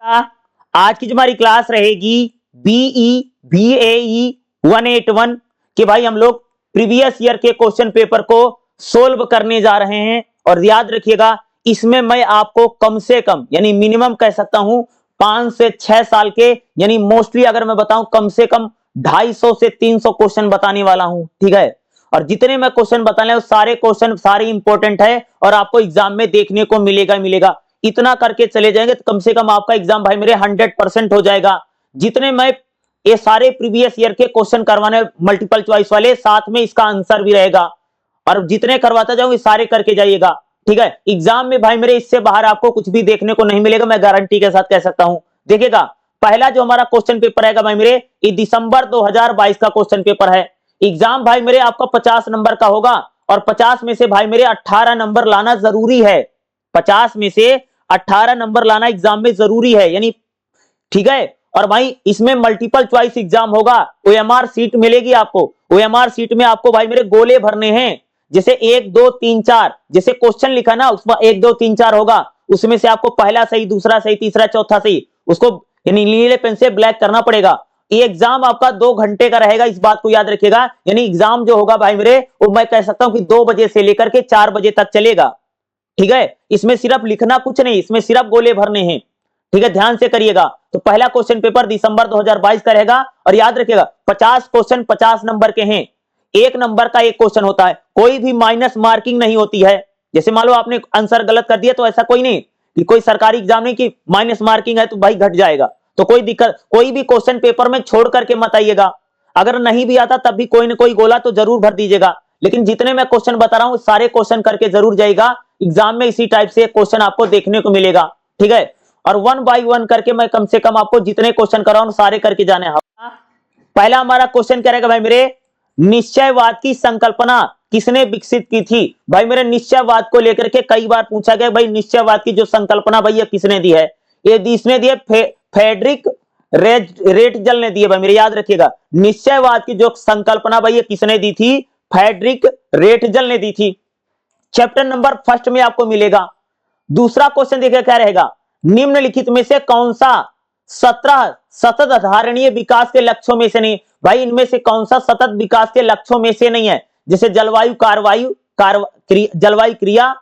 आज की जो हमारी क्लास रहेगी बीई बीएई 181 कि भाई हम लोग प्रीवियस ईयर के क्वेश्चन पेपर को सोल्व करने जा रहे हैं। और याद रखिएगा इसमें मैं आपको कम से कम यानी मिनिमम कह सकता हूं 5 से 6 साल के यानी मोस्टली अगर मैं बताऊं कम से कम 250 से 300 क्वेश्चन बताने वाला हूं। ठीक है, और जितने मैं क्वेश्चन बताने सारे क्वेश्चन सारे इंपॉर्टेंट है और आपको एग्जाम में देखने को मिलेगा। इतना करके चले जाएंगे तो कम से कम आपका एग्जाम भाई मेरे 100% हो जाएगा। जितने मैं ये सारे प्रीवियस ईयर के क्वेश्चन करवाने मल्टीपल चॉइस वाले, साथ में इसका आंसर भी रहेगा और जितने करवाता जाऊंगी सारे करके जाइएगा। ठीक है, एग्जाम में भाई मेरे इससे बाहर आपको कुछ भी देखने को नहीं मिलेगा, मैं गारंटी के साथ कह सकता हूं। देखिएगा पहला जो हमारा क्वेश्चन पेपर रहेगा भाई मेरे ये दिसंबर 2022 का क्वेश्चन पेपर है। एग्जाम भाई मेरे आपका 50 नंबर का होगा और 50 में से भाई मेरे 18 नंबर लाना जरूरी है। 50 में से 18 नंबर लाना एग्जाम में जरूरी है यानी। ठीक है, और भाई इसमें मल्टीपल चॉइस एग्जाम होगा, ओएमआर सीट मिलेगी आपको। ओएमआर सीट में आपको भाई मेरे गोले भरने हैं, जैसे 1 2 3 4 जैसे क्वेश्चन लिखा ना उसमें 1 2 3 4 होगा, उसमें से आपको पहला सही, दूसरा सही, तीसरा चौथा सही, उसको यानी नीले पेन से ब्लैक करना पड़ेगा। ये एग्जाम आपका 2 घंटे का रहेगा, इस बात को याद रखिएगा। यानी एग्जाम जो होगा भाई मेरे वो मैं कह सकता हूं कि 2 बजे से लेकर के 4 बजे तक चलेगा। ठीक है, इसमें सिर्फ लिखना कुछ नहीं, इसमें सिर्फ गोले भरने हैं। ठीक है, ध्यान से करिएगा। तो पहला क्वेश्चन पेपर दिसंबर 2022 का रहेगा और याद रखिएगा 50 क्वेश्चन 50 नंबर के हैं। 1 नंबर का एक क्वेश्चन होता है, कोई भी माइनस मार्किंग नहीं होती है। जैसे मान लो आपने आंसर गलत कर दिया तो ऐसा कोई नहीं कि कोई सरकारी एग्जाम नहीं कि माइनस मार्किंग है तो भाई घट जाएगा, तो कोई दिक्कत, कोई भी क्वेश्चन पेपर में छोड़ करके मत आइएगा। अगर नहीं भी आता तब भी कोई ना कोई गोला तो जरूर भर दीजिएगा, लेकिन जितने मैं क्वेश्चन बता रहा हूं सारे क्वेश्चन करके जरूर जाइएगा। एग्जाम में इसी टाइप से क्वेश्चन आपको देखने को मिलेगा। ठीक है, और 1 बाय 1 करके मैं कम से कम आपको जितने क्वेश्चन कराऊं सारे करके जाने हैं। पहला हमारा क्वेश्चन क्या रहेगा भाई मेरे, निश्चयवाद की संकल्पना किसने विकसित की थी। भाई मेरे निश्चयवाद को लेकर के कई बार पूछा गया भाई निश्चयवाद की जो संकल्पना भाई ये किसने दी है। ये इसने दी है फ्रेडरिक रेटजल ने दी है। भाई मेरे याद रखिएगा निश्चयवाद की जो संकल्पना भाई ये किसने दी थी, फ्रेडरिक रेटजल ने दी थी। चैप्टर नंबर 1 में आपको मिलेगा। दूसरा क्वेश्चन देखिए क्या रहेगा, निम्नलिखित में से कौन सा 17 सतत धारणीय विकास के लक्ष्यों में से नहीं। भाई इनमें से कौन सा सतत विकास के लक्ष्यों में से नहीं है। जैसे जलवायु जलवायु क्रिया,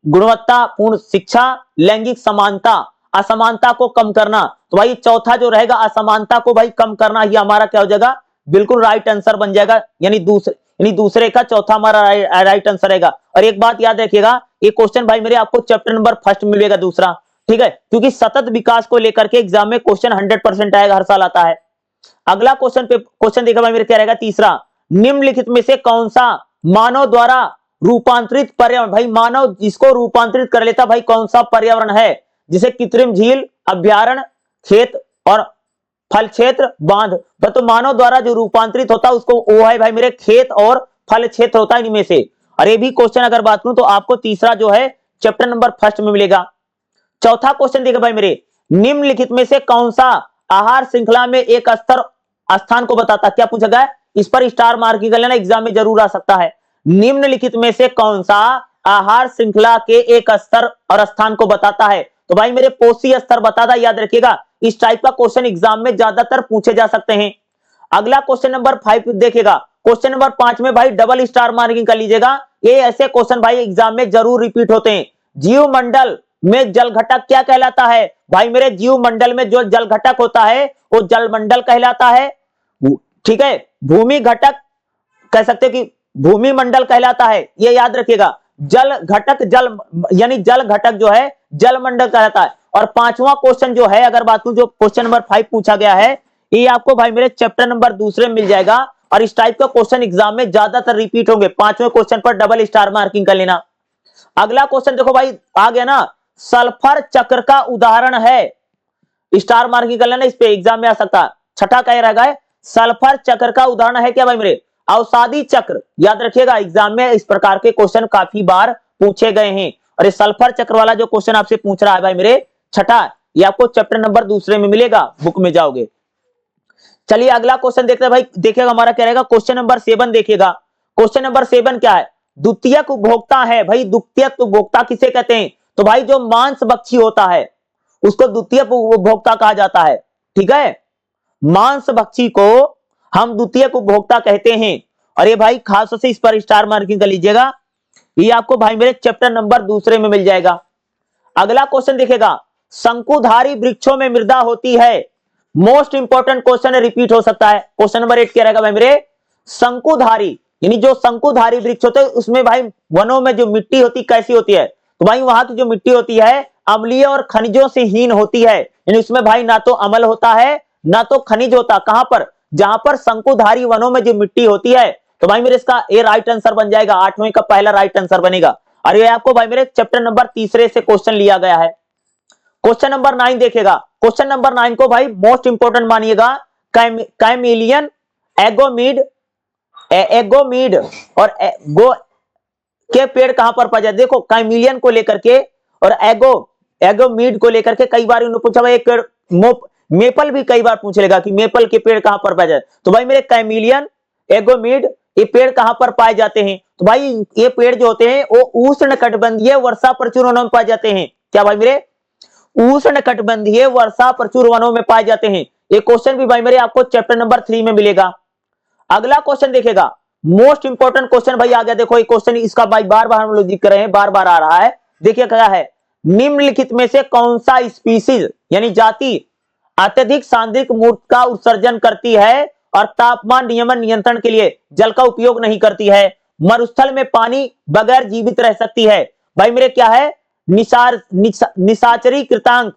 गुणवत्तापूर्ण शिक्षा, लैंगिक समानता, असमानता को कम करना। तो भाई चौथा जो रहेगा असमानता को भाई कम करना, ये हमारा क्या हो जाएगा, बिल्कुल राइट आंसर बन जाएगा। यानी दूसरे का चौथा हमारा राइट आंसर रहेगा। और एक बात याद रखिएगा ये क्वेश्चन भाई मेरे आपको चैप्टर नंबर 1 में मिलेगा दूसरा। ठीक है, क्योंकि सतत विकास को लेकर के एग्जाम में क्वेश्चन 100% आएगा, हर साल आता है। अगला क्वेश्चन देखा भाई मेरे क्या रहेगा, तीसरा, निम्नलिखित में से कौन सा मानव द्वारा रूपांतरित पर्यावरण, भाई मानव जिसको रूपांतरित कर लेता भाई कौन सा पर्यावरण है। जैसे कृत्रिम झील, अभ्यारण्य, खेत और फल क्षेत्र, बांध। तो मानव द्वारा जो रूपांतरित होता है उसको वो है भाई मेरे खेत और फल क्षेत्र होता है इनमें से। और ये भी क्वेश्चन अगर बात करूं तो आपको तीसरा जो है चैप्टर नंबर 1 में मिलेगा। चौथा क्वेश्चन देखिए भाई मेरे, निम्नलिखित में से कौन सा आहार श्रृंखला में एक स्थान को बताता। क्या पूछा गया, इस पर स्टार मार्किंग कर लेना, एग्जाम में जरूर आ सकता है। निम्नलिखित में से कौन सा आहार श्रृंखला के एक स्तर और स्थान को बताता है। तो भाई मेरे पोषी स्तर बताता, याद रखिएगा इस टाइप का क्वेश्चन एग्जाम में ज्यादातर पूछे जा सकते हैं। अगला क्वेश्चन नंबर 5 देखिएगा, क्वेश्चन नंबर 5 में भाई डबल स्टार मार्किंग कर लीजिएगा, ये ऐसे क्वेश्चन भाई एग्जाम में जरूर रिपीट होते हैं। जीव मंडल में जल घटक क्या कहलाता है। भाई मेरे जीव मंडल में जो जल घटक होता है वो जल मंडल कहलाता है। ठीक है, भूमि घटक कह सकते हो कि भूमि मंडल कहलाता है, ये याद रखिएगा। जल घटक यानी जल घटक जो है जल मंडल कहलाता है। और 5वां क्वेश्चन जो है अगर बात करूं जो क्वेश्चन नंबर 5 पूछा गया है ये आपको भाई मेरे चैप्टर नंबर 2 में मिल जाएगा। और इस टाइप का क्वेश्चन एग्जाम में ज्यादातर रिपीट होंगे। 5वें क्वेश्चन पर डबल स्टार मार्किंग कर लेना। अगला क्वेश्चन देखो भाई आ गया ना, सल्फर चक्र का उदाहरण है, स्टार मार्किंग कर लेना, इस पे एग्जाम में आ सकता है। छठा कह रहा है सल्फर चक्र का उदाहरण है क्या भाई मेरे, अवसादी चक्र। याद रखिएगा एग्जाम में इस प्रकार के क्वेश्चन काफी बार पूछे गए हैं। और ये सल्फर चक्र वाला जो क्वेश्चन आपसे पूछ रहा है भाई मेरे छठा, ये आपको चैप्टर नंबर 2 में मिलेगा, बुक में जाओगे। चलिए अगला क्वेश्चन देखते हैं भाई, देखिएगा हमारा क्या रहेगा, क्वेश्चन नंबर 7 देखिएगा। क्वेश्चन नंबर 7 क्या है, द्वितीयक उपभोक्ता है। भाई द्वितीयक उपभोक्ता किसे कहते हैं, तो भाई जो मांस भक्षी होता है उसको द्वितीयक उपभोक्ता कहा जाता है। ठीक है, मांस भक्षी को हम द्वितीयक उपभोक्ता कहते हैं। और ये भाई खास से इस पर स्टार मार्किंग कर लीजिएगा, ये आपको भाई मेरे चैप्टर नंबर 2 में मिल जाएगा। अगला क्वेश्चन देखेगा, शंकुधारी वृक्षों में मृदा होती है। मोस्ट इंपॉर्टेंट क्वेश्चन है, रिपीट हो सकता है। क्वेश्चन नंबर 8 क्या रहेगा भाई मेरे, शंकुधारी यानी जो शंकुधारी वृक्ष होते हैं उसमें भाई वनों में जो मिट्टी होती कैसी होती है, तो भाई वहां की जो मिट्टी होती है अम्लीय और खनिजों से हीन होती है। यानी उसमें भाई ना तो अम्ल होता है ना तो खनिज होता। कहां पर, जहां पर शंकुधारी वनों में जो मिट्टी होती है। तो भाई मेरे इसका ए राइट आंसर बन जाएगा, 8वें का पहला राइट आंसर बनेगा। और ये आपको भाई मेरे चैप्टर नंबर 3 से क्वेश्चन लिया गया है। क्वेश्चन नंबर 9 देखेगा, क्वेश्चन नंबर 9 को भाई मोस्ट इंपोर्टेंट मानिएगा। कैमिलियन एगोमीड एगोमीड और एगो के पेड़ कहां पर पाए जाते, देखो कैमिलियन को लेकर के और एगोमीड को लेकर के कई बार उन्होंने पूछा भाई एक पेड़, मेपल भी कई बार पूछ लेगा कि मेपल के पेड़ कहां पर पाए जाते। तो भाई मेरे कैमिलियन एगोमीड ये पेड़ कहां पर पाए जाते हैं, तो भाई ये पेड़ जो होते हैं वो उष्ण कटिबंधीय वर्षा प्रचुर वनों में पाए जाते हैं। क्या भाई मेरे, उष्ण कटिबंधीय वर्षा प्रचुर वनों में पाए जाते हैं। ये क्वेश्चन भी भाई मेरे आपको चैप्टर नंबर 3 में मिलेगा। अगला क्वेश्चन देखेगा, मोस्ट इंपोर्टेंट क्वेश्चन भाई आ गया। देखो ये क्वेश्चन इसका भाई बार बार हम लोग जिक्र रहे हैं, बार बार आ रहा है। देखिए क्या है, निम्नलिखित में से कौन सा स्पीसीज यानी जाति अत्यधिक सांद्रिक मूर्त का उत्सर्जन करती है और तापमान नियमन नियंत्रण के लिए जल का उपयोग नहीं करती है, मरुस्थल में पानी बगैर जीवित रह सकती है। भाई मेरे क्या है, निशाचरी कृतांक,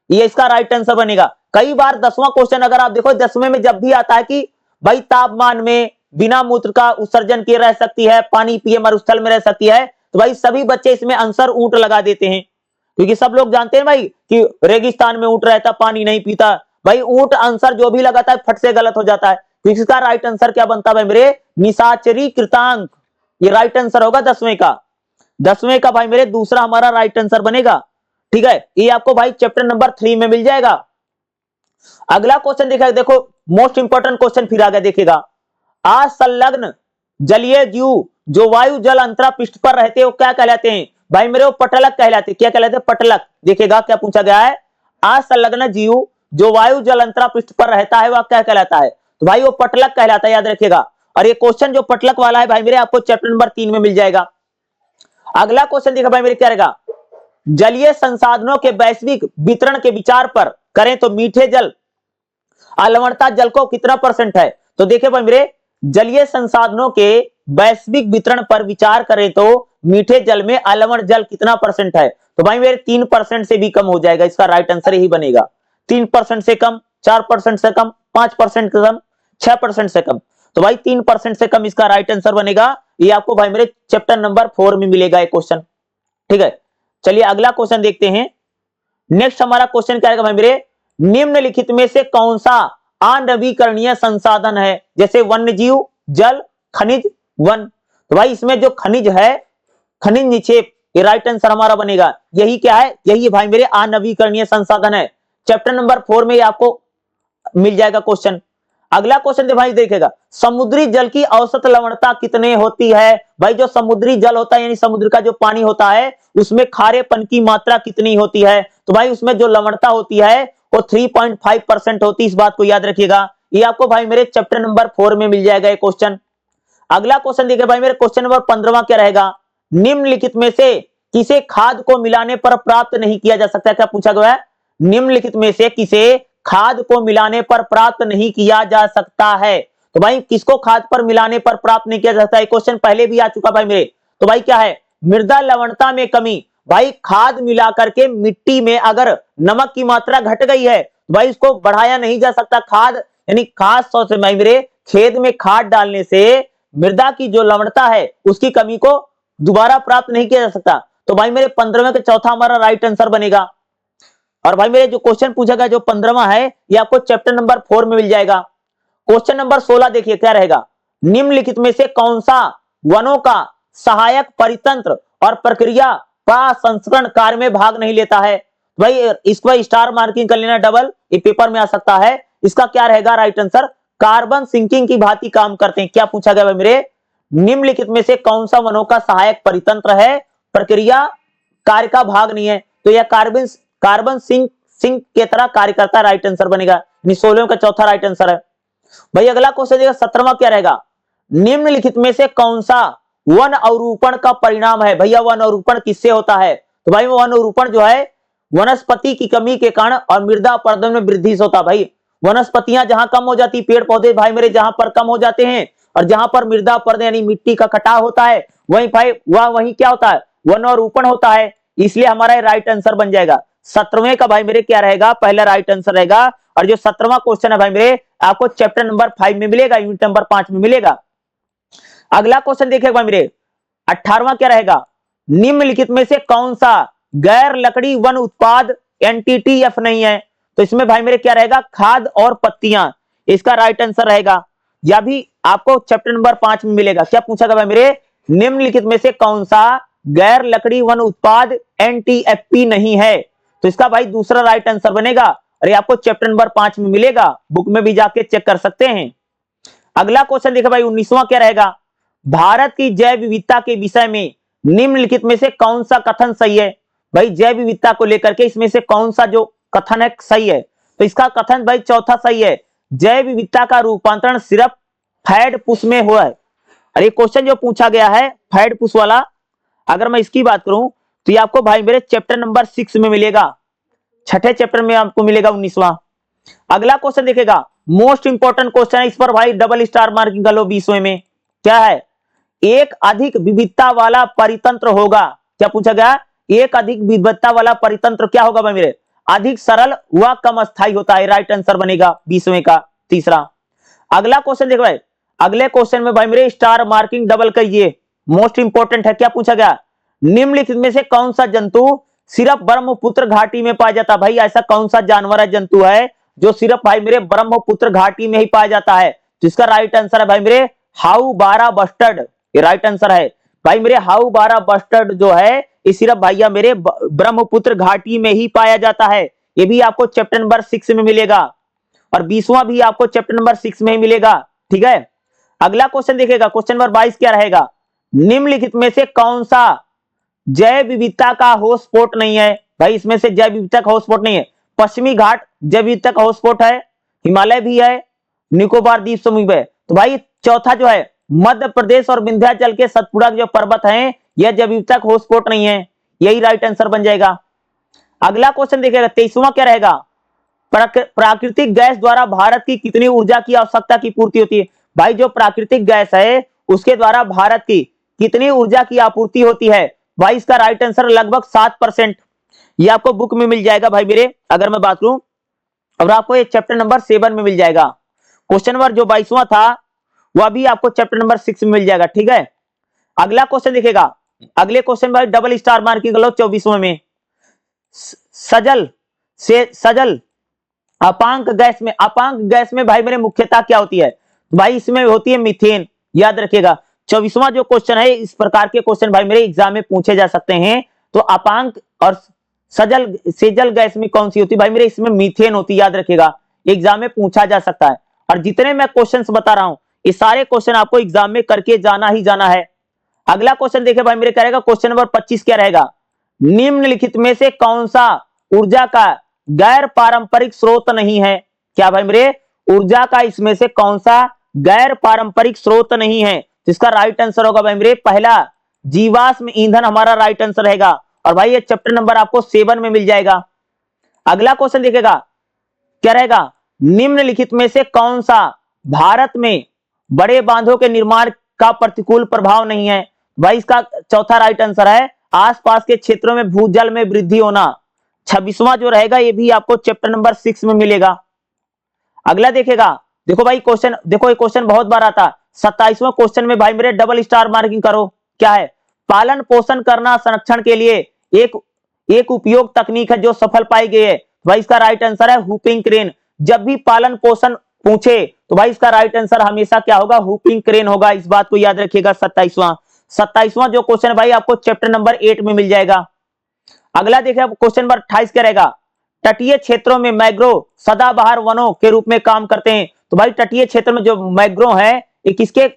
ये इसका राइट आंसर बनेगा। कई बार 10वां क्वेश्चन अगर आप देखो 10वें में जब भी आता है कि भाई तापमान में बिना मूत्र का उत्सर्जन किए रह सकती है, पानी पिए मरुस्थल में रह सकती है, तो भाई सभी बच्चे इसमें आंसर ऊंट लगा देते हैं, क्योंकि सब लोग जानते हैं भाई कि रेगिस्तान में ऊंट रहता, पानी नहीं पीता। भाई ऊंट आंसर जो भी लगाता है फट से गलत हो जाता है। तो इसका राइट आंसर क्या बनता है मेरे, निशाचरी कृतांक, ये राइट आंसर होगा 10वें का। 10वें का भाई मेरे दूसरा हमारा राइट आंसर बनेगा। ठीक है, ये आपको भाई चैप्टर नंबर 3 में मिल जाएगा। अगला क्वेश्चन देखा, देखो मोस्ट इंपोर्टेंट क्वेश्चन फिर आ गया, देखिएगा, असंलग्न जलीय जीव जो वायु जल अंतरा पृष्ठ पर रहते हैं वो क्या कहलाते हैं, भाई मेरे वो पटलक कहलाते हैं। क्या कहलाते हैं, पटलक। देखिएगा क्या पूछा गया है, असंलग्न जीव जो वायु जल अंतरा पृष्ठ पर रहता है वह क्या कहलाता है, तो भाई वो पटलक कहलाता है, याद रखिएगा। और ये क्वेश्चन जो पटलक वाला है भाई मेरे आपको चैप्टर नंबर 3 में मिल जाएगा। अगला क्वेश्चन देखा भाई मेरे क्या रहेगा, जलीय संसाधनों के वैश्विक वितरण के विचार पर करें तो मीठे जल अलवणता जल को कितना % है, तो देखिए भाई मेरे जलीय संसाधनों के वैश्विक वितरण पर विचार करें तो मीठे जल में अलवण जल कितना % है, तो भाई मेरे 3% से भी कम हो जाएगा। इसका राइट आंसर यही बनेगा, 3% से कम, 4% से कम, 5% से कम, 6% से कम। तो भाई 3% से कम इसका राइट आंसर बनेगा। ये आपको भाई मेरे चैप्टर नंबर 4 में मिलेगा ये क्वेश्चन। ठीक है, चलिए अगला क्वेश्चन देखते हैं। नेक्स्ट हमारा क्वेश्चन क्या रहेगा भाई मेरे, निम्नलिखित में से कौन सा अनवीकरणीय संसाधन है, जैसे वन्य जीव, जल, खनिज, वन। तो भाई इसमें जो खनिज है, खनिज निक्षेप, ये राइट आंसर हमारा बनेगा। यही क्या है, यही भाई मेरे अनवीकरणीय संसाधन है। चैप्टर नंबर 4 में आपको मिल जाएगा क्वेश्चन। अगला क्वेश्चन भाई देखेगा, समुद्री जल की औसत लवणता कितने होती है, भाई जो समुद्री जल होता है यानी समुद्र का जो पानी होता है उसमें खारेपन की मात्रा कितनी होती है, तो भाई उसमें जो लवणता होती है वो 3.5% होती है। इस बात को याद रखिएगा। ये आपको भाई मेरे चैप्टर नंबर 4 में मिल जाएगा ये क्वेश्चन। अगला क्वेश्चन देखिए भाई मेरे क्वेश्चन नंबर 15वां क्या रहेगा, निम्नलिखित में से किसे खाद को मिलाने पर प्राप्त नहीं किया जा सकता, क्या पूछा गया है, निम्नलिखित में से किसे खाद को मिलाने पर प्राप्त नहीं किया जा सकता है, तो भाई किसको खाद पर मिलाने पर प्राप्त नहीं किया जा सकता है, क्वेश्चन पहले भी आ चुका भाई मेरे। तो भाई क्या है, मृदा लवणता में कमी। भाई खाद मिला करके मिट्टी में अगर नमक की मात्रा घट गई है तो भाई इसको बढ़ाया नहीं जा सकता। खाद यानी खास तौर से भाई मेरे खेत में खाद डालने से मृदा की जो लवणता है उसकी कमी को दोबारा प्राप्त नहीं किया जा सकता। तो भाई मेरे 15वें का चौथा हमारा राइट आंसर बनेगा। और भाई मेरे जो क्वेश्चन पूछा गया जो 15वां है ये आपको चैप्टर नंबर 4 में मिल जाएगा। क्वेश्चन नंबर 16 देखिए क्या रहेगा, निम्नलिखित में से कौन सा वनों का सहायक परितंत्र और प्रक्रिया प्रसंस्करण कार्य में भाग नहीं लेता है, भाई इसको स्टार मार्किंग कर लेना डबल, ये पेपर में आ सकता है। इसका क्या रहेगा राइट आंसर, कार्बन सिंकिंग की भांति काम करते हैं। क्या पूछा गया भाई मेरे, निम्नलिखित में से कौन सा वनों का सहायक परितंत्र है, प्रक्रिया कार्य का भाग नहीं है, तो यह कार्बन सिंक सिंक की तरह कार्य करता है, राइट आंसर बनेगा। 16 का चौथा राइट आंसर है भाई। अगला क्वेश्चन देखिए 17वां क्या रहेगा, निम्नलिखित में से कौन सा वन अवरूपण का परिणाम है। भैया वन अवरूपण किससे होता है, तो भाई वन अवरूपण जो है वनस्पति की कमी के कारण और मृदा अपरदन में वृद्धि से होता है। भाई वनस्पतियां जहां कम हो जाती, पेड़ पौधे भाई मेरे जहां पर कम हो जाते हैं और जहां पर मृदा अपरदन यानी मिट्टी का कटाव होता है, वहीं भाई वहीं क्या होता है, वन अवरूपण होता है। इसलिए हमारा राइट आंसर बन जाएगा 17वें का भाई मेरे क्या रहेगा, पहला राइट आंसर रहेगा। और जो 17वां क्वेश्चन है भाई मेरे आपको चैप्टर नंबर 5 में मिलेगा, यूनिट नंबर 5 में मिलेगा। अगला क्वेश्चन देखिए भाई मेरे 18वां क्या रहेगा, निम्नलिखित में से कौन सा गैर लकड़ी वन उत्पाद एनटीटीएफ नहीं है। तो इसमें भाई मेरे क्या रहेगा, खाद और पत्तियां, इसका राइट आंसर रहेगा। या भी आपको चैप्टर नंबर 5 में मिलेगा। क्या पूछा था भाई मेरे, निम्नलिखित में से कौन सा गैर लकड़ी वन उत्पाद एनटीएफपी नहीं है। तो इसका भाई दूसरा राइट आंसर बनेगा और ये आपको चैप्टर नंबर 5 में मिलेगा, बुक में भी जाके चेक कर सकते हैं। अगला क्वेश्चन देखिए भाई 19वां क्या रहेगा, भारत की जैव विविधता के विषय में निम्नलिखित में से कौन सा कथन सही है। भाई जैव विविधता को लेकर के इसमें से कौन सा जो कथन है सही है, तो इसका कथन भाई चौथा सही है, जैव विविधता का रूपांतरण सिर्फ फैड पुष्प में हुआ है। और ये क्वेश्चन जो पूछा गया है फैड पुष्प वाला, अगर मैं इसकी बात करूं तो ये आपको भाई मेरे चैप्टर नंबर 6 में मिलेगा, छठे चैप्टर में आपको मिलेगा 19वां। अगला क्वेश्चन देखेगा, मोस्ट इंपोर्टेंट क्वेश्चन है, इस पर भाई डबल स्टार मार्किंग कर लो 20वें में। क्या है, एक अधिक विविधता वाला परितंत्र होगा। क्या पूछा गया, एक अधिक विविधता वाला परितंत्र क्या होगा भाई मेरे, अधिक सरल व कम अस्थायी होता है। राइट आंसर बनेगा 20वें का तीसरा। अगला क्वेश्चन देखो भाई, अगले क्वेश्चन में भाई मेरे स्टार मार्किंग डबल करिए, मोस्ट इंपोर्टेंट है। क्या पूछा गया, निम्नलिखित में से कौन सा जंतु सिर्फ ब्रह्मपुत्र घाटी में पाया जाता है। भाई ऐसा कौन सा जानवर है, जंतु है जो सिर्फ भाई मेरे ब्रह्मपुत्र घाटी में ही पाया जाता है। तो इसका राइट आंसर है भाई मेरे हाउ बारा बस्टर्ड, ये राइट आंसर है भाई मेरे। हाउ बारा बस्टर्ड जो है ये सिर्फ भैया मेरे ब्रह्मपुत्र घाटी में ही पाया जाता है। ये भी आपको चैप्टर नंबर 6 में मिलेगा और 20वां भी आपको चैप्टर नंबर 6 में ही मिलेगा। ठीक है, अगला क्वेश्चन देखिएगा, क्वेश्चन नंबर 22 क्या रहेगा, निम्नलिखित में से कौन सा जैव विविधता का हॉटस्पॉट नहीं है। भाई इसमें से जैव विविधता का हॉटस्पॉट नहीं है, पश्चिमी घाट जैव विविधता का हॉटस्पॉट है, हिमालय भी है, निकोबार द्वीप समूह है। तो भाई चौथा जो है मध्य प्रदेश और विंध्याचल के सतपुड़ा जो पर्वत हैं यह जैव विविधता का हॉटस्पॉट नहीं है, यही राइट आंसर बन जाएगा। अगला क्वेश्चन देखिएगा 23वां क्या रहेगा, प्राकृतिक गैस द्वारा भारत की कितनी ऊर्जा की आवश्यकता की पूर्ति होती है। भाई जो प्राकृतिक गैस है उसके द्वारा भारत की कितनी ऊर्जा की आपूर्ति होती है। भाई इसका राइट आंसर लगभग 7%, ये आपको बुक में मिल जाएगा भाई मेरे। अगर मैं बात करूं और आपको ये चैप्टर नंबर 7 में मिल जाएगा। क्वेश्चन नंबर जो 22वां था वह भी आपको चैप्टर नंबर 6 में मिल जाएगा। ठीक है, अगला क्वेश्चन दिखेगा, अगले क्वेश्चन भाई डबल स्टार मार्किंग कर लो 24वें में। सजल अपांक गैस में भाई मेरे मुख्यतः क्या होती है। भाई इसमें होती है मीथेन, याद रखिएगा। 24वां जो क्वेश्चन है इस प्रकार के क्वेश्चन भाई मेरे एग्जाम में पूछे जा सकते हैं। तो अपांक और सेजल गैस में कौन सी होती है, भाई मेरे इसमें मीथेन होती है, याद रखिएगा, एग्जाम में पूछा जा सकता है। और जितने मैं क्वेश्चंस बता रहा हूं ये सारे क्वेश्चन आपको एग्जाम में करके जाना ही जाना है। अगला क्वेश्चन देखिए भाई मेरे क्या रहेगा, क्वेश्चन नंबर 25 क्या रहेगा, निम्नलिखित में से कौन सा ऊर्जा का गैर पारंपरिक स्रोत नहीं है। क्या भाई मेरे, ऊर्जा का इसमें से कौन सा गैर पारंपरिक स्रोत नहीं है। तो इसका राइट आंसर होगा भाई मेरे पहला जीवाश्म ईंधन, हमारा राइट आंसर रहेगा। और भाई ये चैप्टर नंबर आपको 7 में मिल जाएगा। अगला क्वेश्चन देखेगा क्या रहेगा, निम्नलिखित में से कौन सा भारत में बड़े बांधों के निर्माण का प्रतिकूल प्रभाव नहीं है। भाई इसका चौथा राइट आंसर है आसपास के क्षेत्रों में भूजल में वृद्धि होना। 26वां जो रहेगा ये भी आपको चैप्टर नंबर 6 में मिलेगा। अगला देखेगा, देखो भाई क्वेश्चन, देखो ये क्वेश्चन बहुत बार आता। 27वां क्वेश्चन में भाई मेरे डबल स्टार मार्किंग करो। क्या है, पालन पोषण करना संरक्षण के लिए एक उपयोग तकनीक है जो सफल पाई गई है। भाई इसका राइट आंसर है हुपिंग क्रेन। जब भी पालन पोषण पूछे तो भाई इसका राइट आंसर हमेशा क्या होगा, हुपिंग क्रेन होगा, इस बात को याद रखिएगा। 27वां जो क्वेश्चन है भाई आपको चैप्टर नंबर 8 में मिल जाएगा। अगला देखिए क्वेश्चन नंबर 28 क्या रहेगा, तटीय क्षेत्रों में मैग्रोव सदाबहार वनों के रूप में काम करते हैं। तो भाई तटीय क्षेत्र में जो मैग्रोव है ये किसके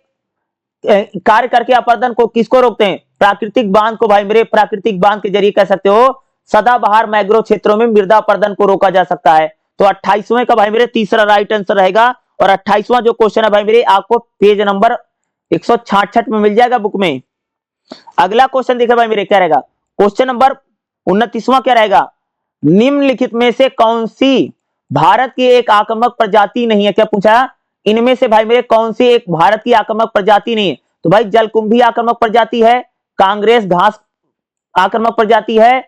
कार्य करके अपरदन को किसको रोकते हैं, प्राकृतिक बांध को। भाई मेरे प्राकृतिक बांध के जरिए कह सकते हो सदाबहार मैंग्रोव क्षेत्रों में मृदा अपरदन को रोका जा सकता है। तो 28वें का भाई मेरे तीसरा राइट आंसर रहेगा। और 28वां जो क्वेश्चन है भाई मेरे आपको पेज नंबर 166 में मिल जाएगा बुक में। अगला क्वेश्चन देखिए भाई मेरे क्या रहेगा, क्वेश्चन नंबर 29वां क्या रहेगा, निम्नलिखित में से कौन सी भारत की एक आक्रामक प्रजाति नहीं है। क्या पूछा, इनमें से भाई मेरे कौन सी एक भारत की आक्रामक प्रजाति नहीं है। तो भाई जलकुंभी आक्रामक प्रजाति है, कांग्रेस घास आक्रामक प्रजाति है,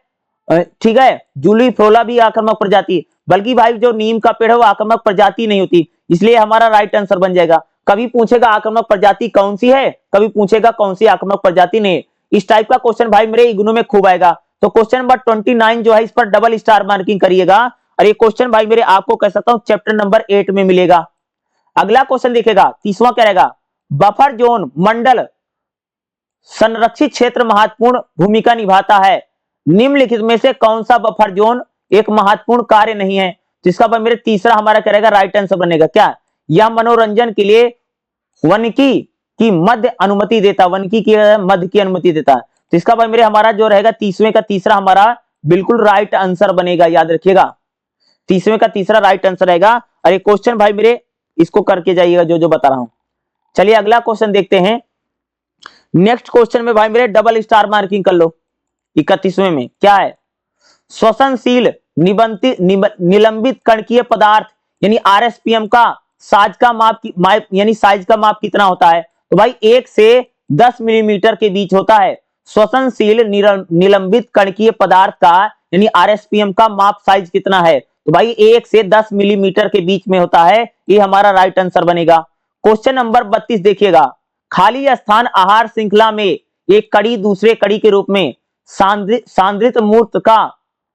ठीक है, जूली फ्रोला भी आक्रामक प्रजाति, बल्कि भाई जो नीम का पेड़ है वो आक्रामक प्रजाति नहीं होती, इसलिए हमारा राइट आंसर बन जाएगा। कभी पूछेगा आक्रामक प्रजाति कौन सी है, कभी पूछेगा कौन सी आक्रामक प्रजाति नहीं है। इस टाइप का क्वेश्चन भाई मेरे इग्नू में खूब आएगा। तो क्वेश्चन नंबर 29 जो है इस पर डबल स्टार मार्किंग करिएगा। और ये क्वेश्चन भाई मेरे आपको कह सकता हूं चैप्टर नंबर 8 में मिलेगा। अगला क्वेश्चन देखेगा 30वां क्या रहेगा, बफर जोन मंडल संरक्षित क्षेत्र महत्वपूर्ण भूमिका निभाता है, निम्नलिखित में से कौन सा बफर जोन एक महत्वपूर्ण कार्य नहीं है। तो इसका भाई मेरे तीसरा हमारा क्या रहेगा, राइट आंसर बनेगा क्या, यह मनोरंजन के लिए वनकी की मध्य अनुमति देता, वनकी की मध्य की अनुमति देता। तो इसका भाई मेरे हमारा जो रहेगा 30वें का तीसरा हमारा बिल्कुल राइट आंसर बनेगा, याद रखिएगा 30वें का तीसरा राइट आंसर रहेगा। और ये क्वेश्चन भाई मेरे इसको करके जाइएगा जो जो बता रहा हूं। चलिए अगला क्वेश्चन देखते हैं। नेक्स्ट क्वेश्चन में भाई मेरे डबल स्टार मार्किंग कर लो। 31वें में क्या है, श्वसनशील निलंबित कणकीय पदार्थ यानी आरएसपीएम का साइज का माप यानी साइज का माप कितना होता है। तो भाई 1 से 10 मिलीमीटर के बीच होता है। श्वसनशील निलंबित कणकीय पदार्थ का यानी आरएसपीएम का माप साइज कितना है। तो भाई 1 से 10 मिलीमीटर के बीच में होता है, ये हमारा राइट आंसर बनेगा। क्वेश्चन नंबर 32 देखिएगा, खाली स्थान आहार श्रृंखला में एक कड़ी दूसरे कड़ी के रूप में सांद्रित मूर्त का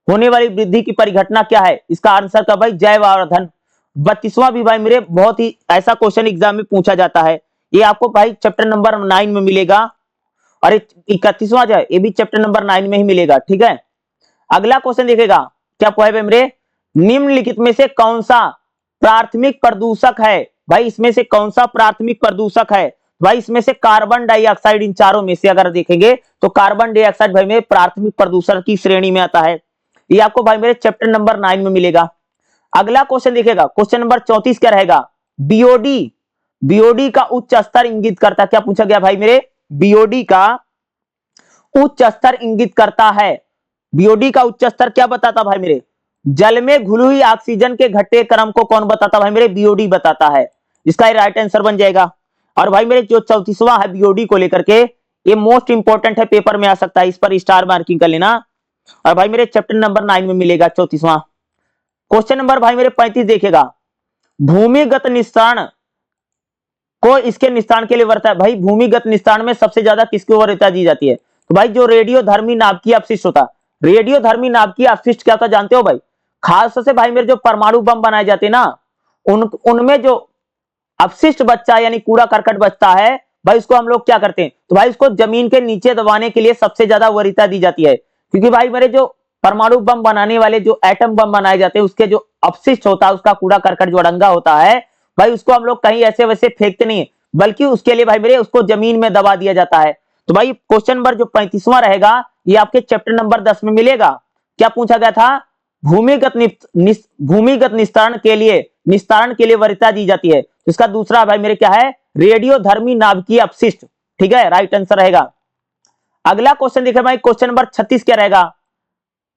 होने वाली वृद्धि की परिघटना क्या है। इसका आंसर का भाई जैव आवर्धन। 32वां भी भाई मेरे बहुत ही ऐसा क्वेश्चन एग्जाम में पूछा जाता है, ये आपको भाई चैप्टर नंबर 9 में मिलेगा। और 31वां जो है ये भी चैप्टर नंबर 9 में ही मिलेगा, ठीक है। अगला क्वेश्चन देखेगा क्या है भाई मेरे, निम्नलिखित में से कौन सा प्राथमिक प्रदूषक है। भाई इसमें से कौन सा प्राथमिक प्रदूषक है। भाई इसमें से कार्बन डाइऑक्साइड, इन चारों में से अगर देखेंगे तो कार्बन डाइऑक्साइड भाई मेरे प्राथमिक प्रदूषण की श्रेणी में आता है, ये आपको भाई मेरे चैप्टर नंबर 9 में मिलेगा। अगला क्वेश्चन देखेगा क्वेश्चन नंबर 34 क्या रहेगा, बीओडी का उच्च स्तर इंगित करता, क्या पूछा गया भाई मेरे, बीओडी का उच्च स्तर इंगित करता है। बीओडी का उच्च स्तर क्या बताता भाई मेरे, जल में घुली हुई ऑक्सीजन के घटते क्रम को कौन बताता भाई मेरे, बीओडी बताता है, इसका राइट आंसर बन जाएगा। और भाई मेरे जो 34वां है बीओडी को लेकर के, ये मोस्ट इंपॉर्टेंट है, पेपर में आ सकता है, इस पर स्टार मार्किंग कर लेना। और भाई मेरे चैप्टर नंबर 9 में मिलेगा 34वां। क्वेश्चन नंबर भाई मेरे 35 देखेगा, भूमिगत निस्तारण को इसके निस्तारण के लिए वरता है। भाई भूमिगत निस्तारण में सबसे ज्यादा किसकी वरीयता दी जाती है। तो भाई जो रेडियोधर्मी नाभिकीय अपशिष्ट होता, रेडियोधर्मी नाभिकीय अपशिष्ट क्या होता जानते हो भाई, खास से भाई मेरे जो परमाणु बम बनाए जाते हैं ना, उनमें जो अपशिष्ट बच्चा यानी कूड़ा करकट बचता है, भाई उसको हम लोग क्या करते हैं, तो भाई उसको जमीन के नीचे दबाने के लिए सबसे ज्यादा वरीयता दी जाती है। क्योंकि भाई मेरे जो परमाणु बम बनाने वाले जो एटम बम बनाए जाते हैं, उसके जो अपशिष्ट होता है, उसका कूड़ा करकट जो अड़ंगा होता है, भाई उसको हम लोग कहीं ऐसे वैसे फेंकते नहीं, बल्कि उसके लिए भाई मेरे उसको जमीन में दबा दिया जाता है। तो भाई क्वेश्चन नंबर जो 35वां रहेगा, ये आपके चैप्टर नंबर 10 में मिलेगा। क्या पूछा गया था, भूमिगत निस्तारण के लिए वरीयता दी जाती है। तो इसका दूसरा भाई मेरे क्या है, रेडियोधर्मी नाभिकीय अपशिष्ट, ठीक है, राइट आंसर रहेगा। अगला क्वेश्चन देखिए भाई क्वेश्चन नंबर 36 क्या रहेगा,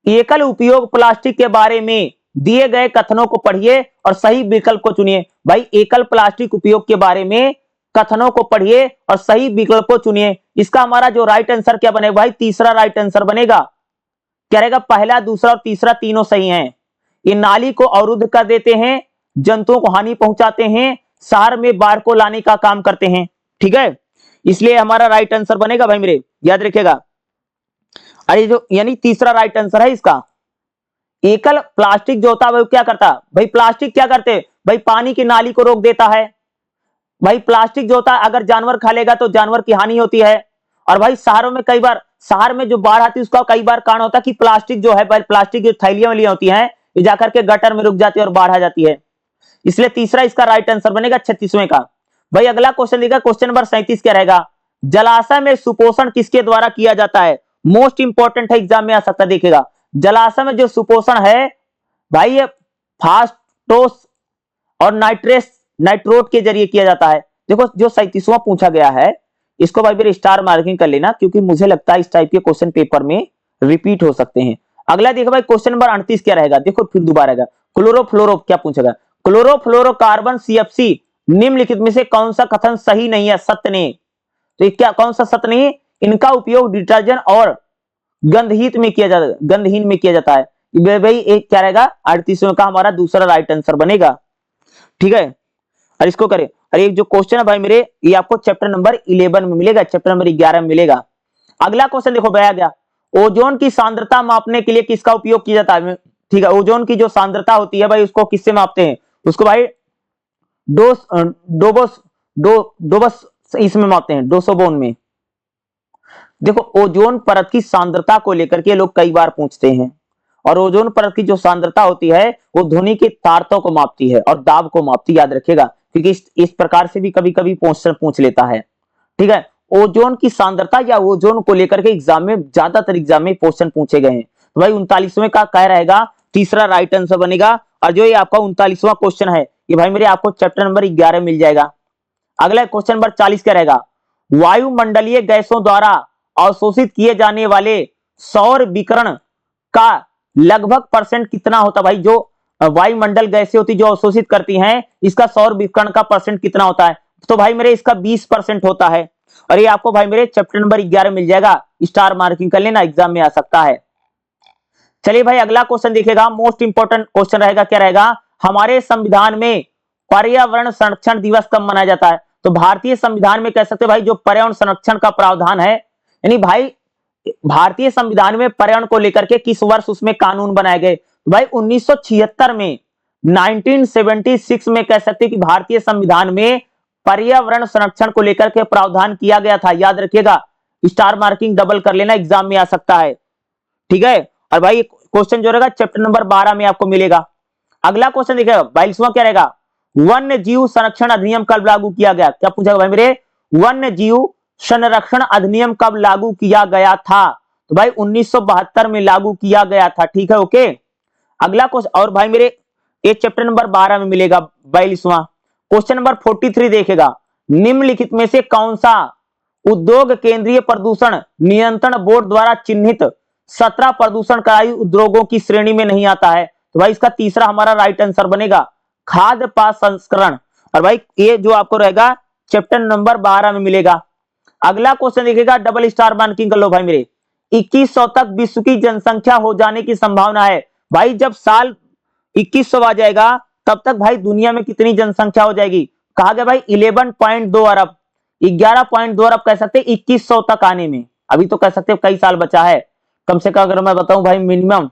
एकल उपयोग प्लास्टिक के बारे में दिए गए कथनों को पढ़िए और सही विकल्प को चुनिए। भाई एकल प्लास्टिक उपयोग के बारे में कथनों को पढ़िए और सही विकल्प को चुनिए। इसका हमारा जो राइट आंसर क्या बनेगा भाई, तीसरा राइट आंसर बनेगा। क्या रहेगा, पहला दूसरा और तीसरा तीनों सही हैं। ये नाली को अवरुद्ध कर देते हैं, जंतुओं को हानि पहुंचाते हैं, शहर में बाढ़ को लाने का काम करते हैं, ठीक है, इसलिए हमारा राइट आंसर बनेगा भाई मेरे, याद रखिएगा। अरे जो यानी तीसरा राइट आंसर है इसका। एकल प्लास्टिक जो होता है वो क्या करता है भाई, प्लास्टिक क्या करते हैं भाई, पानी की नाली को रोक देता है। भाई प्लास्टिक जो होता है अगर जानवर खा लेगा तो जानवर की हानि होती है। और भाई शहरों में कई बार, शहर में जो बाढ़ आती है उसका कई बार कारण होता है कि प्लास्टिक जो है, प्लास्टिक की थैलियां वालियां होती हैं, ये जाकर के गटर में रुक जाती है और बाढ़ आ जाती है। इसलिए तीसरा इसका राइट आंसर बनेगा 36वें का। भाई अगला क्वेश्चन देखा क्वेश्चन नंबर 37 क्या रहेगा, जलाशय में सुपोषण किसके द्वारा किया जाता है। मोस्ट इंपॉर्टेंट है, एग्जाम में आ सकता है, देखिएगा जलाशय में जो सुपोषण है भाई ये फास्टोस और नाइट्रोट के जरिए किया जाता है। देखो जो 37वां पूछा गया है इसको भाई मेरे स्टार मार्किंग कर लेना, क्योंकि मुझे लगता है इस टाइप के क्वेश्चन पेपर में रिपीट हो सकते हैं। अगला देखो भाई क्वेश्चन नंबर 38 क्या रहेगा, देखो फिर दोबारा आएगा। क्लोरोफ्लोरो क्या पूछेगा, क्लोरोफ्लोरोकार्बन CFC निम्नलिखित में से कौन सा कथन सही नहीं है, सत्य नहीं। तो ये क्या कौन सा सत्य नहीं, इनका उपयोग डिटर्जेंट और गंधहीन में किया जाता है। भाई एक क्या रहेगा 38वें का हमारा दूसरा राइट आंसर बनेगा। ठीक है, और इसको करें। और एक जो क्वेश्चन है भाई मेरे ये आपको चैप्टर नंबर 11 में मिलेगा, चैप्टर नंबर 11 में मिलेगा। अगला क्वेश्चन देखो भैया गया, ओजोन की सांद्रता मापने के लिए किसका उपयोग किया जाता है। ठीक है, ओजोन की जो सांद्रता होती है भाई उसको किससे मापते हैं, उसको भाई डोबस इसमें मापते हैं, डोसोबोन में। देखो ओजोन परत की सांद्रता को लेकर के लोग कई बार पूछते हैं, और ओजोन परत की जो सांद्रता होती है वो ध्वनि के तारतों को मापती है और दाब को मापती, याद रखिएगा, क्योंकि इस प्रकार से भी कभी कभी क्वेश्चन पूछ लेता है। ठीक है, ओजोन की सांद्रता या ओजोन को लेकर के एग्जाम में ज्यादातर एग्जाम में क्वेश्चन पूछे गए हैं। तो भाई 39वें का क्या रहेगा, तीसरा राइट आंसर बनेगा। और जो ये आपका 39वां क्वेश्चन है ये भाई मेरे आपको चैप्टर नंबर 11 मिल जाएगा। अगला क्वेश्चन नंबर 40 क्या रहेगा, वायुमंडलीय गैसों द्वारा अवशोषित किए जाने वाले सौर विकिरण का लगभग परसेंट कितना होता है। भाई जो वायुमंडल गैसें होती जो अवशोषित करती हैं इसका सौर विकिरण का परसेंट कितना होता है, तो भाई मेरे इसका 20% होता है। और ये आपको भाई मेरे चैप्टर नंबर 11 मिल जाएगा, स्टार मार्किंग कर लेना, एग्जाम में आ सकता है। चलिए भाई अगला क्वेश्चन देखिएगा, मोस्ट इंपोर्टेंट क्वेश्चन रहेगा, क्या रहेगा, हमारे संविधान में पर्यावरण संरक्षण दिवस कब मनाया जाता है। तो भारतीय संविधान में कह सकते हैं भाई जो पर्यावरण संरक्षण का प्रावधान है, यानी भाई भारतीय संविधान में पर्यावरण को लेकर के किस वर्ष उसमें कानून बनाए गए, तो भाई 1976 में, 1976 में कह सकते हैं कि भारतीय संविधान में पर्यावरण संरक्षण को लेकर के प्रावधान किया गया था, याद रखिएगा, स्टार मार्किंग डबल कर लेना, एग्जाम में आ सकता है। ठीक है, और भाई क्वेश्चन जो रहेगा चैप्टर नंबर 12 में आपको मिलेगा। अगला क्वेश्चन देखिएगा 22वां क्या रहेगा, वन्य जीव संरक्षण अधिनियम कब लागू किया गया, क्या पूछा भाई मेरे, वन्य जीव संरक्षण अधिनियम कब लागू किया गया था, तो भाई 1972 में लागू किया गया था। ठीक है, ओके। अगला क्वेश्चन और भाई मेरे ये चैप्टर नंबर 12 में मिलेगा 42वां। क्वेश्चन नंबर 43 देखेगा, निम्नलिखित में से कौन सा उद्योग केंद्रीय प्रदूषण नियंत्रण बोर्ड द्वारा चिन्हित 17 प्रदूषणकारी उद्योगों की श्रेणी में नहीं आता है, तो भाई इसका तीसरा हमारा राइट आंसर बनेगा खाद्य प्रसंस्करण। और भाई ये जो आपको रहेगा चैप्टर नंबर 12 में मिलेगा। अगला क्वेश्चन देखिएगा, डबल स्टार मार्किंग कर लो भाई मेरे, 2100 तक विश्व की जनसंख्या हो जाने की संभावना है। भाई जब साल 2100 आ जाएगा तब तक भाई दुनिया में कितनी जनसंख्या हो जाएगी, कहा गया भाई 11.2 अरब, 11.2 अरब कह सकते 2100 तक आने में। अभी तो कह सकते कई साल बचा है, कम से कम अगर मैं बताऊं भाई मिनिमम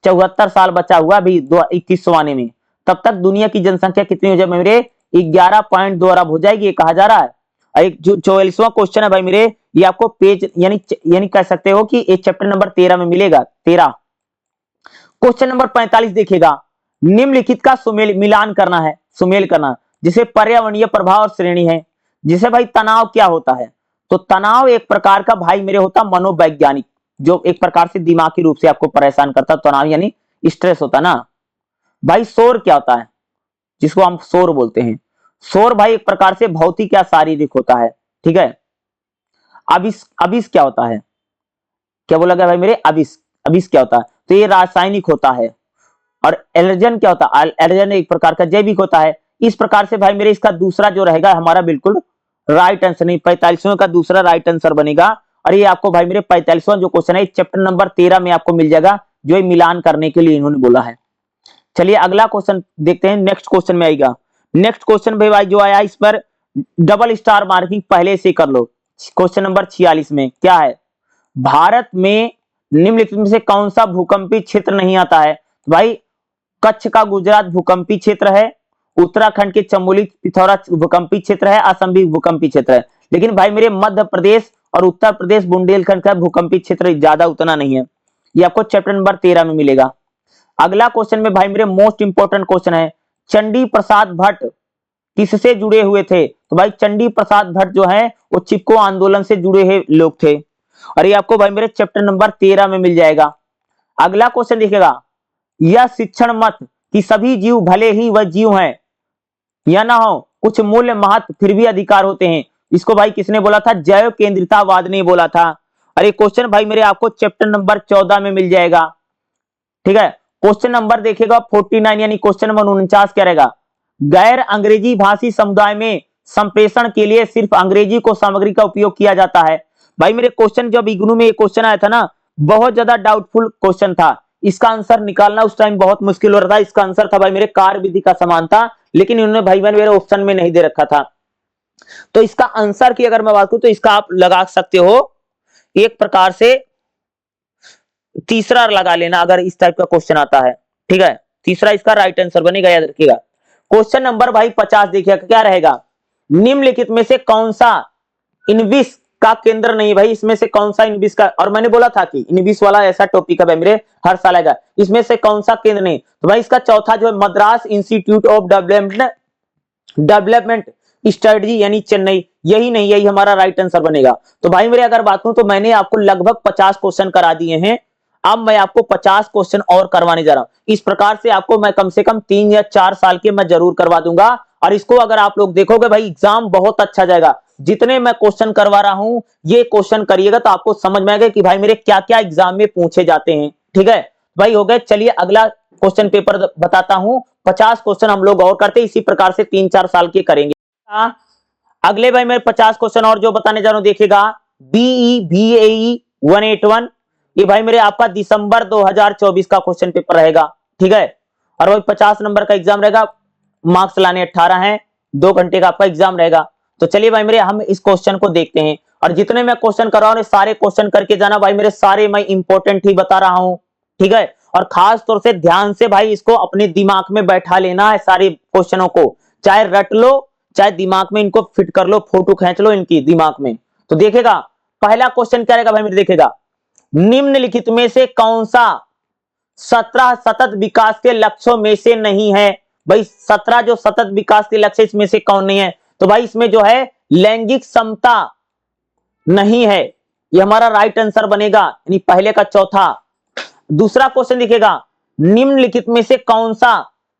74 साल बचा हुआ अभी 2100 आने में, तब तक दुनिया की जनसंख्या कितनी हो जाए मेरे, 11.2 अरब हो जाएगी, ये कहा जा रहा है। एक जो 44वां क्वेश्चन है भाई मेरे ये आपको पेज यानी कह सकते हो कि एक चैप्टर नंबर 13 में मिलेगा, 13। क्वेश्चन नंबर 45 देखिएगा, निम्नलिखित का मिलान करना है, सुमेल करना, जिसे पर्यावरणीय प्रभाव और श्रेणी है। जिसे भाई तनाव क्या होता है, तो तनाव एक प्रकार का भाई मेरे होता मनोवैज्ञानिक, जो एक प्रकार से दिमागी रूप से आपको परेशान करता, तनाव यानी स्ट्रेस होता ना। भाई शोर क्या होता है, जिसको हम शोर बोलते हैं, शोर भाई एक प्रकार से भौतिक या शारीरिक होता है। ठीक है, अबिस क्या होता है, क्या बोला गया भाई मेरे, अबिस क्या होता है, तो ये रासायनिक होता है। और एलर्जन क्या होता है, एलर्जन एक प्रकार का जैविक होता है। इस प्रकार से भाई मेरे इसका दूसरा जो रहेगा हमारा बिल्कुल राइट आंसर, नहीं 45वें का दूसरा राइट आंसर बनेगा। और ये आपको भाई मेरे 45वां जो क्वेश्चन है चैप्टर नंबर 13 में आपको मिल जाएगा, जो ये मिलान करने के लिए इन्होंने बोला है। चलिए अगला क्वेश्चन देखते हैं, नेक्स्ट क्वेश्चन में आएगा। नेक्स्ट क्वेश्चन भाई जो आया इस पर डबल स्टार मार्किंग पहले से कर लो। क्वेश्चन नंबर 46 में क्या है, भारत में निम्नलिखित में से कौन सा भूकंपी क्षेत्र नहीं आता है। भाई कच्छ का गुजरात भूकंपी क्षेत्र है, उत्तराखंड के चमोली पिथौरा भूकंपी क्षेत्र है, असम भी भूकंपी क्षेत्र है। लेकिन भाई मेरे मध्य प्रदेश और उत्तर प्रदेश बुंदेलखंड का भूकंपी क्षेत्र ज्यादा उतना नहीं है, ये आपको चैप्टर नंबर 13 में मिलेगा। अगला क्वेश्चन में भाई मेरे मोस्ट इंपोर्टेंट क्वेश्चन है, चंडी प्रसाद भट्ट किससे जुड़े हुए थे। तो भाई चंडी प्रसाद भट्ट जो है वो चिपको आंदोलन से जुड़े हुए लोग थे, और ये आपको भाई मेरे चैप्टर नंबर 13 में मिल जाएगा। अगला क्वेश्चन देखिएगा, यह शिक्षण मत कि सभी जीव भले ही वह जीव हैं या ना हो, कुछ मूल्य महत्व फिर भी अधिकार होते हैं। इसको भाई किसने बोला था? जैव केंद्रितावाद ने बोला था। और ये क्वेश्चन भाई मेरे आपको चैप्टर नंबर 14 में मिल जाएगा। ठीक है, क्वेश्चन नंबर देखिएगा 49 यानी क्वेश्चन नंबर 49 क्या रहेगा? गैर अंग्रेजी भाषी समुदाय में संप्रेषण के लिए सिर्फ अंग्रेजी को सामग्री का उपयोग किया जाता है। भाई मेरे क्वेश्चन जब इग्नू में ये क्वेश्चन आया था ना, बहुत ज्यादा डाउटफुल क्वेश्चन था। इसका आंसर निकालना उस टाइम बहुत मुश्किल हो रहा था। इसका आंसर था भाई मेरे कार्य विधि का समान था, लेकिन इन्होंने भाई मेरे ऑप्शन में नहीं दे रखा था। तो इसका आंसर की अगर मैं बात करूं तो इसका आप लगा सकते हो एक प्रकार से तीसरा लगा लेना अगर इस टाइप का क्वेश्चन आता है। ठीक है, तीसरा इसका राइट आंसर बनेगा, याद रखिएगा। क्वेश्चन नंबर भाई 50 देखिएगा क्या रहेगा? निम्नलिखित में से कौन सा इनविस का केंद्र नहीं? भाई इसमें से कौन सा इनविस का, और मैंने बोला था कि इनविस वाला ऐसा टॉपिक है भाई मेरे हर साल आएगा, इसमें से कौन सा केंद्र नहीं? तो भाई इसका चौथा जो है Madras institute of development strategy यानी चेन्नई, यही नहीं, यही हमारा राइट आंसर बनेगा। तो भाई मेरे अगर बात करूं तो मैंने आपको लगभग 50 क्वेश्चन करा दिए हैं। अब मैं आपको 50 क्वेश्चन और करवाने जा रहा हूं। इस प्रकार से आपको मैं कम से कम 3 या 4 साल के मैं जरूर करवा दूंगा। और इसको अगर आप लोग देखोगे भाई एग्जाम बहुत अच्छा जाएगा। जितने मैं क्वेश्चन करवा रहा हूं ये क्वेश्चन करिएगा तो आपको समझ में आएगा कि भाई मेरे क्या क्या एग्जाम में पूछे जाते हैं। ठीक है भाई, हो गए। चलिए अगला क्वेश्चन पेपर बताता हूं। 50 क्वेश्चन हम लोग और करते, इसी प्रकार से 3-4 साल के करेंगे। अगले भाई मैं 50 क्वेश्चन और जो बताने जा रहा हूं देखिएगा, बीई बीएई 181, ये भाई मेरे आपका दिसंबर 2024 का क्वेश्चन पेपर रहेगा। ठीक है, और वही 50 नंबर का एग्जाम रहेगा, मार्क्स लाने 18 हैं, 2 घंटे का आपका एग्जाम रहेगा। तो चलिए भाई मेरे हम इस क्वेश्चन को देखते हैं, और जितने मैं क्वेश्चन कर रहा हूं सारे क्वेश्चन करके जाना भाई मेरे, सारे मैं इंपॉर्टेंट ही बता रहा हूं। ठीक है, और खास तौर से ध्यान से भाई इसको अपने दिमाग में बैठा लेना है सारे क्वेश्चनों को, चाहे रट लो चाहे दिमाग में इनको फिट कर लो, फोटो खींच लो इनकी दिमाग में। तो देखेगा पहला क्वेश्चन क्या रहेगा भाई मेरे, देखेगा निम्नलिखित में से कौन सा 17 सतत विकास के लक्ष्यों में से नहीं है? भाई 17 जो सतत विकास के लक्ष्य इसमें से कौन नहीं है? तो भाई इसमें जो है लैंगिक समता नहीं है, ये हमारा राइट आंसर बनेगा, यानी पहले का चौथा। दूसरा क्वेश्चन दिखेगा, निम्नलिखित में से कौन सा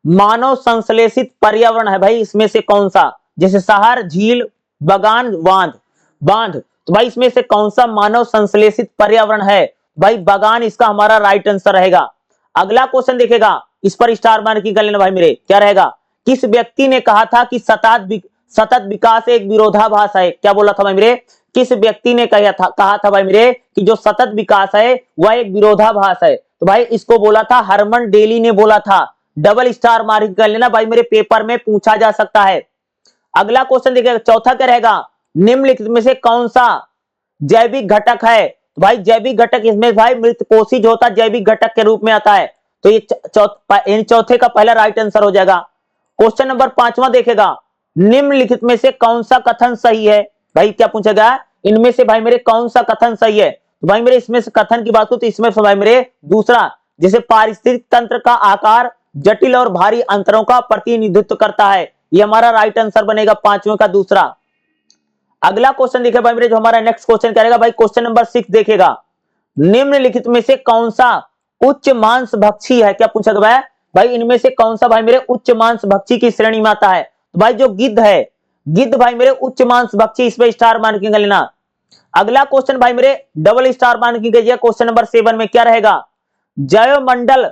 मानव संश्लेषित पर्यावरण है? भाई इसमें से कौन सा, जैसे शहर, झील, बागान, बांध, तो भाई इसमें से कौन सा मानव संश्लेषित पर्यावरण है? भाई बागान इसका हमारा राइट आंसर रहेगा। अगला क्वेश्चन देखेगा, इस पर स्टार मार्किंग कर लेना भाई मेरे, क्या रहेगा? किस व्यक्ति ने कहा था कि सतत विकास एक विरोधाभास है? क्या बोला था भाई मेरे? किस व्यक्ति ने कहा था भाई मेरे कि जो सतत विकास है वह एक विरोधाभास है? तो भाई इसको बोला था हरमन डेली ने बोला था। डबल स्टार मार्किंग कर लेना भाई मेरे, पेपर में पूछा जा सकता है। अगला क्वेश्चन देखिएगा, चौथा क्या रहेगा? निम्नलिखित में से कौन सा जैविक घटक है? तो भाई जैविक घटक इसमें भाई मृत कोशिज होता जैविक घटक के रूप में आता है, तो ये चौथे का पहला राइट आंसर हो जाएगा। क्वेश्चन नंबर 5वां देखेगा, निम्नलिखित में से कौन सा कथन सही है? भाई क्या पूछा गया, इनमें से भाई मेरे कौन सा कथन सही है? तो भाई मेरे इसमें से कथन की बात करूं तो इसमें से भाई मेरे दूसरा, जैसे पारिस्थितिक तंत्र का आकार जटिल और भारी अंतरों का प्रतिनिधित्व करता है, ये हमारा राइट आंसर बनेगा 5वें का दूसरा। अगला क्वेश्चन देखिए भाई मेरे, जो हमारा नेक्स्ट क्वेश्चन करेगा भाई क्वेश्चन नंबर 6 देखेगा, निम्नलिखित में से कौन सा उच्च मांस भक्षी है? क्या पूछा गया है भाई, इनमें से कौन सा भाई मेरे उच्च मांस भक्षी की श्रेणी में आता है? तो भाई जो गिद्ध है, गिद्ध भाई मेरे उच्च मांस भक्षी, इस पे स्टार मार्किंग कर लेना। अगला क्वेश्चन भाई मेरे डबल स्टार मार्किंग कीजिए, क्वेश्चन नंबर 7 में क्या रहेगा? जैवमंडल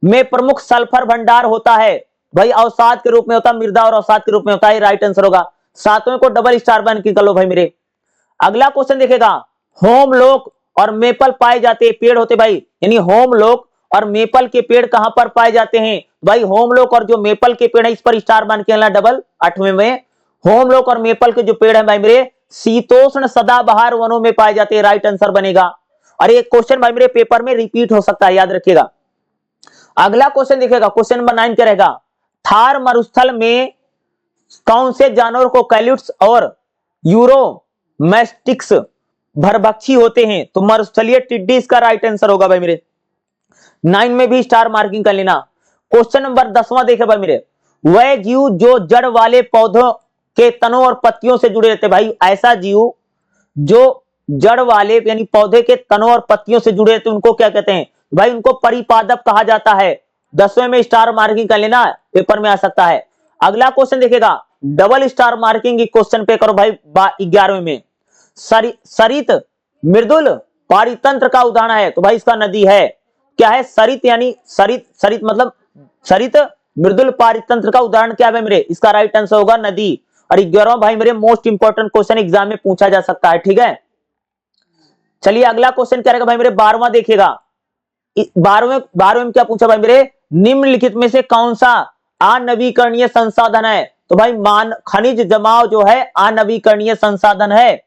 में प्रमुख सल्फर भंडार होता है, भाई अवसाद के रूप में होता है, मृदा और अवसाद के रूप में होता है, राइट आंसर होगा। 7वें को डबल स्टार मार्किंग कर लो भाई मेरे। अगला क्वेश्चन देखेगा, होमलोक और मेपल पाए जाते पेड़ होते भाई, यानी होमलोक और मेपल के पेड़ कहां पर पाए जाते हैं? भाई होमलोक और जो मेपल के पेड़ है इस पर स्टार मान के डबल। 8वें में होमलोक और मेपल के जो पेड़ है भाई मेरे शीतोष्ण सदाबहार वनों में पाए जाते हैं, राइट आंसर बनेगा। और ये क्वेश्चन भाई मेरे पेपर में रिपीट हो सकता है, याद रखिएगा। अगला क्वेश्चन देखिएगा, क्वेश्चन नंबर 9 क्या रहेगा? थार मरुस्थल में कौन से जानवर को कैल्यूट्स और यूरोमेस्टिक्स भरभक्षी होते हैं? तो मरुस्थलीय टिड्डी इसका राइट आंसर होगा भाई मेरे। 9 में भी स्टार मार्किंग कर लेना। क्वेश्चन नंबर 10वां देखे भाई मेरे, वह जीव जो जड़ वाले पौधों के तनों और पत्तियों से जुड़े रहते, भाई ऐसा जीव जो जड़ वाले यानी पौधे के तनों और पत्तियों से जुड़े रहते उनको क्या कहते हैं? भाई उनको परिपादप कहा जाता है। 10वें में स्टार मार्किंग कर लेना, पेपर में आ सकता है। अगला क्वेश्चन देखिएगा, डबल स्टार मार्किंग क्वेश्चन पे करो भाई 11वें में। सरित मृदुल पारितंत्र का उदाहरण है, तो भाई इसका नदी है, क्या है? सरित, यानी सरित मतलब सरित मृदुल पारितंत्र का उदाहरण क्या है मेरे? इसका राइट आंसर होगा नदी। और 11वां भाई मेरे मोस्ट इंपॉर्टेंट क्वेश्चन एग्जाम में पूछा जा सकता है, ठीक है। चलिए अगला क्वेश्चन क्या रहेगा भाई मेरे? 12वां देखिएगा। 12वें में क्या पूछा भाई मेरे? निम्नलिखित में से कौन सा अनवीकरणीय संसाधन है? तो भाई खनिज जमाव जो है अनवीकरणीय संसाधन है।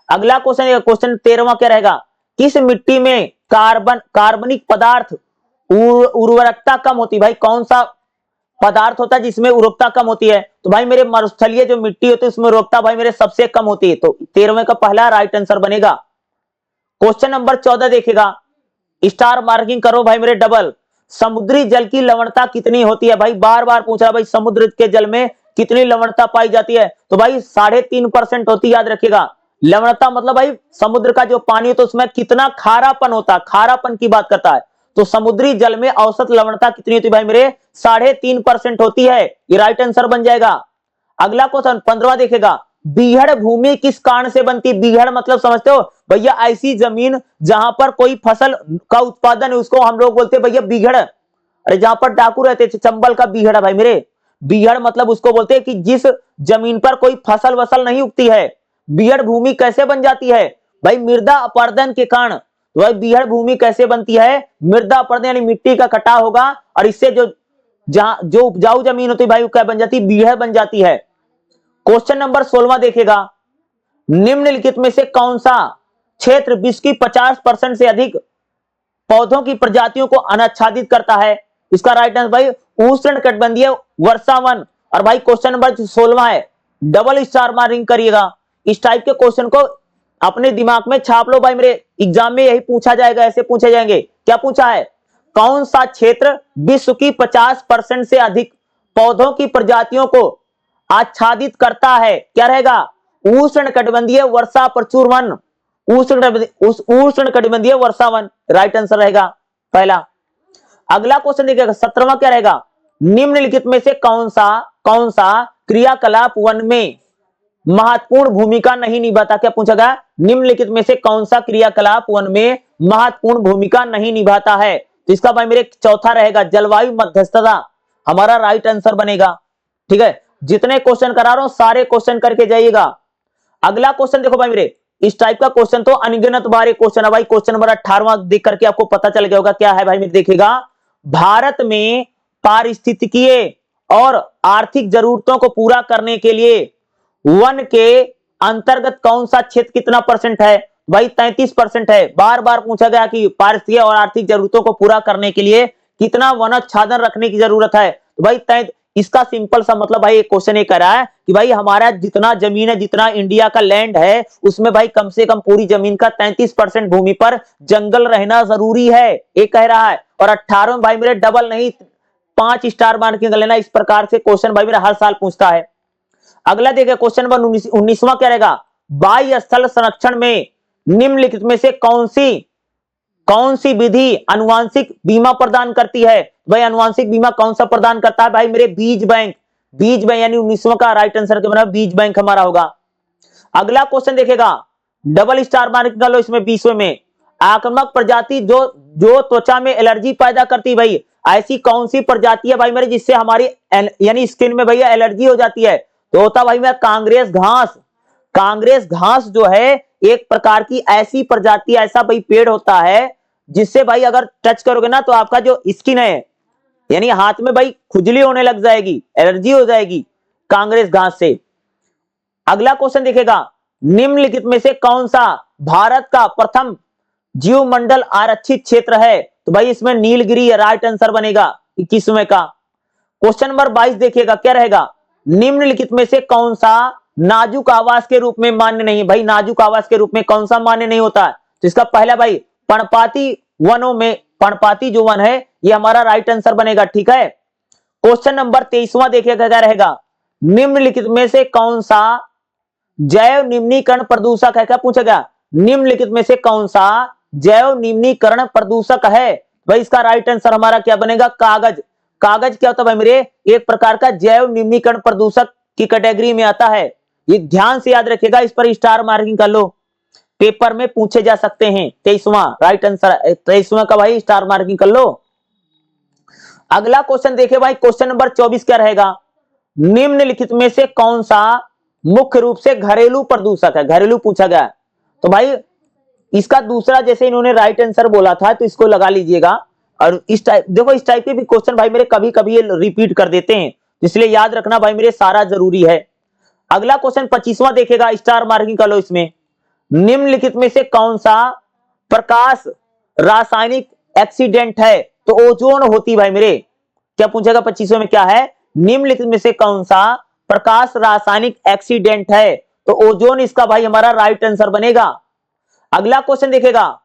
अगला क्वेश्चन, क्वेश्चन 13वां क्या रहेगा? किस मिट्टी में कार्बनिक पदार्थ उर्वरकता कम होती है? भाई कौन सा पदार्थ होता है जिसमें उर्वरकता कम होती है? तो भाई मेरे मरुस्थलीय जो मिट्टी होती है उसमें उर्वरकता भाई मेरे सबसे कम होती है, तो 13वें का पहला राइट आंसर बनेगा। क्वेश्चन नंबर 14 देखेगा, स्टार मार्किंग करो भाई मेरे डबल। समुद्री जल की लवणता कितनी होती है? भाई बार बार पूछ रहा भाई समुद्र के जल में कितनी लवणता पाई जाती है? तो भाई 3.5% होती है, याद रखिएगा। लवणता मतलब भाई समुद्र का जो पानी है तो उसमें कितना खारापन होता है, खारापन की बात करता है। तो समुद्री जल में औसत लवणता कितनी होती है भाई मेरे? 3.5% होती है, ये राइट आंसर बन जाएगा। अगला क्वेश्चन 15वां देखेगा, बीहड़ भूमि किस कारण से बनती है? बीहड़ मतलब समझते हो भैया? ऐसी जमीन जहां पर कोई फसल का उत्पादन है उसको हम लोग बोलते हैं भैया बीहड़। अरे जहां पर डाकू रहते थे, चंबल का बीहड़ भाई मेरे। बीहड़ मतलब उसको बोलते हैं कि जिस जमीन पर कोई फसल वसल नहीं उगती है। बीहड़ भूमि कैसे बन जाती है? भाई मृदा अपरदन के कारण। तो भाई बीहड़ भूमि कैसे बनती है? मृदा अपरदन यानी मिट्टी का कटाव होगा और इससे जो उपजाऊ जमीन होती है भाई वो क्या बन जाती है? बीहड़ बन जाती है। क्वेश्चन नंबर 16वां देखेगा, निम्नलिखित में से कौन सा क्षेत्र विश्व की 50% से अधिक पौधों की प्रजातियों को अनाच्छादित करता है? इसका राइट आंसर भाई उष्णकटिबंधीय वर्षावन। और भाई क्वेश्चन नंबर 16वां है, डबल स्टार मार्किंग करिएगा। इस टाइप के क्वेश्चन को अपने दिमाग में छाप लो भाई मेरे, एग्जाम में यही पूछा जाएगा, ऐसे पूछे जाएंगे। क्या पूछा है? कौन सा क्षेत्र विश्व की 50% से अधिक पौधों की प्रजातियों को आच्छादित करता है? क्या रहेगा? उष्णकटिबंधीय वर्षा प्रचुर वन, उष्णकटिबंधीय वर्षा वन राइट आंसर रहेगा पहला। अगला क्वेश्चन देखिएगा 17वां क्या रहेगा, निम्नलिखित में से कौन सा क्रियाकलाप वन में महत्वपूर्ण भूमिका नहीं निभाता? क्या पूछा गया? निम्नलिखित में से कौन सा क्रियाकलाप वन में महत्वपूर्ण भूमिका नहीं निभाता है? तो इसका भाई मेरे चौथा रहेगा जलवायु मध्यस्थता, हमारा राइट आंसर बनेगा। ठीक है, जितने क्वेश्चन करा रहा हूं सारे क्वेश्चन करके जाइएगा। अगला क्वेश्चन देखो भाई मेरे, इस टाइप का क्वेश्चन तो अनगिनत बार एक क्वेश्चन है भाई। क्वेश्चन नंबर 18वां देख करके आपको पता चल गया होगा क्या है भाई मेरे। देखिएगा, भारत में पारिस्थितिकीय और आर्थिक जरूरतों को पूरा करने के लिए वन के अंतर्गत कौन सा क्षेत्र कितना % है? भाई 33% है। बार बार पूछा गया कि पारिस्थितिकीय और आर्थिक जरूरतों को पूरा करने के लिए कितना वनोच्छादन रखने की जरूरत है? तो भाई इसका सिंपल सा मतलब भाई एक क्वेश्चन ये करा है कि भाई हमारा जितना जमीन है, जितना इंडिया का लैंड है, उसमें भाई कम से कम पूरी जमीन का 33% भूमि पर जंगल रहना जरूरी है, ये कह रहा है। और 18 भाई मेरे डबल नहीं 5 स्टार मार्किंग लेना। इस प्रकार से क्वेश्चन भाई मेरा हर साल पूछता है। अगला देखिए क्वेश्चन नंबर 19वां क्या रहेगा, वायु स्थल संरक्षण में निम्नलिखित में से कौन सी विधि अनुवांशिक बीमा प्रदान करती है? भाई अनुवांशिक बीमा कौन सा प्रदान करता है? भाई मेरे बीज बैंक यानी 19वां का राइट आंसर क्या बना? बीज बैंक हमारा होगा। अगला क्वेश्चन देखेगा, डबल स्टार मार्क कर लो इसमें 20वें में, आक्रामक प्रजाति जो त्वचा में एलर्जी पैदा करती है, भाई ऐसी कौन सी प्रजाति है भाई मेरे जिससे हमारी यानी स्किन में भैया एलर्जी हो जाती है? तो होता भाई मेरा कांग्रेस घास। कांग्रेस घास जो है एक प्रकार की ऐसी प्रजाति, ऐसा भाई पेड़ होता है जिससे भाई अगर टच करोगे ना तो आपका जो स्किन है यानी हाथ में भाई खुजली होने लग जाएगी, एलर्जी हो जाएगी कांग्रेस घास से। अगला क्वेश्चन देखेगा, निम्नलिखित में से कौन सा भारत का प्रथम जीवमंडल आरक्षित क्षेत्र है? तो भाई इसमें नीलगिरी राइट आंसर बनेगा 21वें का। क्वेश्चन नंबर 22 देखिएगा क्या रहेगा, निम्नलिखित में से कौन सा नाजुक आवास के रूप में मान्य नहीं? भाई नाजुक आवास के रूप में कौन सा मान्य नहीं होता है? तो इसका पहला भाई पर्णपाती वनों में, पर्णपाती जो वन है ये हमारा राइट आंसर बनेगा। ठीक है, क्वेश्चन नंबर 23वां देखिएगा क्या रहेगा, निम्नलिखित में से कौन सा जैव निम्नीकरण प्रदूषक है? क्या पूछा गया? निम्नलिखित में से कौन सा जैव निम्नीकरण प्रदूषक है? भाई इसका राइट आंसर हमारा क्या बनेगा, कागज। कागज क्या होता है भाई मेरे, एक प्रकार का जैव निम्नीकरण प्रदूषक की कैटेगरी में आता है। ये ध्यान से याद रखिएगा, इस पर स्टार मार्किंग कर लो, पेपर में पूछे जा सकते हैं। 23वां राइट आंसर, 23वां का भाई स्टार मार्किंग कर लो। अगला क्वेश्चन देखिए भाई, क्वेश्चन नंबर 24 क्या रहेगा, निम्नलिखित में से कौन सा मुख्य रूप से घरेलू प्रदूषक है, घरेलू पूछा गया है। तो भाई इसका दूसरा, जैसे इन्होंने राइट आंसर बोला था तो इसको लगा लीजिएगा। और इस टाइप देखो, इस टाइप के भी क्वेश्चन भाई मेरे कभी कभी ये रिपीट कर देते हैं, इसलिए याद रखना भाई मेरे सारा जरूरी है। अगला क्वेश्चन 25वां देखेगा, स्टार मार्किंग कर लो इसमें, निम्नलिखित में से कौन सा प्रकाश रासायनिक एक्सीडेंट है। तो ओजोन होती भाई मेरे, क्या पूछेगा 25वें में क्या है, निम्नलिखित में से कौन सा प्रकाश रासायनिक एक्सीडेंट है। तो ओजोन इसका भाई हमारा राइट आंसर बनेगा। अगला क्वेश्चन देखेगा,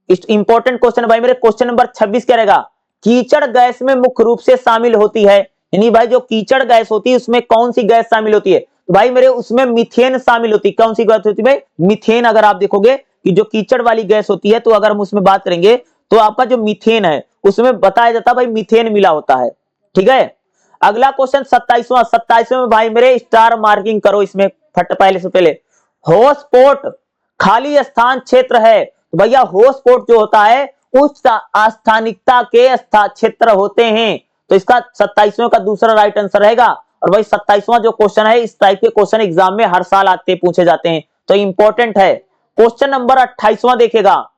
इंपॉर्टेंट क्वेश्चन भाई मेरे, क्वेश्चन नंबर 26 क्या रहेगा, कीचड़ गैस में मुख्य रूप से शामिल होती है। यानी भाई जो कीचड़ गैस होती है उसमें कौन सी गैस शामिल होती है, तो भाई मेरे उसमें मीथेन शामिल होती है। कौन सी गैस होती है भाई, मीथेन। अगर आप देखोगे कि जो कीचड़ वाली गैस होती है, तो अगर हम उसमें बात करेंगे तो आपका जो मीथेन है उसमें बताया जाता है भाई मीथेन मिला होता है। ठीक है, अगला क्वेश्चन 27वां में भाई मेरे स्टार मार्किंग करो इसमें फट पहले से पहले। हॉटस्पॉट खाली स्थान क्षेत्र है। तो भैया हॉटस्पॉट जो होता है उस स्थानिकता के क्षेत्र होते हैं। तो इसका 27वें का दूसरा राइट आंसर रहेगा। और भाई 27वां जो क्वेश्चन है, इस टाइप के क्वेश्चन एग्जाम में हर साल आते पूछे जाते हैं, तो इंपॉर्टेंट है। क्वेश्चन नंबर 28वां देखेगा,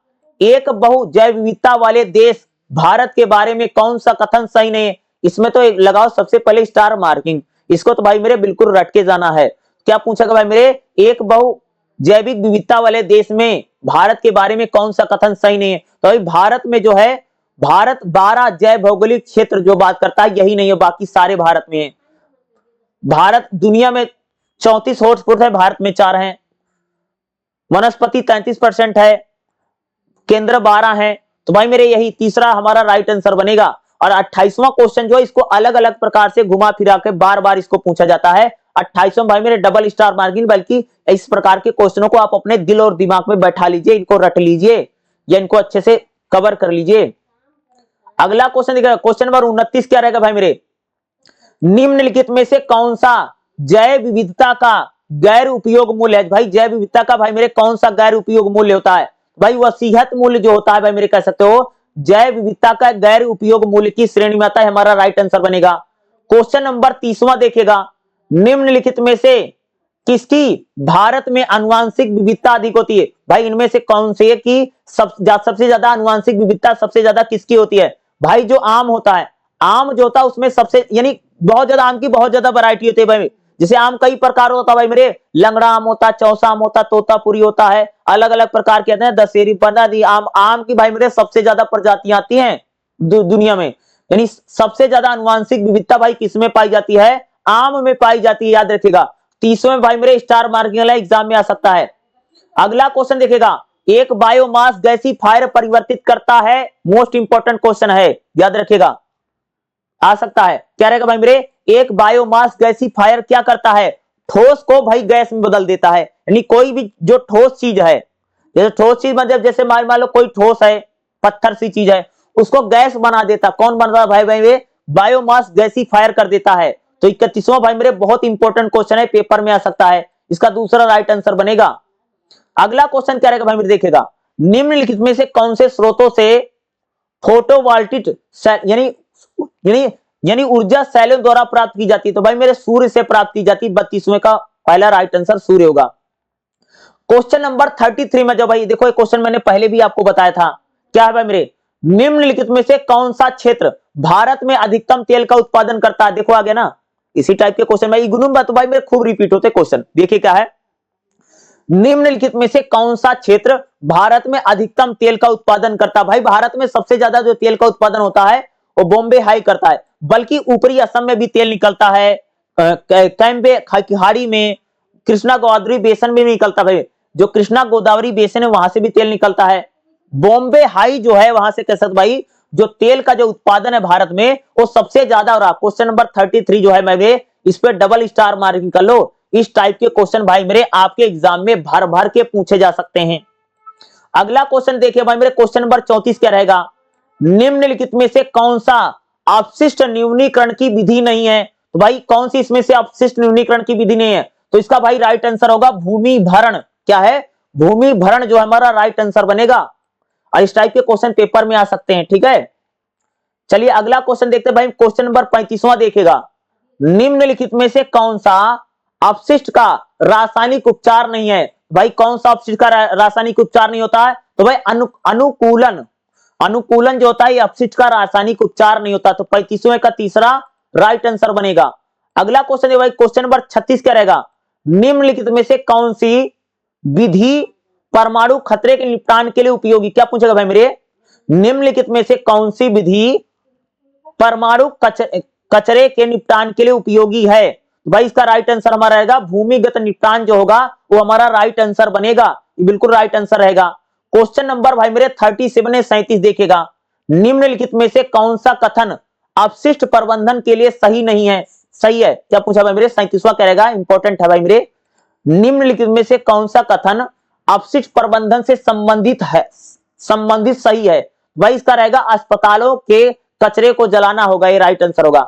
एक बहु जैव विविधता वाले देश भारत के बारे में कौन सा कथन सही नहीं है। इसमें तो लगाओ सबसे पहले स्टार मार्किंग, इसको तो भाई मेरे बिल्कुल रट के जाना है। क्या पूछेगा भाई मेरे, एक बहु जैविक विविधता वाले देश में भारत के बारे में कौन सा कथन सही नहीं है। तो भाई भारत में जो है, भारत 12 जैव भौगोलिक क्षेत्र जो बात करता है यही नहीं है, बाकी सारे भारत में है। भारत दुनिया में 34 हॉटस्पॉट है, भारत में 4 हैं। वनस्पति 33% है, केंद्र 12 है। तो भाई मेरे यही तीसरा हमारा राइट आंसर बनेगा। और 28वां क्वेश्चन जो है, इसको अलग अलग प्रकार से घुमा फिरा के बार बार इसको पूछा जाता है। 28वां भाई मेरे डबल स्टार मार्किंग, बल्कि इस प्रकार के क्वेश्चनों को आप अपने दिल और दिमाग में बैठा लीजिए, इनको रट लीजिए या इनको अच्छे से कवर कर लीजिए। अगला क्वेश्चन देखिए, क्वेश्चन नंबर 29 क्या रहेगा भाई मेरे, निम्नलिखित में से कौन सा जैव विविधता का गैर उपयोग मूल्य है। भाई जैव विविधता का भाई मेरे कौन सा गैर उपयोग मूल्य होता है। भाई वसीयत मूल्य जो होता है भाई मेरे, कह सकते हो जैव विविधता का गैर उपयोग मूल्य की श्रेणी में आता है, हमारा राइट आंसर बनेगा। क्वेश्चन नंबर 30वां देखेगा, निम्नलिखित में से किसकी भारत में आनुवांशिक विविधता अधिक होती है। भाई इनमें से कौन से की सबसे ज्यादा आनुवांशिक विविधता सबसे ज्यादा किसकी होती है। भाई जो आम होता है, आम जो होता है उसमें सबसे, यानी बहुत ज्यादा आम की बहुत ज्यादा वैरायटी होती है भाई। जैसे आम कई प्रकार होता है भाई मेरे, लंगड़ा आम होता है, चौसा आम होता है, तोतापुरी होता है, अलग अलग प्रकार के आते हैं, दशहरी, पंडादी आम। आम की भाई मेरे सबसे ज्यादा प्रजातियां आती हैं दुनिया में। यानी सबसे ज्यादा आनुवांशिक विविधता भाई किसमें पाई जाती है, आम में पाई जाती है, याद रखिएगा। 30वें भाई मेरे स्टार मार्किंग वाला एग्जाम में आ सकता है। अगला क्वेश्चन देखेगा, एक बायोमास गैसीफायर परिवर्तित करता है, मोस्ट इंपोर्टेंट क्वेश्चन है, याद रखिएगा, आ सकता है। क्या रहेगा भाई मेरे, एक बायोमास गैसीफायर क्या करता है, ठोस को भाई गैस में बदल देता है। यानी कोई भी जो ठोस चीज है, जैसे ठोस चीज मतलब जैसे मान लो कोई ठोस है, पत्थर सी चीज है, उसको गैस बना देता। कौन बनता है भाई भाई, बायोमास गैसीफायर कर देता है। तो 31वां भाई मेरे बहुत इंपॉर्टेंट क्वेश्चन है, पेपर में आ सकता है, इसका दूसरा राइट आंसर बनेगा। अगला क्वेश्चन क्या रहेगा भाई मेरे, देखेगा, निम्नलिखित में से कौन से स्रोतों से फोटोवोल्टिक यानी यानी यानी ऊर्जा सेलों द्वारा प्राप्त की जाती है। तो भाई मेरे सूर्य से प्राप्त की जाती है। 32वें का पहला राइट आंसर सूर्य होगा। क्वेश्चन नंबर 33 में जो भाई देखो, एक क्वेश्चन मैंने पहले भी आपको बताया था, क्या है भाई मेरे, निम्नलिखित में से कौन सा क्षेत्र भारत में अधिकतम तेल का उत्पादन करता है। देखो आ गया ना, इसी टाइप के क्वेश्चन भाई गुनूम तो भाई मेरे खूब रिपीट होते क्वेश्चन। देखिए क्या है, निम्नलिखित में से कौन सा क्षेत्र भारत में अधिकतम तेल का उत्पादन करता है। भाई भारत में सबसे ज्यादा जो तेल का उत्पादन होता है वो बॉम्बे हाई करता है, बल्कि ऊपरी असम में भी तेल निकलता है, कैम्बे खाड़ी में, कृष्णा गोदावरी बेसन में भी निकलता है। जो कृष्णा गोदावरी बेसन है वहां से भी तेल निकलता है। बॉम्बे हाई जो है वहां से कह सकते भाई जो तेल का जो उत्पादन है भारत में वो सबसे ज्यादा हो रहा। क्वेश्चन नंबर 33 जो है मेरे, इस पे डबल स्टार मार्किंग कर लो। इस टाइप के क्वेश्चन भाई मेरे आपके एग्जाम में भर भर के पूछे जा सकते हैं। अगला क्वेश्चन देखिए भाई मेरे, क्वेश्चन नंबर 34 क्या रहेगा, निम्नलिखित में से कौन सा अपशिष्ट न्यूनीकरण की विधि नहीं है? तो भाई कौन सी इसमें से अपशिष्ट न्यूनीकरण की विधि नहीं है? तो इसका भाई राइट आंसर होगा भूमि भरण। क्या है? भूमि भरण जो हमारा राइट आंसर बनेगा। और इस टाइप के क्वेश्चन पेपर में आ सकते हैं, ठीक है। चलिए अगला क्वेश्चन देखते हैं भाई, क्वेश्चन नंबर 35वां देखिएगा। निम्नलिखित में से कौन सा अपशिष्ट का रासायनिक उपचार नहीं है? भाई कौन सा अपशिष्ट का रासायनिक उपचार नहीं होता है? तो भाई अनुकूलन। अनुकूलन जो होता है ये अपशिष्ट का रासायनिक उपचार नहीं होता। तो 35वें का तीसरा राइट आंसर बनेगा। अगला क्वेश्चन है भाई, क्वेश्चन नंबर 36 क्या रहेगा? निम्नलिखित में से कौन सी विधि परमाणु खतरे के निपटान के लिए उपयोगी? क्या पूछेगा भाई मेरे? निम्नलिखित में से कौन सी विधि परमाणु कचरे के निपटान के लिए उपयोगी है? तो भाई इसका राइट आंसर हमारा रहेगा भूमिगत निपटान जो होगा वो हमारा राइट आंसर बनेगा। ये बिल्कुल राइट आंसर रहेगा। क्वेश्चन नंबर भाई मेरे 37 देखिएगा। निम्नलिखित में से कौन सा कथन अपशिष्ट प्रबंधन के लिए सही नहीं है? सही है। क्या पूछा भाई मेरे? 37वां क्या रहेगा? इंपॉर्टेंट है भाई मेरे। निम्नलिखित में से कौन सा कथन अपशिष्ट प्रबंधन से संबंधित है, संबंधित सही है? भाई इसका रहेगा अस्पतालों के कचरे को जलाना होगा, ये राइट आंसर होगा।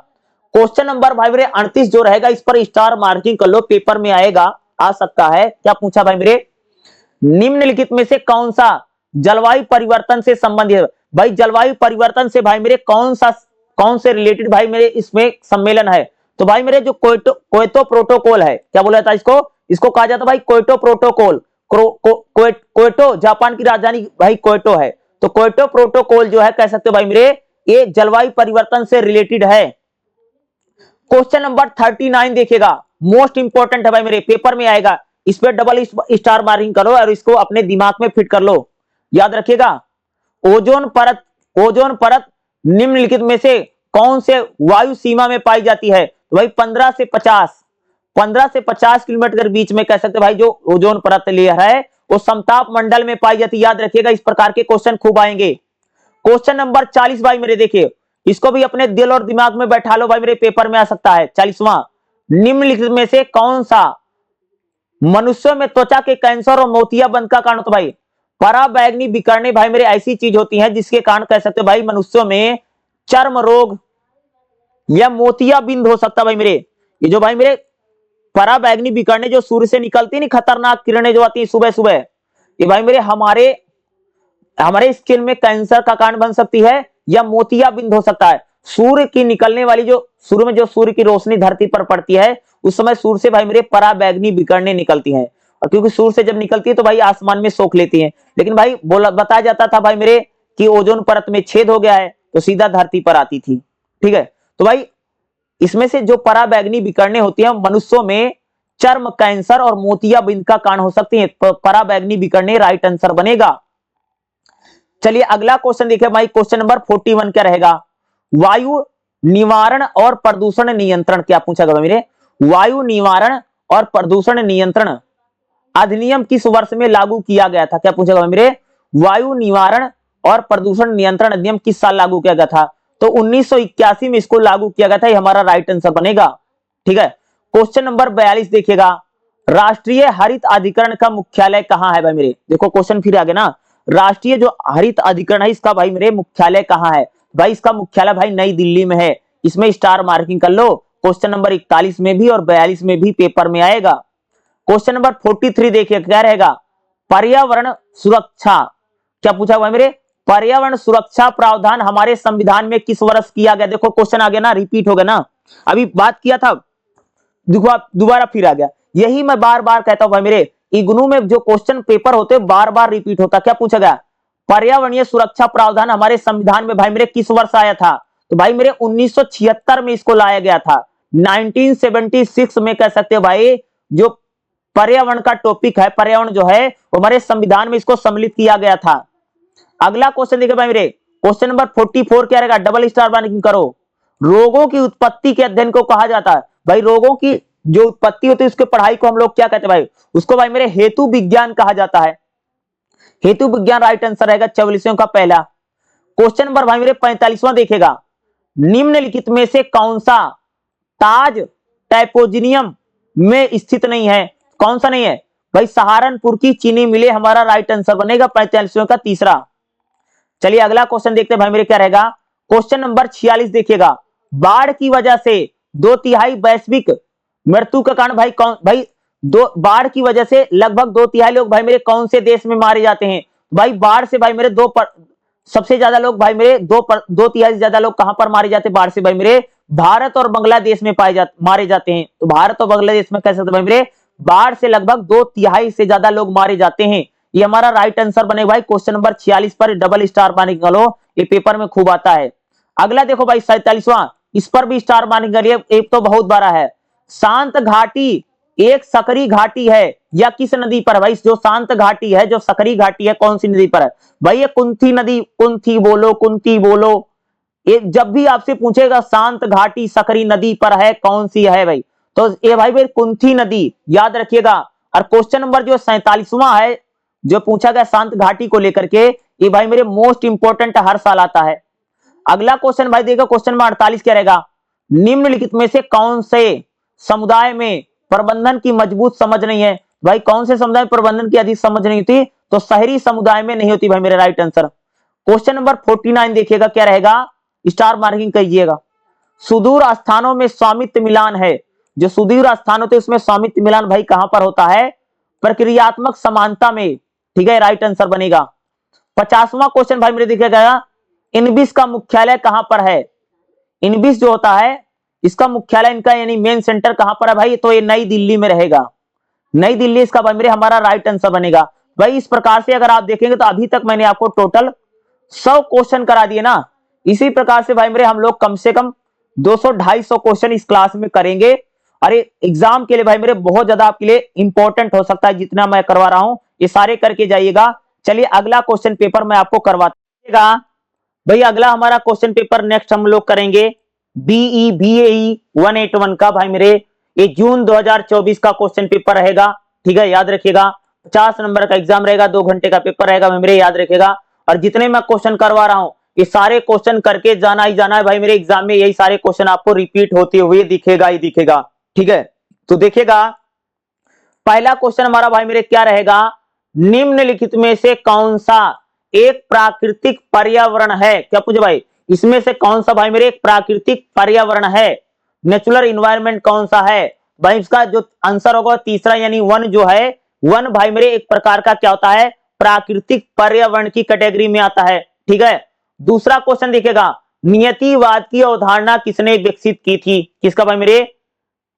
क्वेश्चन नंबर भाई मेरे 38 जो रहेगा इस पर स्टार मार्किंग कर लो, पेपर में आएगा, आ सकता है। क्या पूछा भाई मेरे? निम्नलिखित में से कौन सा जलवायु परिवर्तन से संबंधित है? भाई जलवायु परिवर्तन से भाई मेरे कौन से रिलेटेड भाई मेरे इसमें सम्मेलन है? तो भाई मेरे जो क्योटो प्रोटोकॉल है, क्या बोला जाता है इसको? इसको कहा जाता है भाई क्योटो प्रोटोकॉल। क्योटो जापान की राजधानी भाई क्योटो है। तो क्योटो प्रोटोकॉल जो है कह सकते हो भाई मेरे ये जलवायु परिवर्तन से रिलेटेड है। क्वेश्चन नंबर 39 देखिएगा, मोस्ट इंपॉर्टेंट है भाई मेरे, पेपर में आएगा। इस पर डबल स्टार मार्किंग करो और इसको अपने दिमाग में फिट कर लो, याद रखिएगा। ओजोन परत निम्नलिखित में से कौन से वायु सीमा में पाई जाती है? तो भाई 15 से 50 किलोमीटर के बीच में कह सकते भाई जो ओजोन परत लेयर है वो समताप मंडल में पाई जाती है। याद रखिएगा, इस प्रकार के क्वेश्चन खूब आएंगे। क्वेश्चन नंबर 40 भाई मेरे देखिए, इसको भी अपने दिल और दिमाग में बैठा लो भाई मेरे, पेपर में आ सकता है। 40वां, निम्नलिखित में से कौन सा मनुष्यों में त्वचा के कैंसर और मोतियाबिंद का कारण होता है? भाई पराबैंगनी विकिरण भाई मेरे ऐसी चीज होती है जिसके कारण कह सकते भाई मनुष्यों में चर्म रोग या मोतियाबिंद हो सकता है भाई मेरे। ये जो भाई मेरे पराबैंगनी विकिरण जो सूर्य से निकलती नहीं खतरनाक किरणें जो आती है सुबह सुबह, ये भाई मेरे हमारे स्किन में कैंसर का कारण बन सकती है या मोतियाबिंद हो सकता है। सूर्य की निकलने वाली जो सूर्य की रोशनी धरती पर पड़ती है उस समय सूर्य से भाई मेरे पराबैंगनी विकिरणें निकलती हैं, और क्योंकि सूर्य से जब निकलती है तो भाई आसमान में सोख लेती हैं। लेकिन भाई बताया जाता था भाई मेरे कि ओजोन परत में छेद हो गया है तो सीधा धरती पर आती थी, ठीक है। तो भाई इसमें से जो पराबैंगनी विकिरणें होती हैं मनुष्यों में चर्म कैंसर और मोतियाबिंद का कारण हो सकती है। पराबैंगनी विकिरणें राइट आंसर बनेगा। चलिए अगला क्वेश्चन देखिए भाई, क्वेश्चन नंबर 41 क्या रहेगा? वायु निवारण और प्रदूषण नियंत्रण, क्या पूछा गया मेरे? वायु निवारण और प्रदूषण नियंत्रण अधिनियम किस वर्ष में लागू किया गया था? क्या पूछा गया मेरे? वायु निवारण और प्रदूषण नियंत्रण अधिनियम किस साल लागू किया गया था? तो 1981 में इसको लागू किया गया था, ये हमारा राइट आंसर बनेगा, ठीक है। क्वेश्चन नंबर 42 देखिएगा, राष्ट्रीय हरित अधिकरण का मुख्यालय कहां है? भाई मेरे देखो क्वेश्चन फिर आ गया ना, राष्ट्रीय जो हरित अधिकरण है इसका भाई मेरे मुख्यालय कहां है? भाई इसका मुख्यालय भाई नई दिल्ली में है, इसमें स्टार मार्किंग कर लो। क्वेश्चन नंबर 41 में भी और 42 में भी पेपर में आएगा। क्वेश्चन नंबर 43 देखिए क्या रहेगा? पर्यावरण सुरक्षा, क्या पूछा भाई मेरे? पर्यावरण सुरक्षा प्रावधान हमारे संविधान में किस वर्ष किया गया? देखो क्वेश्चन आ गया ना, रिपीट हो गया ना, अभी बात किया था दोबारा फिर आ गया। यही मैं बार बार कहता हूं भाई मेरे, इग्नू में जो क्वेश्चन पेपर होते बार बार रिपीट होता। क्या पूछा गया? पर्यावरणीय सुरक्षा प्रावधान हमारे संविधान में भाई मेरे किस वर्ष आया था? तो भाई मेरे 1976 में इसको लाया गया था। 1976 में कह सकते हो भाई जो पर्यावरण का टॉपिक है, पर्यावरण जो है वो हमारे संविधान में इसको सम्मिलित किया गया था। अगला क्वेश्चन देखिए भाई मेरे, क्वेश्चन नंबर 44 क्या रहेगा? डबल स्टार मार्किंग करो। रोगों की उत्पत्ति के अध्ययन को कहा जाता है? भाई रोगों की जो उत्पत्ति होती है उसके पढ़ाई को हम लोग क्या कहते हैं भाई? उसको भाई मेरे हेतु विज्ञान कहा जाता है। हेतु विज्ञान राइट आंसर रहेगा 44 का पहला। क्वेश्चन नंबर भाई मेरे 45वां देखेगा, निम्नलिखित में से कौन सा ताज टाइपोजिनियम में स्थित नहीं है? कौन सा नहीं है? भाई सहारनपुर की चीनी मिले हमारा राइट आंसर बनेगा 45वें का तीसरा। चलिए अगला क्वेश्चन देखते हैं भाई मेरे, क्या रहेगा। क्वेश्चन नंबर 46 देखिएगा। बाढ़ की वजह से 2/3 वैश्विक मृत्यु का कारण भाई कौन, भाई दो बाढ़ की वजह से लगभग 2/3 लोग भाई मेरे कौन से देश में मारे जाते हैं। भाई बाढ़ से भाई मेरे सबसे ज्यादा लोग भाई मेरे 2/3 से ज्यादा लोग कहां पर मारे जाते हैं बाढ़ से, भाई मेरे भारत और बांग्लादेश में मारे जाते हैं। तो भारत और बांग्लादेश में कह सकते भाई मेरे बाढ़ से लगभग 2/3 से ज्यादा लोग मारे जाते हैं। ये हमारा राइट आंसर बनेगा भाई क्वेश्चन नंबर 46 पर डबल स्टार मार्किंग कर लो, ये पेपर में खूब आता है। अगला देखो भाई 47वां, इस पर भी स्टार मार्किंग करिए, एक तो बहुत बड़ा है। शांत घाटी एक सकरी घाटी है या किस नदी पर, भाई जो शांत घाटी है, जो सकरी घाटी है, कौन सी नदी पर है। भाई ये कुंती नदी, कुंती बोलो, कुंती बोलो, ये जब भी आपसे पूछेगा शांत घाटी सकरी नदी पर है, कौन सी है भाई, तो ये भाई कुंती नदी याद रखिएगा। और क्वेश्चन नंबर जो 47वां है जो पूछा गया शांत घाटी को लेकर के, ये भाई मेरे मोस्ट इंपोर्टेंट हर साल आता है। अगला क्वेश्चन भाई देखो, क्वेश्चन नंबर 48 क्या रहेगा। निम्नलिखित में से कौन से समुदाय में प्रबंधन की मजबूत समझ नहीं है। भाई कौन से समुदाय में प्रबंधन की अधिक समझ नहीं होती, तो शहरी समुदाय में नहीं होती भाई मेरे राइट आंसर। क्वेश्चन नंबर 49 देखिएगा क्या रहेगा, स्टार मार्किंग कीजिएगा। सुदूर स्थानों में स्वामित्व मिलान है, जो सुदूर स्थान होते हैं उसमें स्वामित्व मिलान भाई कहां पर होता है, प्रक्रियात्मक समानता में, ठीक है राइट आंसर बनेगा। 50वां क्वेश्चन भाई मेरे देखिएगा, इनबिस का मुख्यालय कहां पर है। इनबिस जो होता है इसका मुख्यालय इनका यानी मेन सेंटर कहां पर है भाई, तो ये नई दिल्ली में रहेगा, नई दिल्ली इसका भाई मेरे हमारा राइट आंसर बनेगा। भाई इस प्रकार से अगर आप देखेंगे तो अभी तक मैंने आपको टोटल 100 क्वेश्चन करा दिए ना। इसी प्रकार से भाई मेरे हम लोग कम से कम 200-250 क्वेश्चन इस क्लास में करेंगे। अरे एग्जाम के लिए भाई मेरे बहुत ज्यादा आपके लिए इंपॉर्टेंट हो सकता है जितना मैं करवा रहा हूं, ये सारे करके जाइएगा। चलिए अगला क्वेश्चन पेपर मैं आपको करवाता भाई। अगला हमारा क्वेश्चन पेपर नेक्स्ट हम लोग करेंगे बीई बीएई 181 का भाई मेरे, ये जून 2024 का क्वेश्चन पेपर रहेगा, ठीक है याद रखिएगा। 50 नंबर का एग्जाम रहेगा, 2 घंटे का पेपर रहेगा भाई मेरे, याद रखिएगा। और जितने मैं क्वेश्चन करवा रहा हूं ये सारे क्वेश्चन करके जाना ही जाना है भाई मेरे, एग्जाम में यही सारे क्वेश्चन आपको रिपीट होते हुए दिखेगा ही दिखेगा, ठीक है। तो देखिएगा पहला क्वेश्चन हमारा भाई मेरे क्या रहेगा, निम्नलिखित में से कौन सा एक प्राकृतिक पर्यावरण है। क्या पूछे भाई, इसमें से कौन सा भाई मेरे एक प्राकृतिक पर्यावरण है, नेचुरल इन्वायरमेंट कौन सा है। भाई इसका जो आंसर होगा तीसरा, यानी वन जो है, वन भाई मेरे एक प्रकार का क्या होता है, प्राकृतिक पर्यावरण की कैटेगरी में आता है, ठीक है। दूसरा क्वेश्चन देखिएगा, नियतिवाद की अवधारणा किसने विकसित की थी। किसका भाई मेरे,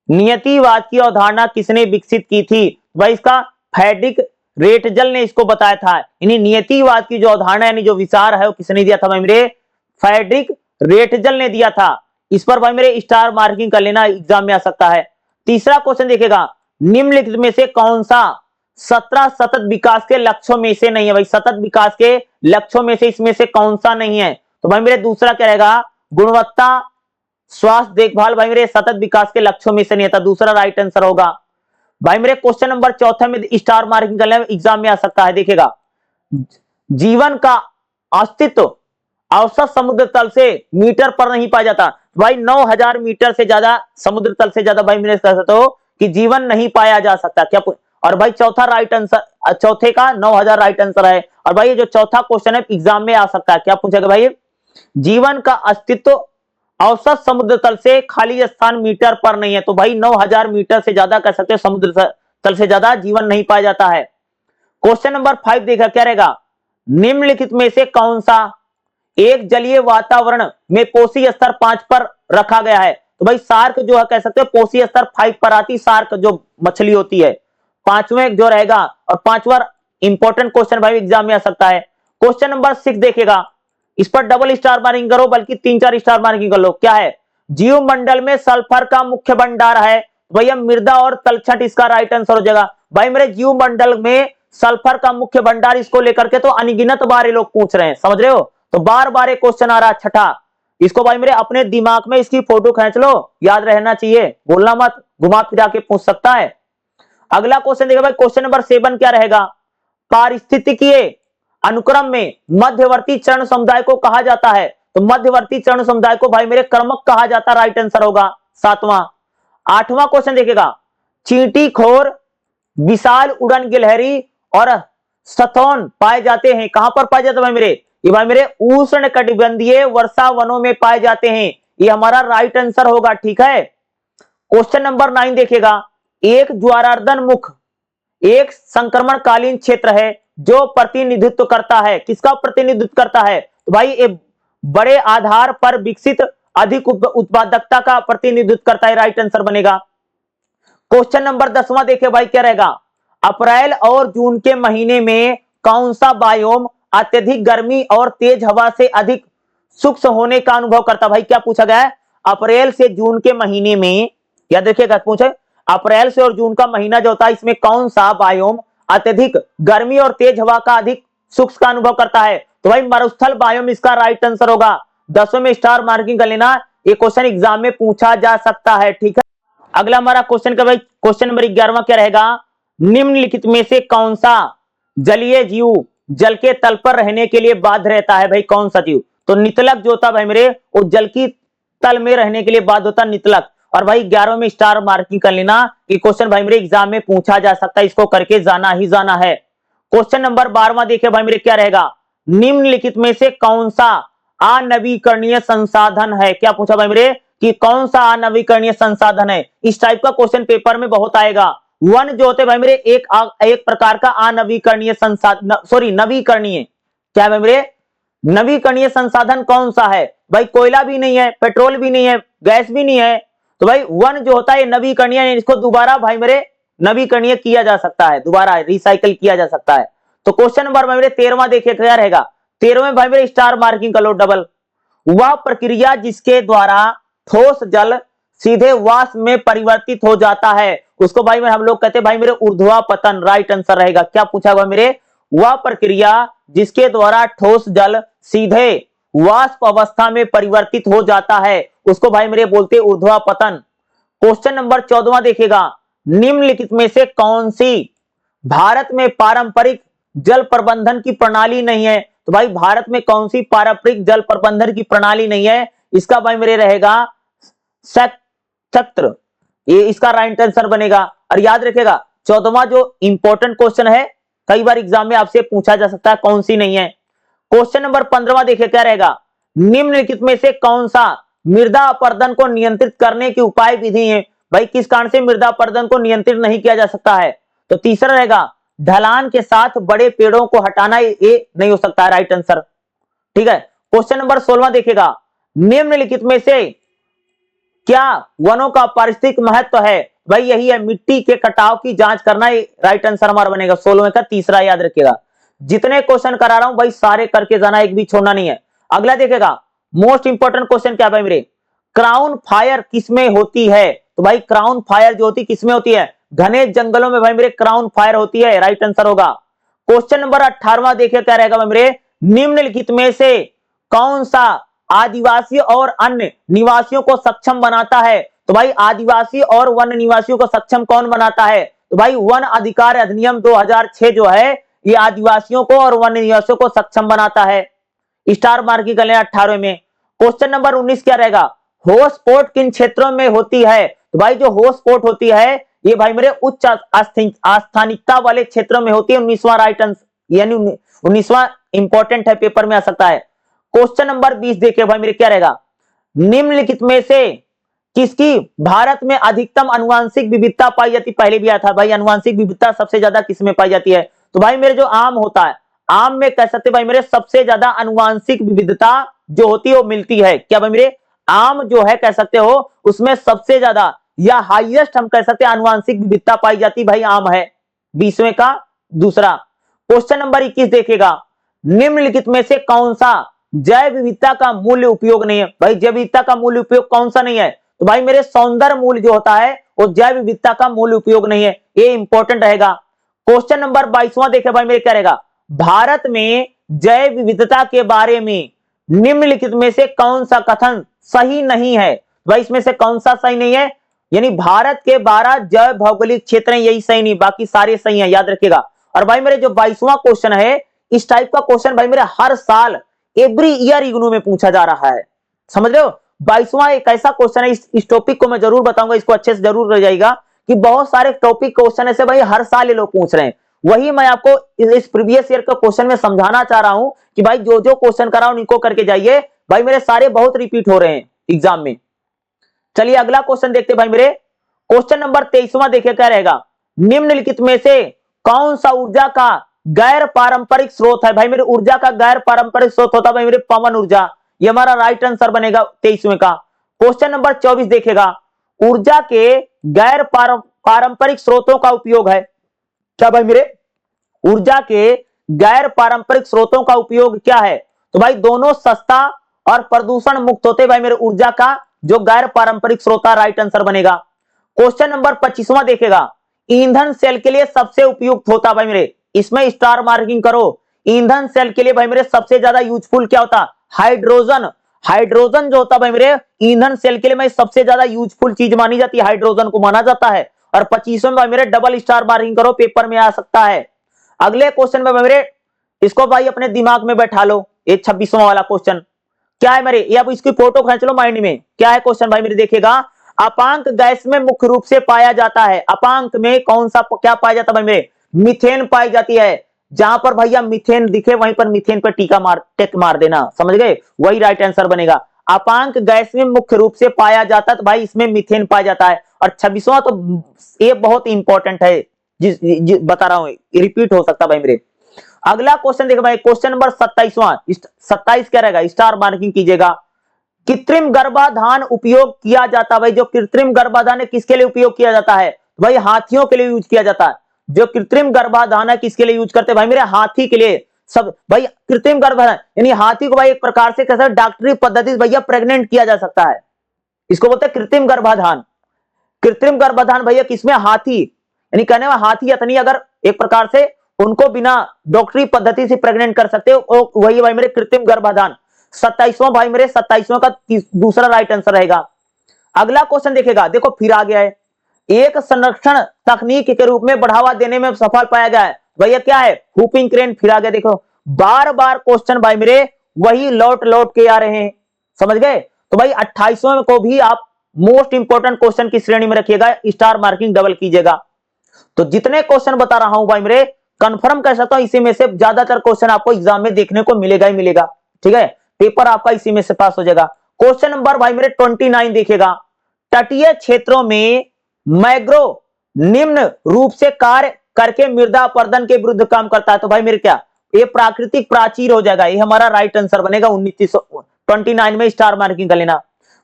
नियतिवाद की अवधारणा किसने विकसित की थी। भाई इसका फ्रेडरिक रेटजल ने इसको बताया था। यानी नियतिवाद की जो अवधारणा यानी जो विचार है वो किसने दिया था भाई मेरे, फ्रेडरिक रेटजल ने दिया था। इस पर भाई मेरे स्टार मार्किंग कर लेना, एग्जाम में आ सकता है। तीसरा क्वेश्चन देखिएगा, निम्नलिखित में से कौन सा 17 सतत विकास के लक्ष्यों में से नहीं है। भाई सतत विकास के लक्ष्यों में से इसमें से कौन सा नहीं है, तो भाई मेरे दूसरा क्या रहेगा, गुणवत्ता स्वास्थ्य देखभाल भाई मेरे सतत विकास के लक्ष्यों में से नहीं था, दूसरा राइट आंसर होगा। भाई मेरे क्वेश्चन नंबर 4 में स्टार मार्किंग करने में एग्जाम में आ सकता है। देखिएगा जीवन का अस्तित्व औसत समुद्र तल से मीटर पर नहीं पाया जाता। भाई 9000 मीटर से ज्यादा समुद्र तल से ज्यादा भाई मेरे कह सकते हो कि जीवन नहीं पाया जा सकता। क्या और भाई चौथा राइट आंसर, चौथे का 9000 राइट आंसर है। और भाई ये जो चौथा क्वेश्चन है एग्जाम में आ सकता है, क्या पूछेगा भाई, जीवन का अस्तित्व औसत समुद्र तल से खाली स्थान मीटर पर नहीं है। तो भाई 9000 मीटर से ज्यादा कह सकते हैं समुद्र तल से ज्यादा जीवन नहीं पाया जाता है। क्वेश्चन नंबर 5 देखा क्या रहेगा, निम्नलिखित में से कौन सा एक जलीय वातावरण में पोषी स्तर 5 पर रखा गया है। तो भाई सार्क जो है कह सकते हैं पोषी स्तर 5 पर आती, सार्क जो मछली होती है, पांचवें जो रहेगा। और पांचवा इंपॉर्टेंट क्वेश्चन भाई एग्जाम में आ सकता है। क्वेश्चन नंबर 6 देखिएगा, इस पर डबल स्टार मार्किंग करो, बल्कि 3-4 स्टार मार्किंग कर लो। क्या है, जीव मंडल में सल्फर का मुख्य भंडार है। भैया मृदा और तलछट इसका राइट आंसर हो जाएगा। भाई मेरे जीव मंडल में सल्फर का मुख्य भंडार, इसको लेकर के तो अनगिनत बार ये लोग पूछ रहे हैं, समझ रहे हो। तो बार बार एक क्वेश्चन आ रहा है छठा, इसको भाई मेरे अपने दिमाग में इसकी फोटो खींच लो, याद रहना चाहिए, बोलना मत, घुमा फिरा के पूछ सकता है। अगला क्वेश्चन देखिए भाई, क्वेश्चन नंबर 7 क्या रहेगा, पारिस्थितिकीय अनुक्रम में मध्यवर्ती चरण समुदाय को कहा जाता है। तो मध्यवर्ती चरण समुदाय को भाई मेरे कर्मक कहा जाता, राइट आंसर होगा 7वां। 8वां क्वेश्चन देखिएगा, चींटी खोर विशाल उड़न गिलहरी और सथौन पाए जाते हैं, कहां पर पाए जाते हैं भाई मेरे, ये भाई मेरे उष्ण कटिबंधीय वर्षा वनों में पाए जाते हैं। ये हमारा राइट आंसर होगा। ठीक है, क्वेश्चन नंबर 9 देखिएगा, एक ज्वारार्धन मुख एक संक्रमणकालीन क्षेत्र है जो प्रतिनिधित्व करता है, किसका प्रतिनिधित्व करता है? तो भाई ये बड़े आधार पर विकसित अधिक उत्पादकता का प्रतिनिधित्व करता है, राइट आंसर बनेगा। क्वेश्चन नंबर 10वां देखिए भाई क्या रहेगा, अप्रैल और जून के महीने में कौन सा बायोम अत्यधिक गर्मी और तेज हवा से अधिक शुष्क होने का अनुभव करता? भाई क्या पूछा गया है, अप्रैल से जून के महीने में, या देखिएगा पूछे अप्रैल से और जून का महीना जो होता है इसमें कौन सा बायोम अत्यधिक गर्मी और तेज हवा का अधिक शुष्क का अनुभव करता है? तो भाई मरुस्थल बायोम इसका राइट आंसर होगा। 10वें में स्टार मार्किंग कर लेना, ये क्वेश्चन एग्जाम में पूछा जा सकता है। ठीक है, अगला हमारा क्वेश्चन का भाई क्वेश्चन नंबर 11वां क्या रहेगा, निम्नलिखित में से कौन सा जलीय जीव जल के तल पर रहने के लिए बाध्य रहता है? भाई कौन सा जीव? तो नितलक जो होता भाई मेरे वो जल की तल में रहने के लिए बाध्य होता नितलक। और भाई 11वें में स्टार मार्किंग कर लेना, ये क्वेश्चन भाई मेरे एग्जाम में पूछा जा सकता है, इसको करके जाना ही जाना है। क्वेश्चन नंबर 12वां देखिए भाई मेरे क्या रहेगा, निम्नलिखित में से कौन सा अनवीकरणीय संसाधन है? क्या पूछा भाई मेरे कि कौन सा अनवीकरणीय संसाधन है? इस टाइप का क्वेश्चन पेपर में बहुत आएगा। वन जो होते भाई मेरे एक प्रकार का अनवीकरणीय संसाधन, सॉरी नवीकरणीय, क्या है भाई मेरे नवीकरणीय संसाधन कौन सा है? भाई कोयला भी नहीं है, पेट्रोल भी नहीं है, गैस भी नहीं है। तो भाई वन जो होता है नवीकरणीय, इसको दोबारा भाई मेरे नवीकरणीय किया जा सकता है, दोबारा रिसाइकल किया जा सकता है। तो क्वेश्चन नंबर भाई मेरे 13वां देखिए क्या रहेगा, 13वें भाई मेरे स्टार मार्किंग कर लो डबल, वह प्रक्रिया जिसके द्वारा ठोस जल सीधे वाष्प में परिवर्तित हो जाता है उसको भाई मेरे हम लोग कहते हैं भाई मेरे ऊर्ध्वापतन, राइट आंसर रहेगा। क्या पूछा हुआ मेरे, वह प्रक्रिया जिसके द्वारा ठोस जल सीधे वाष्प अवस्था में परिवर्तित हो जाता है उसको भाई मेरे बोलते हैं ऊर्ध्वापतन। क्वेश्चन नंबर 14वां देखिएगा, निम्नलिखित में से कौन सी भारत में पारंपरिक जल प्रबंधन की प्रणाली नहीं है? तो भाई भारत में कौन सी पारंपरिक जल प्रबंधन की प्रणाली नहीं है? इसका भाई मेरे रहेगा छत्र, ये इसका राइट आंसर बनेगा। और याद रखिएगा 14वां जो इंपॉर्टेंट क्वेश्चन है, कई बार एग्जाम में आपसे पूछा जा सकता है कौन सी नहीं है। क्वेश्चन नंबर 15वां देखिए क्या रहेगा, निम्नलिखित में से कौन सा मृदा अपरदन को नियंत्रित करने की उपाय विधि है? भाई किस कारण से मृदा अपरदन को नियंत्रित नहीं किया जा सकता है? तो तीसरा रहेगा ढलान के साथ बड़े पेड़ों को हटाना, ये नहीं हो सकता है, राइट आंसर। ठीक है, क्वेश्चन नंबर 16वां देखिएगा, निम्नलिखित में से क्या वनों का पारिस्थितिक महत्व है? भाई यही है, मिट्टी के कटाव की जांच करना, राइट आंसर हमारा बनेगा 16वें का तीसरा, याद रखिएगा। जितने क्वेश्चन करा रहा हूं भाई सारे करके जाना, एक भी छोड़ना नहीं है। अगला देखेगा मोस्ट इंपोर्टेंट क्वेश्चन क्या भाई मेरे, क्राउन फायर किसमें होती है? तो भाई क्राउन फायर जो होती किसमें होती है? घने जंगलों में भाई मेरे क्राउन फायर होती है, राइट आंसर होगा। क्वेश्चन नंबर 18वां देखिए क्या रहेगा भाई मेरे, निम्नलिखित में से कौन सा आदिवासी और अन्य निवासियों को सक्षम बनाता है? तो भाई आदिवासी और वन निवासियों को सक्षम कौन बनाता है? तो भाई वन अधिकार अधिनियम 2006 जो है ये आदिवासियों को और वन निवासियों को सक्षम बनाता है। स्टार मार्किंग कर लेना 18वें में। क्वेश्चन नंबर 19 क्या रहेगा, हॉटस्पॉट किन क्षेत्रों में होती है? तो भाई जो हॉटस्पॉट होती है ये भाई मेरे उच्च आस्थानिकता वाले क्षेत्रों में होती है। 19वां राइट आंसर, यानी 19वां इंपॉर्टेंट है, पेपर में आ सकता है। क्वेश्चन नंबर 20 देखिए भाई मेरे क्या रहेगा, निम्नलिखित में से किसकी भारत में अधिकतम आनुवांशिक विविधता पाई जाती? पहले भी आया था भाई, आनुवांशिक विविधता सबसे ज्यादा किसमें पाई जाती है? तो भाई मेरे जो आम होता है, आम में कह सकते भाई मेरे सबसे ज्यादा आनुवांशिक विविधता जो होती है वो मिलती है। क्या भाई मेरे आम जो है कह सकते हो उसमें सबसे ज्यादा या हाईएस्ट हम कह सकते हैं आनुवांशिक विविधता पाई जाती भाई आम है। 20वें का दूसरा। क्वेश्चन नंबर 21 देखिएगा, निम्नलिखित में से कौन सा जैव विविधता का मूल्य उपयोग नहीं है? भाई जैव विविधता का मूल्य उपयोग कौन सा नहीं है? तो भाई मेरे सौंदर्य मूल्य जो होता है वो जैव विविधता का मूल्य उपयोग नहीं है, ये इंपॉर्टेंट रहेगा। क्वेश्चन नंबर 22वां देखे भाई मेरे क्या रहेगा, भारत में जैव विविधता के बारे में निम्नलिखित में से कौन सा कथन सही नहीं है? भाई इसमें से कौन सा सही नहीं है? यानी भारत के 12 जैव भौगोलिक क्षेत्र हैं, यही सही नहीं, बाकी सारे सही हैं, याद रखिएगा। और भाई मेरे जो 22वां क्वेश्चन है, इस टाइप का क्वेश्चन भाई मेरे हर साल एवरी ईयर इग्नू में पूछा जा रहा है, समझ रहे हो। 22वां एक ऐसा क्वेश्चन है, इस टॉपिक को मैं जरूर बताऊंगा, इसको अच्छे से जरूर रह जाएगा कि बहुत सारे टॉपिक क्वेश्चन ऐसे भाई हर साल ये लोग पूछ रहे हैं। वही मैं आपको इस प्रीवियस ईयर के क्वेश्चन में समझाना चाह रहा हूं कि भाई जो जो क्वेश्चन कराओ इनको करके जाइए। भाई मेरे सारे बहुत रिपीट हो रहे हैं एग्जाम में। चलिए अगला क्वेश्चन देखते भाई मेरे। क्वेश्चन नंबर 23वां देखिए क्या रहेगा। निम्नलिखित में से कौन सा ऊर्जा का गैर पारंपरिक स्रोत है। भाई मेरे ऊर्जा का गैर पारंपरिक स्रोत होता है भाई मेरे पवन ऊर्जा। ये हमारा राइट आंसर बनेगा 23वें का। क्वेश्चन नंबर 24 देखेगा। ऊर्जा के गैर पारंपरिक स्रोतों का उपयोग है क्या भाई मेरे। ऊर्जा के गैर पारंपरिक स्रोतों का उपयोग क्या है। तो भाई दोनों सस्ता और प्रदूषण मुक्त होते भाई मेरे ऊर्जा का जो गैर पारंपरिक स्रोत है, राइट आंसर बनेगा। क्वेश्चन नंबर 25वां देखेगा। ईंधन सेल के लिए सबसे उपयुक्त होता भाई मेरे, इसमें स्टार मार्किंग करो। ईंधन सेल के लिए भाई मेरे सबसे ज्यादा यूजफुल क्या होता। हाइड्रोजन। हाइड्रोजन जो होता भाई मेरे ईंधन सेल के लिए मैं सबसे ज्यादा यूजफुल चीज मानी जाती है, हाइड्रोजन को माना जाता है। और 25वें में भाई मेरे डबल स्टार मार्किंग करो, पेपर में आ सकता है। अगले क्वेश्चन में भाई मेरे इसको भाई अपने दिमाग में बैठा लो। ये 26वां वाला क्वेश्चन क्या है मेरे, ये अब इसकी फोटो खींच लो माइंड में। क्या है क्वेश्चन भाई मेरे देखिएगा। अपांक गैस में मुख्य रूप से पाया जाता है। अपांक में कौन सा क्या पाया जाता है भाई मेरे, मीथेन पाई जाती है। जहां पर भैया मीथेन दिखे वहीं पर मीथेन पर टिक मार देना, समझ गए, वही राइट आंसर बनेगा। अपांक गैस में मुख्य रूप से पाया जाता है तो भाई इसमें मीथेन पाया जाता है। और 26वां तो ये बहुत इंपॉर्टेंट है, जिस बता रहा हूं रिपीट हो सकता भाई मेरे। अगला क्वेश्चन देखो भाई, क्वेश्चन नंबर 27वां। 27 क्या रहेगा, स्टार मार्किंग कीजिएगा। कृत्रिम गर्भाधान उपयोग किया जाता। भाई जो कृत्रिम गर्भाधान है किसके लिए उपयोग किया जाता है, भाई हाथियों के लिए यूज किया जाता है। जो कृत्रिम गर्भाधान है किसके लिए यूज करते हैं भाई मेरे, हाथी के लिए। सब भाई कृत्रिम गर्भाधान यानी हाथी को भाई एक प्रकार से कैसे डॉक्टरी पद्धति से भैया प्रेग्नेंट किया जा सकता है, इसको बोलते हैं कृत्रिम गर्भाधान। कृत्रिम गर्भाधान भैया किसमें, हाथी, यानी कहने में हाथी अतनी अगर एक प्रकार से उनको बिना डॉक्टरी पद्धति से प्रेग्नेंट कर सकते हो, वही भाई मेरे कृत्रिम गर्भाधान। 27वां भाई मेरे 27वां का दूसरा राइट आंसर रहेगा। अगला क्वेश्चन देखेगा, देखो फिर आ गया है। एक संरक्षण तकनीक के रूप में बढ़ावा देने में सफल पाया गया है। भैया क्या है, हुपिंग क्रेन। फिर आ गया, देखो बार बार क्वेश्चन भाई मेरे वही लौट लौट के आ रहे हैं, समझ गए। तो भाई 28वें को भी आप मोस्ट इंपोर्टेंट क्वेश्चन की श्रेणी में रखिएगा, स्टार मार्किंग डबल कीजिएगा। तो जितने क्वेश्चन बता रहा हूं भाई मेरे कंफर्म कर सकता हूं इसी में से ज्यादातर क्वेश्चन आपको एग्जाम में देखने को मिलेगा ही मिलेगा, ठीक है। पेपर आपका इसी में से पास हो जाएगा। क्वेश्चन नंबर भाई मेरे 29 देखिएगा। तटीय क्षेत्रों में मैग्रो निम्न रूप से कार्य करके मृदा अपरदन के विरुद्ध काम करता है। तो भाई मेरे क्या, ये प्राकृतिक प्राचीर हो जाएगा, ये हमारा राइट आंसर बनेगा। 29 में स्टार मार्किंग कर लेना।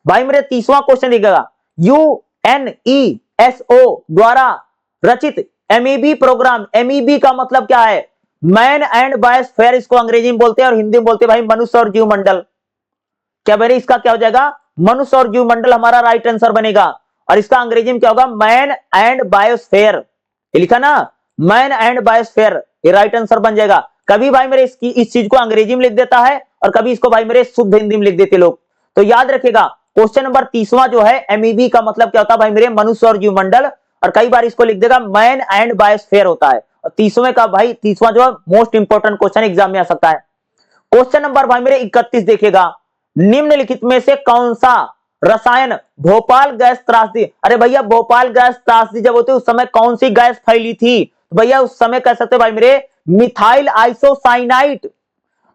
भाई मेरे 30वां क्वेश्चन देखिएगा। UNESCO द्वारा रचित MEB प्रोग्राम, MEB का मतलब क्या है, मैन एंड बायोस्फीयर इसको अंग्रेजी में बोलते हैं और हिंदी में बोलते हैं भाई मनुष्य और जीव मंडल। क्या मेरे इसका क्या हो जाएगा, मनुष्य और जीव मंडल हमारा राइट आंसर बनेगा। और इसका अंग्रेजी में क्या होगा, मैन एंड बायोस्फीयर। ये लिखा ना, मैन एंड बायोस्फीयर, ये राइट आंसर बन जाएगा। कभी भाई मेरे इस चीज को अंग्रेजी में लिख देता है और कभी इसको भाई मेरे शुद्ध हिंदी में लिख देते लोग। तो याद रखेगा क्वेश्चन नंबर 30वां जो है MEB का मतलब क्या होता है भाई मेरे, मनुष्य और जीव मंडल। और कई बार इसको लिख देगा मैन एंड बायोस्फीयर होता है। और 30वें का भाई 30वां जो है मोस्ट इंपोर्टेंट क्वेश्चन एग्जाम में आ सकता है। क्वेश्चन नंबर भाई मेरे 31 देखिएगा। निम्नलिखित में से कौन सा रसायन भोपाल गैस त्रासदी, अरे भैया भोपाल गैस त्रासदी जब होती उस समय कौन सी गैस फैली थी, भैया उस समय कह सकते भाई मेरे मिथाइल आइसोसाइनाइट।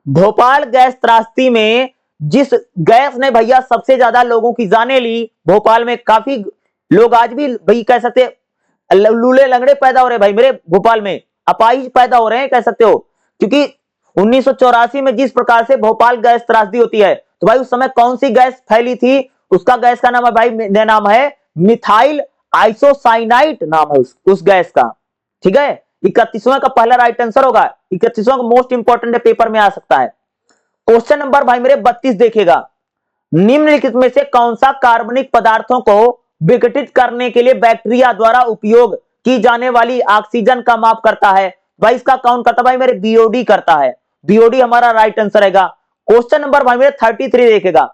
भोपाल गैस त्रासदी में जिस गैस ने भैया सबसे ज्यादा लोगों की जाने ली, भोपाल में काफी लोग आज भी भाई कह सकते लूले लंगड़े पैदा हो रहे भाई मेरे, भोपाल में अपाहिज पैदा हो रहे हैं कह सकते हो, क्योंकि 1984 में जिस प्रकार से भोपाल गैस त्रासदी होती है, तो भाई उस समय कौन सी गैस फैली थी, उसका गैस का नाम है भाई, नाम है मिथाइल आइसोसाइनाइट नाम है उस गैस का, ठीक है। 31वां का पहला राइट आंसर होगा। 31वां का मोस्ट इंपोर्टेंट है, पेपर में आ सकता है। क्वेश्चन नंबर भाई मेरे 32 देखेगा। निम्नलिखित में से कौन सा कार्बनिक पदार्थों को विघटित करने के लिए बैक्टीरिया द्वारा उपयोग की जाने वाली ऑक्सीजन का माप करता है। भाई इसका काउंट करता भाई मेरे BOD करता है। BOD हमारा राइट आंसर रहेगा। क्वेश्चन नंबर भाई मेरे 33 देखेगा।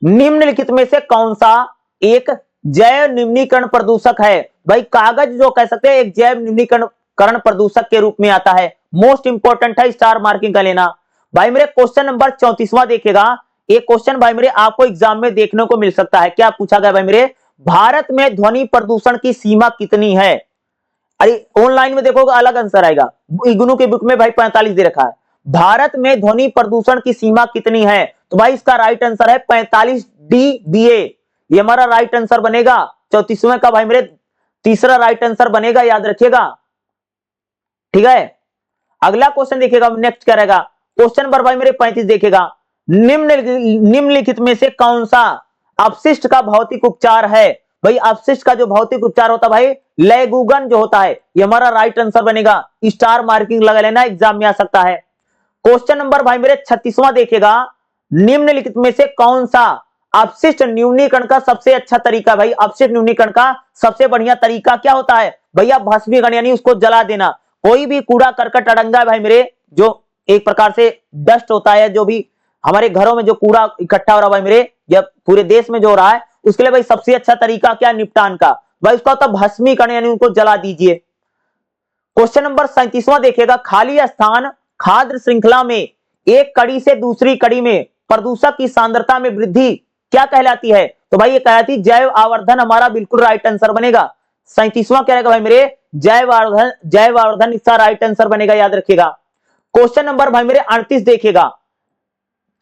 निम्नलिखित में से कौन सा एक जैव निम्नीकरण प्रदूषक है। भाई कागज जो कह सकते हैं एक जैव निम्नीकरण प्रदूषक के रूप में आता है, मोस्ट इंपोर्टेंट है, स्टार मार्किंग का लेना। भाई मेरे क्वेश्चन नंबर 34वां देखेगा। एक क्वेश्चन भाई मेरे आपको एग्जाम में देखने को मिल सकता है। क्या पूछा गया भाई मेरे, भारत में ध्वनि प्रदूषण की सीमा कितनी है। अरे ऑनलाइन में देखोगे अलग आंसर आएगा, इग्नू के बुक में भाई 45 दे रखा है। भारत में ध्वनि प्रदूषण की सीमा कितनी है? तो भाई इसका राइट आंसर है 45 dBA। ये हमारा राइट आंसर बनेगा 34वें का भाई मेरे तीसरा राइट आंसर बनेगा, याद रखिएगा, ठीक है। अगला क्वेश्चन देखिएगा, नेक्स्ट करेगा क्वेश्चन नंबर भाई मेरे 35 देखेगा, निम्नलिखित में से कौन सा अपशिष्ट का भौतिक उपचार है? भाई अपशिष्ट का जो भौतिक उपचार होता है भाई लैगूगन जो होता है, ये हमारा राइट आंसर बनेगा। स्टार मार्किंग लगा लेना, एग्जाम में आ सकता है। क्वेश्चन नंबर भाई मेरे 36वां देखेगा, निम्नलिखित में से कौन सा अपशिष्ट न्यूनीकरण का सबसे अच्छा तरीका? भाई अपशिष्ट न्यूनीकरण का सबसे बढ़िया तरीका क्या होता है? भैया भस्मीकरण, यानी उसको जला देना। कोई भी कूड़ा करकट अड़ंगा है भाई मेरे, जो एक प्रकार से डस्ट होता है, जो भी हमारे घरों में जो कूड़ा इकट्ठा हो रहा है भाई मेरे, या पूरे देश में जो हो रहा है, उसके लिए भाई सबसे अच्छा तरीका क्या निपटान का? भाई उसका होता है भस्मीकरण, यानी उनको जला दीजिए। क्वेश्चन नंबर 37वां देखिएगा, खाली स्थान खाद्य श्रृंखला में एक कड़ी से दूसरी कड़ी में प्रदूषक की सांद्रता में वृद्धि क्या कहलाती है? तो भाई ये कहलाती है जैव आवर्धन, हमारा बिल्कुल राइट आंसर बनेगा। 37वां क्या रहेगा भाई मेरे? जैव आवर्धन, जैव आवर्धन इसका राइट आंसर बनेगा, याद रखिएगा। क्वेश्चन नंबर भाई मेरे 38 देखिएगा,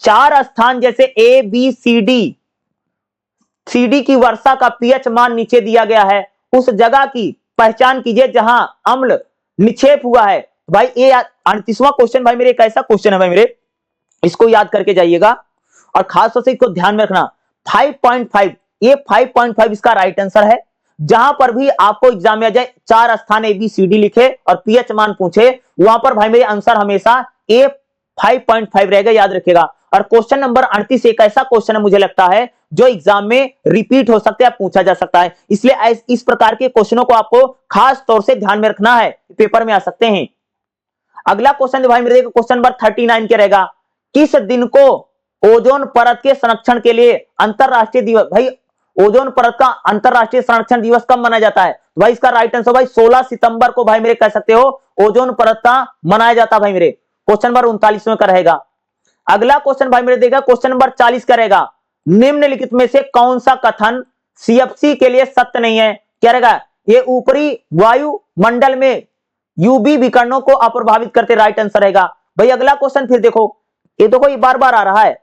चार स्थान जैसे ए बी सी डी की वर्षा का पीएच मान नीचे दिया गया है, उस जगह की पहचान कीजिए जहां अम्ल निक्षेप हुआ है। भाई ये 38वां क्वेश्चन भाई मेरे कैसा क्वेश्चन है भाई मेरे, इसको याद करके जाइएगा और खास तौर से इसको ध्यान में रखना। 5.5, ये 5.5 इसका राइट आंसर है। जहां पर भी आपको एग्जाम में आ जाए चार स्थान ए बी सी डी लिखे और पीएच मान पूछे, वहां पर भाई मेरे आंसर हमेशा ए 5.5 रहेगा, याद रखिएगा। और क्वेश्चन नंबर 38 एक ऐसा क्वेश्चन है मुझे लगता है जो एग्जाम में रिपीट हो सकता है, पूछा जा सकता है, इसलिए इस प्रकार के क्वेश्चनों को आपको खास तौर से ध्यान में रखना है, पेपर में आ सकते हैं। अगला क्वेश्चन भाई मेरे क्वेश्चन नंबर 39 क्या रहेगा, किस दिन को ओजोन परत के संरक्षण के लिए अंतरराष्ट्रीय दिवस, भाई ओजोन परत का अंतरराष्ट्रीय संरक्षण दिवस कब मनाया जाता है? भाई इसका राइट आंसर भाई 16 सितंबर को भाई मेरे कह सकते हो ओजोन परत का मनाया जाता है भाई मेरे। क्वेश्चन नंबर 39 में का रहेगा। अगला क्वेश्चन भाई मेरे देगा क्वेश्चन नंबर 40 का रहेगा, निम्नलिखित में से कौन सा कथन सीएफसी के लिए सत्य नहीं है? क्या रहेगा? ये ऊपरी वायुमंडल में यूवी विकिरणों को अप्रभावित करते, राइट आंसर रहेगा। भाई अगला क्वेश्चन फिर देखो, ये देखो ये बार बार आ रहा है,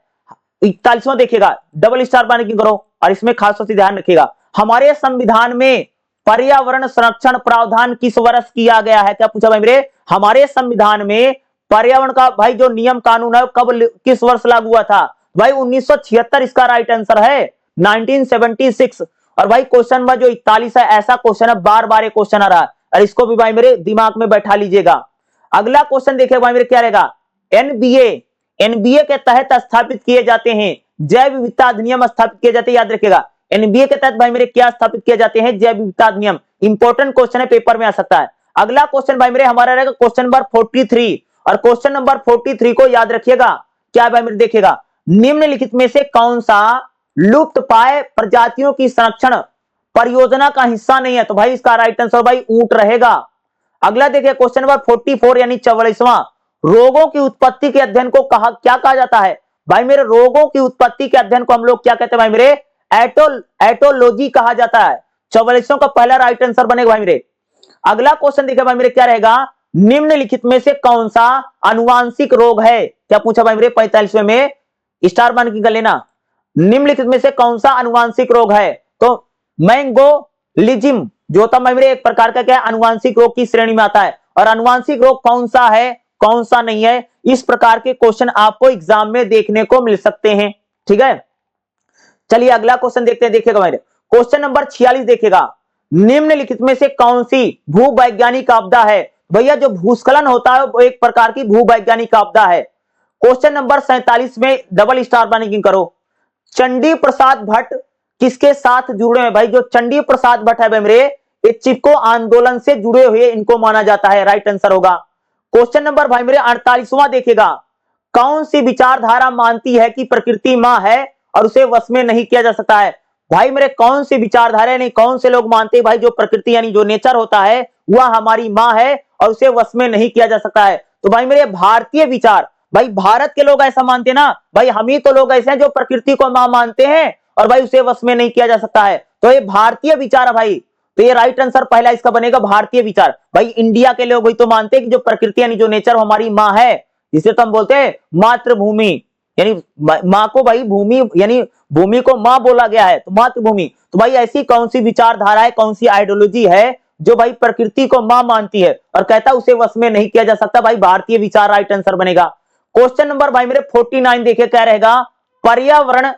41वां देखिएगा, डबल स्टार मार्किंग करो और इसमें खास तौर से ध्यान रखिएगा, हमारे संविधान में पर्यावरण संरक्षण प्रावधान किस वर्ष किया गया है? क्या पूछा भाई मेरे? हमारे संविधान में पर्यावरण का भाई जो नियम कानून है कब किस वर्ष लागू हुआ था? भाई 1976 इसका राइट आंसर है, 1976। और भाई क्वेश्चन नंबर जो 41 है ऐसा क्वेश्चन है, बार बार ये क्वेश्चन आ रहा है और इसको भी भाई मेरे दिमाग में बैठा लीजिएगा। अगला क्वेश्चन देखिए भाई मेरे क्या रहेगा, एनबीए के तहत स्थापित किए जाते हैं जैव विविधता अधिनियम स्थापित किए जाते हैं, याद रखिएगा। एनबीए के तहत भाई मेरे क्या स्थापित किए जाते हैं? जैव विविधता अधिनियम। इंपॉर्टेंट क्वेश्चन है, पेपर में आ सकता है। अगला क्वेश्चन भाई मेरे हमारा रहेगा क्वेश्चन नंबर 43 और क्वेश्चन नंबर 43 को याद रखिएगा, क्या भाई मेरे देखिएगा, निम्नलिखित में से कौन सा लुप्त पाए प्रजातियों की संरक्षण परियोजना का हिस्सा नहीं है? तो भाई इसका राइट आंसर भाई ऊंट रहेगा। अगला देखिए क्वेश्चन नंबर 44 यानी 44वां, रोगों की उत्पत्ति के अध्ययन को क्या कहा जाता है? भाई मेरे रोगों की उत्पत्ति के अध्ययन को हम लोग क्या कहते हैं भाई मेरे? एटोलॉजी कहा जाता है। 44वां का पहला राइट आंसर बनेगा भाई मेरे। अगला क्वेश्चन देखिए भाई मेरे क्या रहेगा, निम्नलिखित में से कौन सा आनुवांशिक रोग है? क्या पूछा भाई मेरे? 45वें में स्टार मार्किंग कर लेना, निम्नलिखित में से कौन सा आनुवांशिक रोग है? तो मैंगोलिज्म जो होता है मेरे एक प्रकार का क्या आनुवांशिक रोग की श्रेणी में आता है, और आनुवांशिक रोग कौन सा है कौन सा नहीं है, इस प्रकार के क्वेश्चन आपको एग्जाम में देखने को मिल सकते हैं, ठीक है। चलिए अगला क्वेश्चन देखते हैं, देखिएगा मेरे क्वेश्चन नंबर 46 देखिएगा, निम्नलिखित में से कौन सी भूवैज्ञानिक आपदा है? भैया जो भूस्खलन होता है वो एक प्रकार की भूवैज्ञानिक आपदा है। क्वेश्चन नंबर 47 में डबल स्टार मार्किंग करो, चंडी प्रसाद भट्ट किसके साथ जुड़े हैं? भाई जो चंडी प्रसाद भट्ट है भाई मेरे, ये चिपको आंदोलन से जुड़े हुए इनको माना जाता है, राइट आंसर होगा। क्वेश्चन नंबर भाई मेरे 48वां देखिएगा, कौन सी विचारधारा मानती है कि प्रकृति मां है और उसे वश में नहीं किया जा सकता है? भाई मेरे कौन सी विचारधारा नहीं, कौन से लोग मानते हैं भाई जो प्रकृति यानी जो नेचर होता है वह हमारी मां है और उसे वश में नहीं किया जा सकता है? तो भाई मेरे भारतीय विचार, भाई भारत के लोग ऐसा मानते हैं ना, भाई हम ही तो लोग ऐसे हैं जो प्रकृति को मां मानते हैं और भाई उसे वश में नहीं किया जा सकता है, तो ये भारतीय विचार है भाई। तो ये राइट आंसर पहला इसका बनेगा भारतीय विचार। भाई इंडिया के लोग वही तो मानते हैं कि जो प्रकृति यानी जो नेचर हमारी माँ है, जिसे तो हम बोलते हैं मातृभूमि, यानी माँ को भाई भूमि यानी भूमि को माँ बोला गया है, तो मातृभूमि। तो भाई ऐसी कौन सी विचारधारा है, कौन सी आइडियोलॉजी है जो भाई प्रकृति को माँ मानती है और कहता है उसे वश में नहीं किया जा सकता? भाई भारतीय विचार राइट आंसर बनेगा। क्वेश्चन नंबर भाई मेरे 49 देखिए क्या रहेगा, पर्यावरण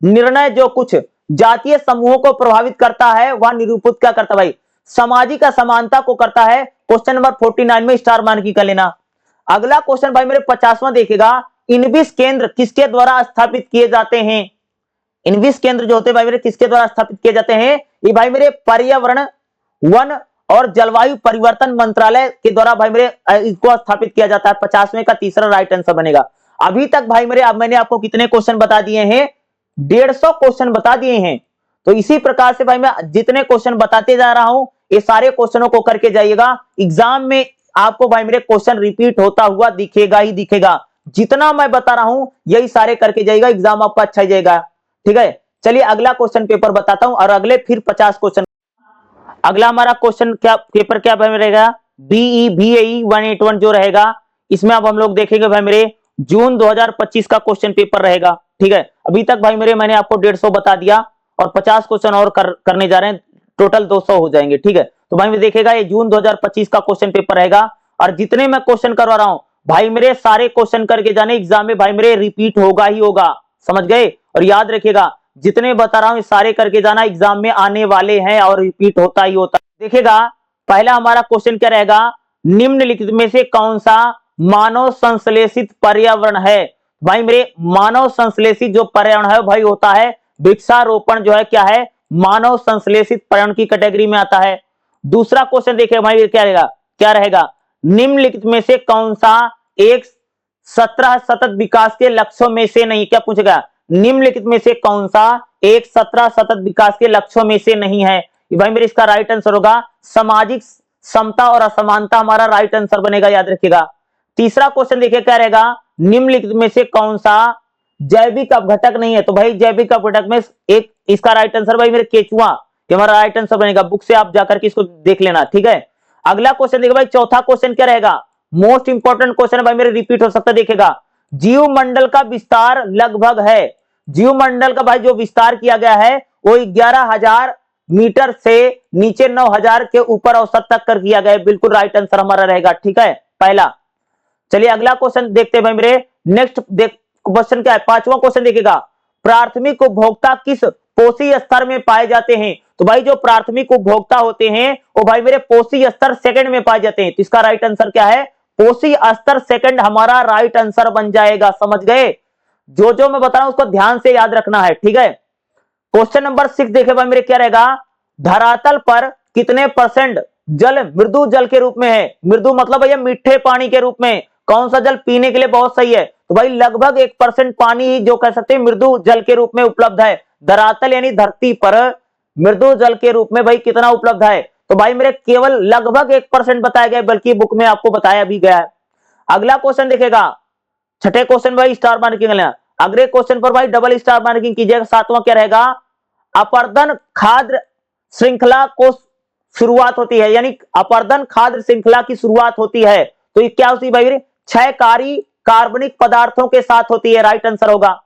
निर्णय जो कुछ जातीय समूहों को प्रभावित करता है वह निरूपित क्या करता है? भाई सामाजिक असमानता को करता है। क्वेश्चन नंबर 49 में स्टार मान की कर लेना। अगला क्वेश्चन भाई मेरे 50वां देखिएगा, इनविस केंद्र किसके द्वारा स्थापित किए जाते हैं? इनविस केंद्र जो होते हैं भाई मेरे किसके द्वारा स्थापित किए जाते हैं? ये भाई मेरे पर्यावरण, वन और जलवायु परिवर्तन मंत्रालय के द्वारा भाई मेरे इसको स्थापित किया जाता है। 50वें का तीसरा राइट आंसर बनेगा। अभी तक भाई मेरे अब मैंने आपको कितने क्वेश्चन बता दिए हैं? 150 क्वेश्चन बता दिए हैं। तो इसी प्रकार से भाई मैं जितने क्वेश्चन बताते जा रहा हूं ये सारे क्वेश्चनों को करके जाइएगा। एग्जाम में आपको भाई मेरे क्वेश्चन रिपीट होता हुआ दिखेगा ही दिखेगा। जितना मैं बता रहा हूं यही सारे करके जाइएगा, एग्जाम आपका अच्छा जाएगा। ठीक है, चलिए अगला क्वेश्चन पेपर बताता हूं और अगले फिर 50 क्वेश्चन। अगला हमारा क्वेश्चन क्या पेपर क्या भाई रहेगा? बीई बीएई 181 जो रहेगा, इसमें अब हम लोग देखेंगे भाई मेरे जून 2025 का क्वेश्चन पेपर रहेगा। ठीक है, अभी तक भाई मेरे मैंने आपको 150 बता दिया और 50 क्वेश्चन और करने जा रहे हैं, टोटल 200 हो जाएंगे। ठीक है, तो भाई मैं देखिएगा ये जून 2025 का क्वेश्चन पेपर रहेगा और जितने मैं क्वेश्चन करवा रहा हूं भाई मेरे सारे क्वेश्चन करके जाने, एग्जाम में भाई मेरे रिपीट होगा ही होगा, समझ गए? और याद रखिएगा जितने बता रहा हूं सारे करके जाना, एग्जाम में आने वाले हैं और रिपीट होता ही होता है। देखिएगा पहला हमारा क्वेश्चन क्या रहेगा, निम्नलिखित में से कौन सा मानव संश्लेषित पर्यावरण है? भाई मेरे मानव संश्लेषित जो पर्यावरण है भाई होता है वृक्षारोपण, जो है क्या है? मानव संश्लेषित पर्यावरण की कैटेगरी में आता है। दूसरा क्वेश्चन देखिए भाई क्या रहेगा, निम्नलिखित में से कौन सा एक 17 सतत विकास के लक्ष्यों में से नहीं? क्या पूछेगा? निम्नलिखित में से कौन सा एक 17 सतत विकास के लक्ष्यों में से नहीं है? भाई मेरे इसका राइट आंसर होगा सामाजिक समता और असमानता, हमारा राइट आंसर बनेगा, याद रखिएगा। तीसरा क्वेश्चन देखिए क्या रहेगा, निम्नलिखित में से कौन सा जैविक अपघटक नहीं है? तो भाई जैविक अपघटक में एक इसका राइट आंसर भाई मेरे केचुआ, ये हमारा राइट आंसर बनेगा। बुक से आप जाकर के इसको देख लेना। ठीक है, अगला क्वेश्चन देखिए भाई, चौथा क्वेश्चन क्या रहेगा, मोस्ट इंपॉर्टेंट क्वेश्चन है भाई मेरे, रिपीट हो सकता है। देखिएगा जीव मंडल का विस्तार लगभग है, जीव मंडल का भाई जो विस्तार किया गया है वो 11,000 मीटर से नीचे 9,000 के ऊपर औसत तक कर किया गया है। बिल्कुल राइट आंसर हमारा रहेगा। ठीक है, पहला। चलिए अगला क्वेश्चन देखते हैं भाई मेरे, नेक्स्ट क्वेश्चन क्या है, पांचवा क्वेश्चन देखिएगा, प्राथमिक उपभोक्ता किस पोषी स्तर में पाए जाते हैं? तो भाई जो प्राथमिक उपभोक्ता होते हैं वो भाई मेरे पोषी स्तर सेकंड में पाए जाते हैं। तो इसका राइट आंसर क्या है? पोषी स्तर सेकंड हमारा राइट आंसर बन जाएगा, समझ गए? जो मैं बता रहा हूं उसको ध्यान से याद रखना है। ठीक है, क्वेश्चन नंबर 6 देखे भाई मेरे क्या रहेगा, धरातल पर कितने % जल मृदु जल के रूप में है? मृदु मतलब भैया मीठे पानी के रूप में। कौन सा जल पीने के लिए बहुत सही है? तो भाई लगभग 1% पानी ही जो कह सकते हैं मृदु जल के रूप में उपलब्ध है। धरातल यानी धरती पर मृदु जल के रूप में भाई कितना उपलब्ध है? तो भाई मेरे केवल लगभग 1% बताया गया, बल्कि बुक में आपको बताया भी गया है। अगला क्वेश्चन देखेगा, छठे क्वेश्चन भाई स्टार मार्किंग लेना, अगले क्वेश्चन पर भाई डबल स्टार मार्किंग कीजिएगा। सातवां क्या रहेगा, अपर्दन खाद्य श्रृंखला को शुरुआत होती है, यानी अपर्दन खाद्य श्रृंखला की शुरुआत होती है। तो ये क्या होती है भाई? क्षयकारी कार्बनिक पदार्थों के साथ होती है, राइट आंसर होगा।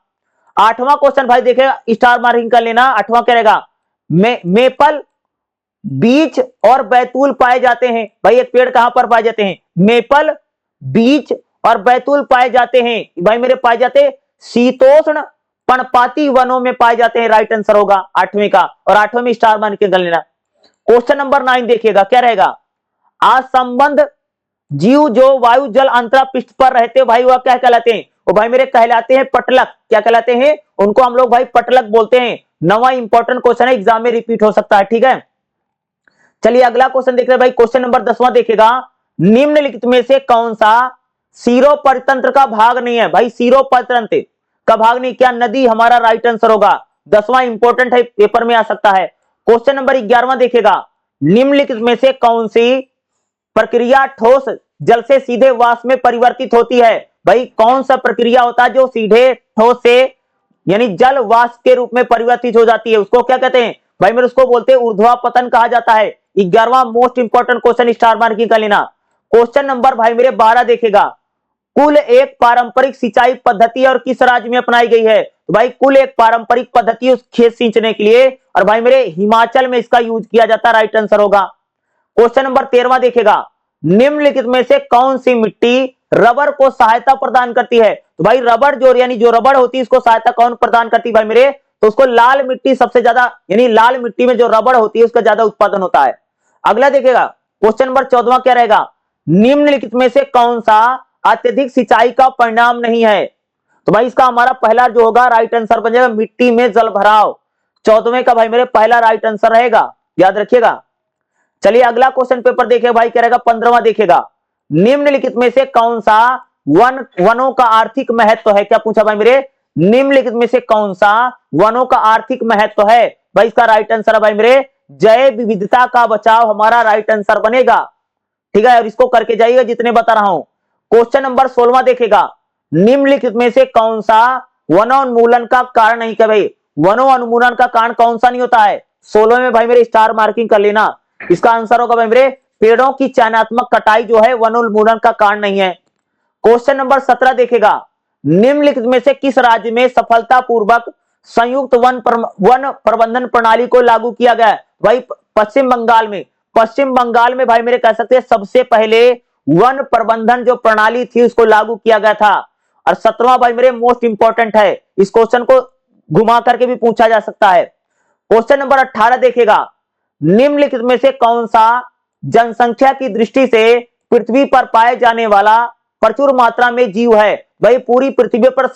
आठवां क्वेश्चन भाई देखिएगा, स्टार मार्किंग कर लेना। आठवां क्या रहेगा, मेपल बीच और बैतूल पाए जाते हैं। भाई एक पेड़ कहां पर पाए जाते हैं? मेपल बीच और बैतूल पाए जाते हैं भाई मेरे, पाए जाते शीतोष्ण पर्णपाती वनों में पाए जाते हैं, राइट आंसर होगा 8वें का। और 8वें में स्टार मान के कर लेना। क्वेश्चन नंबर 9 देखिएगा क्या रहेगा, असंबद्ध जीव जो वायु जल अंतरा पृष्ठ पर रहते भाई वह क्या कहलाते हैं? वो भाई मेरे कहलाते हैं पटलक। क्या कहलाते हैं? उनको हम लोग भाई पटलक बोलते हैं। 9वां इंपॉर्टेंट क्वेश्चन है, एग्जाम में रिपीट हो सकता है। ठीक है, चलिए अगला क्वेश्चन देख रहे हैं भाई, क्वेश्चन नंबर 10वां देखिएगा, निम्नलिखित में से कौन सा सीरो परितंत्र का भाग नहीं है? भाई सीरो परितंत्र का भाग नहीं, क्या नदी हमारा राइट आंसर होगा। 10वां इंपॉर्टेंट है, पेपर में आ सकता है। क्वेश्चन नंबर 11वां देखिएगा, निम्नलिखित में से कौन सी प्रक्रिया ठोस जल से सीधे वाष्प में परिवर्तित होती है? भाई कौन सा प्रक्रिया होता है जो सीधे ठोस से यानी जल वाष्प के रूप में परिवर्तित हो जाती है, उसको क्या कहते हैं? भाई मेरे उसको बोलते हैं ऊर्ध्वापतन कहा जाता है। 11वां most important question, star marking कर लेना। क्वेश्चन नंबर भाई मेरे 12 देखेगा, कुल एक पारंपरिक सिंचाई पद्धति और किस राज्य में अपनाई गई है? तो भाई कुल एक पारंपरिक पद्धति उस खेत सिंचने के लिए, और भाई मेरे हिमाचल में इसका यूज किया जाता है, राइट आंसर होगा। क्वेश्चन नंबर 13वां देखेगा, निम्नलिखित में से कौन सी मिट्टी रबर को सहायता प्रदान करती है? तो भाई रबर यानी जो रबर होती है इसको सहायता कौन प्रदान करती है भाई मेरे? तो उसको लाल मिट्टी सबसे ज्यादा, यानी लाल मिट्टी में जो रबर होती है उसका ज्यादा उत्पादन होता है। अगला देखेगा क्वेश्चन नंबर 14 क्या रहेगा, निम्नलिखित में से कौन सा अत्यधिक सिंचाई का परिणाम नहीं है? तो भाई इसका हमारा पहला जो होगा राइट आंसर बन जाएगा मिट्टी में जल भराव। 14वें का भाई मेरे पहला राइट आंसर रहेगा, याद रखिएगा। चलिए अगला क्वेश्चन पेपर देखिए भाई क्या रहेगा, 15वां देखेगा, निम्नलिखित में से कौन सा वनों का आर्थिक महत्व है? क्या पूछा भाई मेरे, निम्नलिखित में से कौन सा वनों का आर्थिक महत्व है? भाई इसका राइट आंसर है भाई मेरे जैव विविधता का बचाव हमारा राइट आंसर बनेगा। ठीक है, और इसको करके जाइएगा जितने बता रहा हूं। क्वेश्चन नंबर 16वां देखेगा, निम्नलिखित में से कौन सा वनोन्मूलन का कारण नहीं? क्या भाई वनोन्मूलन का कारण कौन सा नहीं होता है? 16 में भाई मेरे स्टार मार्किंग कर लेना। इसका आंसर होगा भाई मेरे पेड़ों की चयनात्मक कटाई जो है वनोन्मूलन का कारण नहीं है। क्वेश्चन नंबर 17 देखेगा, निम्नलिखित में से किस राज्य में सफलतापूर्वक संयुक्त वन प्रबंधन प्रणाली को लागू किया गया है? भाई पश्चिम बंगाल में। पश्चिम बंगाल में भाई मेरे कह सकते हैं सबसे पहले वन प्रबंधन जो प्रणाली थी उसको लागू किया गया था। और 17वां भाई मेरे मोस्ट इंपॉर्टेंट है, इस क्वेश्चन को घुमा करके भी पूछा जा सकता है। क्वेश्चन नंबर 18 देखेगा, निम्नलिखित में से कौन सा जनसंख्या की दृष्टि से पृथ्वी पर पाए जाने वाला प्रचुर मात्रा में जीव है? भाई पूरी पृथ्वी पर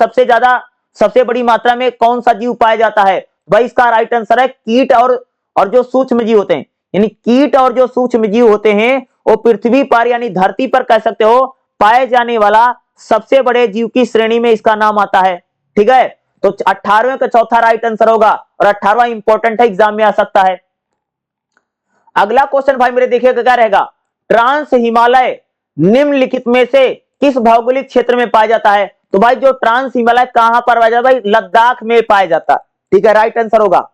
सबसे बड़ी मात्रा में कौन सा जीव पाया जाता है? भाई इसका राइट आंसर है कीट और जो सूक्ष्म जीव होते हैं, यानी कीट और जो सूक्ष्म जीव होते हैं वो पृथ्वी पर यानी धरती पर कह सकते हो पाए जाने वाला सबसे बड़े जीव की श्रेणी में इसका नाम आता है। ठीक है, तो 18वें का चौथा राइट आंसर होगा, और 18वां इंपॉर्टेंट है, एग्जाम में आ सकता है। अगला क्वेश्चन भाई मेरे देखिएगा क्या रहेगा, ट्रांस हिमालय निम्नलिखित में से किस भौगोलिक क्षेत्र में पाया जाता है? तो भाई जो ट्रांस हिमालय कहां पर पाया जाता है? भाई लद्दाख में पाया जाता है। ठीक है, राइट आंसर होगा।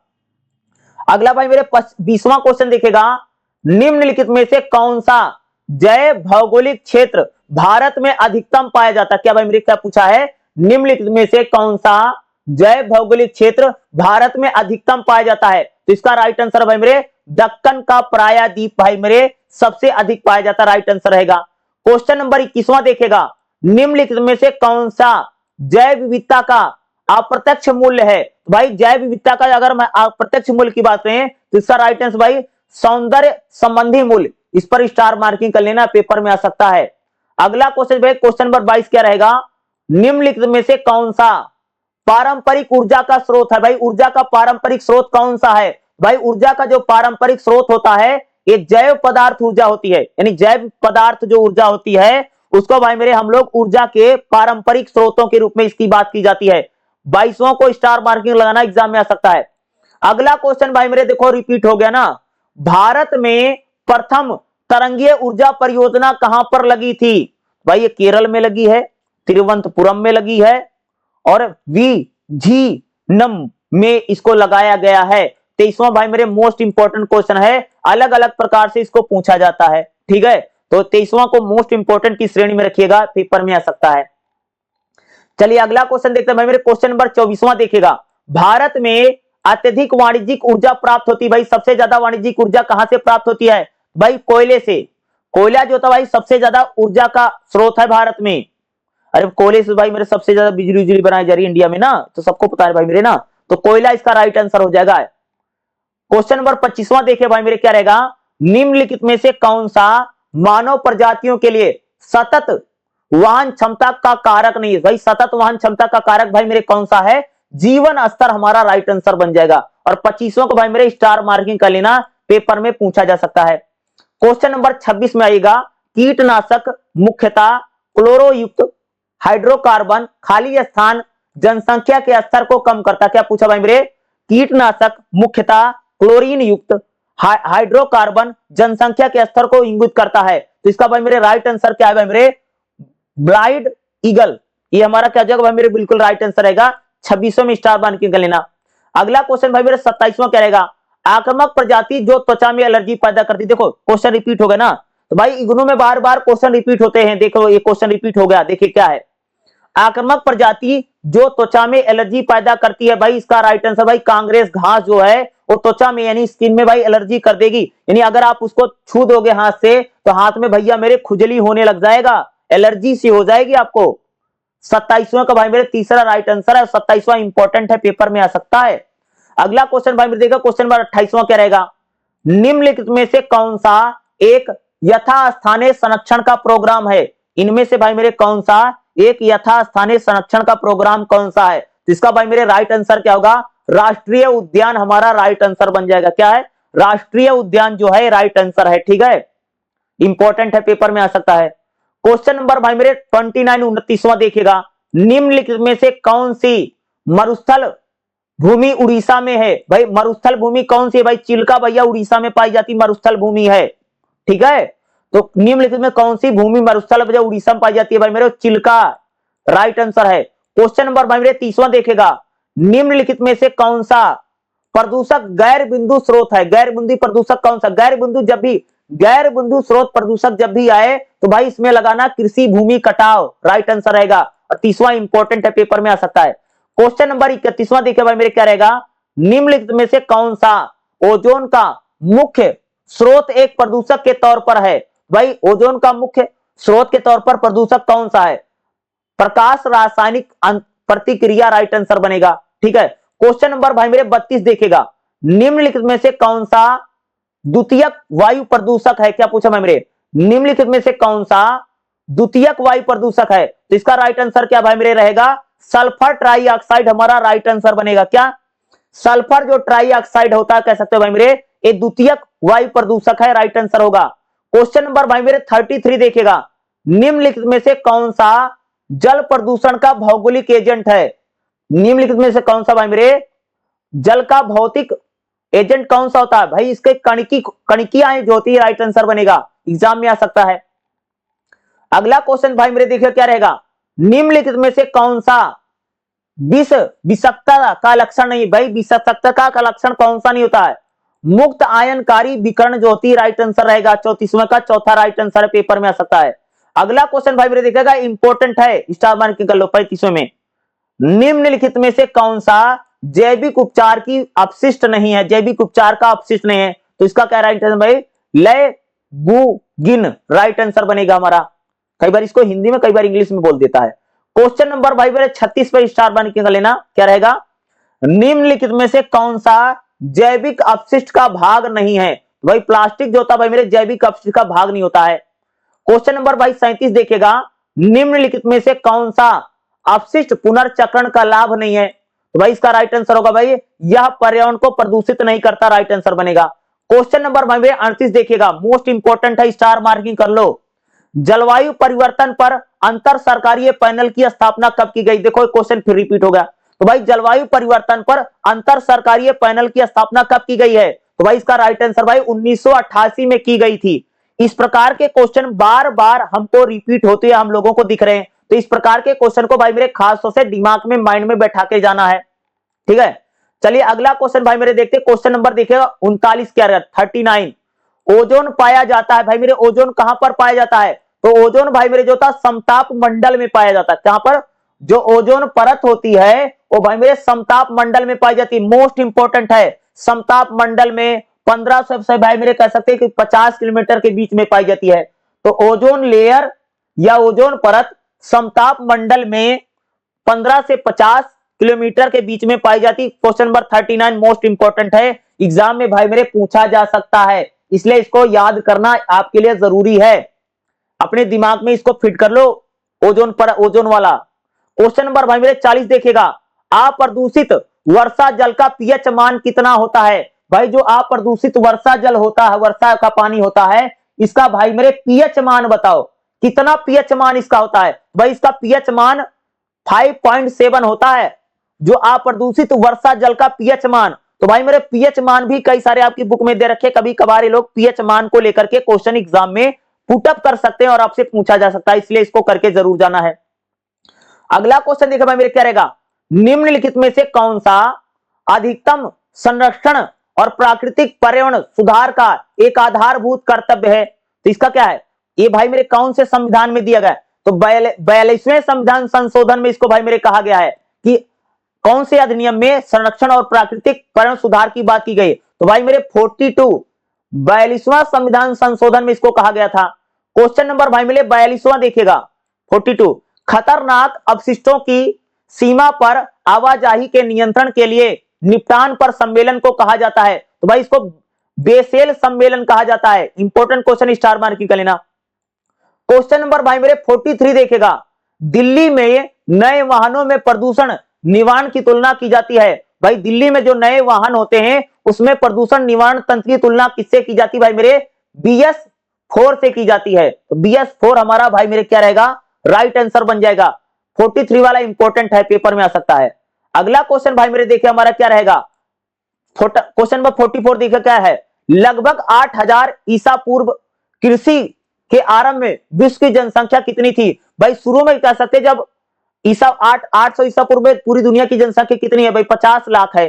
अगला भाई मेरे 20वां क्वेश्चन देखेगा, निम्नलिखित में से कौन सा जैव भौगोलिक क्षेत्र भारत में अधिकतम पाया जाता है? क्या भाई मेरे क्या पूछा है, निम्नलिखित में से कौन सा जैव भौगोलिक क्षेत्र भारत में अधिकतम पाया जाता है? तो इसका राइट आंसर भाई मेरे दक्कन का प्रायद्वीप भाई मेरे सबसे अधिक पाया जाता है, राइट आंसर रहेगा। क्वेश्चन नंबर 21वां देखेगा, निम्नलिखित में से कौन सा जैव विविधता का अप्रत्यक्ष मूल्य है? भाई जैव विविधता का अगर मैं अप्रत्यक्ष मूल्य की बात करें तो इसका राइट आंसर भाई सौंदर्य संबंधी मूल्य। इस पर स्टार मार्किंग कर लेना, पेपर में आ सकता है। अगला क्वेश्चन भाई क्वेश्चन नंबर 22 क्या रहेगा, निम्नलिखित में से कौन सा पारंपरिक ऊर्जा का स्रोत है? भाई ऊर्जा का पारंपरिक स्रोत कौन सा है? भाई ऊर्जा का जो पारंपरिक स्रोत होता है ये जैव पदार्थ ऊर्जा होती है, यानी जैव पदार्थ जो ऊर्जा होती है उसको भाई मेरे हम लोग ऊर्जा के पारंपरिक स्रोतों के रूप में इसकी बात की जाती है। 22वां को स्टार मार्किंग लगाना, एग्जाम में आ सकता है। अगला क्वेश्चन भाई मेरे देखो रिपीट हो गया ना, भारत में प्रथम तरंगीय ऊर्जा परियोजना कहां पर लगी थी? भाई ये केरल में लगी है, तिरुवनंतपुरम में लगी है, और विझीनम में इसको लगाया गया है। 23वां भाई मेरे मोस्ट इंपॉर्टेंट क्वेश्चन है, अलग अलग प्रकार से इसको पूछा जाता है। ठीक है, तो 23वां को मोस्ट इंपॉर्टेंट की श्रेणी में रखिएगा, पेपर में आ सकता है। चलिए अगला क्वेश्चन देखते हैं भाई मेरे क्वेश्चन नंबर 24वां देखेगा, भारत में अत्यधिक वाणिज्यिक ऊर्जा प्राप्त होती है? भाई सबसे ज्यादा वाणिज्यिक ऊर्जा कहां से प्राप्त होती है? भाई कोयले से। कोयला जो था भाई सबसे ज्यादा ऊर्जा का स्रोत है भारत में। अरे कोयले से भाई मेरे सबसे ज्यादा बिजली बनाई जा रही है इंडिया में ना, तो सबको पता है भाई मेरे ना, तो कोयला इसका राइट आंसर हो जाएगा। क्वेश्चन नंबर 25वां देखिए भाई मेरे क्या रहेगा, निम्नलिखित में से कौन सा मानव प्रजातियों के लिए सतत वहन क्षमता का कारक नहीं है? भाई सतत वहन क्षमता का कारक भाई मेरे कौन सा है? जीवन स्तर हमारा राइट आंसर बन जाएगा। और 25वां को भाई मेरे स्टार मार्किंग कर लेना, पेपर में पूछा जा सकता है। क्वेश्चन नंबर 26 में आएगा, कीटनाशक मुख्यतः क्लोरोयुक्त हाइड्रोकार्बन खाली स्थान जनसंख्या के स्तर को कम करता। क्या पूछा भाई मेरे, कीटनाशक मुख्यतः क्लोरीन युक्त हाइड्रोकार्बन जनसंख्या के स्तर को इंगित करता है। तो इसका भाई मेरे राइट आंसर क्या है भाई मेरे, ब्लाइड ईगल, ये हमारा क्या जाएगा भाई मेरे बिल्कुल राइट आंसर रहेगा। 26वां में स्टार मार्किंग कर लेना। अगला क्वेश्चन भाई मेरे 27वां क्या रहेगा, आक्रामक प्रजाति जो त्वचा में एलर्जी पैदा करती। देखो क्वेश्चन रिपीट हो गया ना, तो भाई इग्नू में बार बार क्वेश्चन रिपीट होते हैं। देखो ये क्वेश्चन रिपीट हो गया, देखिए क्या है। आक्रामक प्रजाति जो त्वचा में एलर्जी पैदा करती है, भाई इसका राइट आंसर भाई कांग्रेस घास जो है वो त्वचा में यानी स्किन में भाई एलर्जी कर देगी। यानी अगर आप उसको छू दोगे हाथ से तो हाथ में भैया मेरे खुजली होने लग जाएगा, एलर्जी सी हो जाएगी आपको। 27वां का भाई मेरे तीसरा राइट आंसर है। 27वां इंपॉर्टेंट है, पेपर में आ सकता है। अगला क्वेश्चन भाई मेरे देखा, क्वेश्चन नंबर 28वां क्या रहेगा। निम्नलिखित में से कौन सा एक यथास्थानीय संरक्षण का प्रोग्राम है। इनमें से भाई मेरे कौन सा एक यथास्थानीय संरक्षण का प्रोग्राम कौन सा है। तो इसका भाई मेरे राइट आंसर क्या होगा, राष्ट्रीय उद्यान हमारा राइट आंसर बन जाएगा। क्या है, राष्ट्रीय उद्यान जो है राइट आंसर है। ठीक है, इंपॉर्टेंट है, पेपर में आ सकता है। क्वेश्चन नंबर भाई मेरे 29 29वां देखिएगा। निम्नलिखित में से कौन सी मरुस्थल भूमि उड़ीसा में है। भाई मरुस्थल भूमि कौन सी है, भाई चिल्का भैया उड़ीसा में पाई जाती मरुस्थल भूमि है। ठीक है, तो निम्नलिखित में कौन सी भूमि मरुस्थल भैया उड़ीसा में पाई जाती है, भाई मेरे चिल्का राइट आंसर है। क्वेश्चन नंबर भाई मेरे 30वां देखेगा। निम्नलिखित में से कौन सा प्रदूषक गैर बिंदु स्रोत है। गैर बिंदु प्रदूषक कौन सा, गैर बिंदु स्रोत प्रदूषक जब भी आए तो भाई इसमें लगाना कृषि भूमि कटाव राइट आंसर रहेगा। और 30वां इंपॉर्टेंट है, पेपर में आ सकता है। क्वेश्चन नंबर 31वां देखिए भाई मेरे क्या रहेगा। निम्नलिखित में से कौन सा ओजोन का मुख्य स्रोत एक प्रदूषक के तौर पर है। भाई ओजोन का मुख्य स्रोत के तौर पर प्रदूषक कौन सा है, प्रकाश रासायनिक प्रतिक्रिया राइट आंसर बनेगा। ठीक है, क्वेश्चन नंबर भाई मेरे 32 देखेगा। निम्नलिखित में से कौन सा द्वितीयक वायु प्रदूषक है। क्या पूछा भाई मेरे, निम्नलिखित में से कौन सा द्वितीयक वायु प्रदूषक है। तो इसका राइट आंसर क्या भाई मेरे रहेगा, सल्फर ट्राइऑक्साइड हमारा राइट आंसर बनेगा। क्या, सल्फर जो ट्राइऑक्साइड होता है कह सकते हो भाई मेरे ये द्वितीयक वायु प्रदूषक है, राइट आंसर होगा। क्वेश्चन नंबर भाई मेरे 33 देखेगा। निम्नलिखित में से कौन सा जल प्रदूषण का भौगोलिक एजेंट है। निम्नलिखित में से कौन सा भाई मेरे जल का भौतिक एजेंट कौन सा होता है। भाई इसके कणिकियां जो होती है राइट आंसर बनेगा, एग्जाम में आ सकता है। अगला क्वेश्चन भाई मेरे देखिए क्या रहेगा। निम्नलिखित में से कौन सा विषाक्तता का लक्षण नहीं। भाई विषाक्तता का लक्षण कौन सा नहीं होता है, मुक्त आयनकारी विकर्ण जो होती है राइट आंसर रहेगा। 34वां का चौथा राइट आंसर है, पेपर में आ सकता है। अगला क्वेश्चन भाई मेरे देखिएगा इंपॉर्टेंट है, स्टार मार्किंग कर लो 35वें में। निम्नलिखित में से कौन सा जैविक उपचार की अपशिष्ट नहीं है। जैविक उपचार का अपशिष्ट नहीं है, तो इसका क्या राइट आंसर भाई लेगुगिन राइट आंसर बनेगा हमारा। कई बार इसको हिंदी में कई बार इंग्लिश में बोल देता है। क्वेश्चन नंबर भाई मेरे 36 पर स्टार मार्किंग कर लेना, क्या रहेगा। निम्नलिखित में से कौन सा जैविक अपशिष्ट का भाग नहीं है। भाई प्लास्टिक जो होता है भाई मेरे जैविक अपशिष्ट का भाग नहीं होता है। क्वेश्चन नंबर भाई 37 देखेगा। निम्नलिखित में से कौन सा अपशिष्ट पुनर्चक्रण का लाभ नहीं है। तो भाई इसका राइट आंसर होगा भाई यह पर्यावरण को प्रदूषित नहीं करता, राइट आंसर बनेगा। क्वेश्चन नंबर भाई 38 देखिएगा, मोस्ट इंपॉर्टेंट है, स्टार मार्किंग कर लो। जलवायु परिवर्तन पर अंतर सरकारीय पैनल की स्थापना कब की गई। देखो क्वेश्चन फिर रिपीट हो गया। तो भाई जलवायु परिवर्तन पर अंतर सरकारीय पैनल की स्थापना कब की गई है। तो भाई इसका राइट आंसर भाई 1988 में की गई थी। इस प्रकार के क्वेश्चन बार बार हमको रिपीट होते हम लोगों को दिख रहे हैं, तो इस प्रकार के क्वेश्चन को भाई मेरे खास तौर से दिमाग में माइंड में बैठा के जाना है। ठीक है, चलिए अगला क्वेश्चन भाई मेरे देखते हैं। क्वेश्चन नंबर देखिएगा 39 क्या रहेगा 39। ओजोन पाया जाता है भाई मेरे, ओजोन कहां पर पाया जाता है। तो ओजोन भाई मेरे जो था समताप मंडल में पाया जाता है। कहां पर, जो ओजोन परत होती है वो भाई मेरे समताप मंडल में पाई जाती है। मोस्ट इंपॉर्टेंट है, समताप मंडल में 1500 से भाई मेरे कह सकते हैं कि 50 किलोमीटर के बीच में पाई जाती है। तो ओजोन लेयर या ओजोन परत समताप मंडल में 15 से 50 किलोमीटर के बीच में पाई जाती। क्वेश्चन नंबर 39 मोस्ट इंपॉर्टेंट है, एग्जाम में भाई मेरे पूछा जा सकता है, इसलिए इसको याद करना आपके लिए जरूरी है। अपने दिमाग में इसको फिट कर लो, ओजोन पर ओजोन वाला। क्वेश्चन नंबर भाई मेरे 40 देखेगा। अप्रदूषित वर्षा जल का पीएच मान कितना होता है। भाई जो अप्रदूषित वर्षा जल होता है, वर्षा का पानी होता है, इसका भाई मेरे पीएच मान बताओ, कितना पीएच मान इसका होता है। भाई इसका पीएच मान 5.7 होता है, जो अप्रदूषित वर्षा जल का पीएच मान। तो भाई मेरे पीएच मान भी कई सारे आपकी बुक में दे रखे, कभी कभार ये लोग पीएच मान को लेकर के क्वेश्चन एग्जाम में पुटअप कर सकते हैं और आपसे पूछा जा सकता है, इसलिए इसको करके जरूर जाना है। अगला क्वेश्चन देखिए भाई मेरे क्या रहेगा। निम्नलिखित में से कौन सा अधिकतम संरक्षण और प्राकृतिक पर्यावरण सुधार का एक आधारभूत कर्तव्य है। तो इसका क्या है, ये भाई मेरे कौन से संविधान में दिया गया है, तो 42वें संविधान संशोधन में इसको भाई मेरे कहा गया है कि कौन से अधिनियम में संरक्षण और प्राकृतिक पर्यावरण सुधार की बात की गई। तो भाई मेरे 42वां संविधान संशोधन में इसको कहा गया था। क्वेश्चन नंबर भाई मेरे 42वां देखिएगा 42, खतरनाक अपशिष्टों की सीमा पर आवाजाही के नियंत्रण के लिए निपटान पर सम्मेलन को कहा जाता है। तो भाई इसको बेसेल सम्मेलन कहा जाता है। इंपॉर्टेंट क्वेश्चन, स्टार मार्किंग कर लेना। क्वेश्चन नंबर भाई मेरे 43 देखेगा, दिल्ली में नए वाहनों में प्रदूषण निवारण की तुलना की जाती है। भाई दिल्ली में जो नए वाहन होते हैं उसमें प्रदूषण निवारण तंत्र की तुलना किससे की जाती है भाई मेरे, BS4 से की जाती है। तो BS4 हमारा भाई मेरे क्या रहेगा, राइट आंसर बन जाएगा। 43 वाला इंपॉर्टेंट है, पेपर में आ सकता है। अगला क्वेश्चन भाई मेरे देखिए हमारा क्या रहेगा, क्वेश्चन नंबर 44 देखिए क्या है, लगभग 8000 ईसा पूर्व कृषि के आरंभ में विश्व की जनसंख्या कितनी थी। भाई शुरू में कह सकते जब 800 ईसा पूर्व में पूरी दुनिया की जनसंख्या कितनी है भाई, 50 लाख है।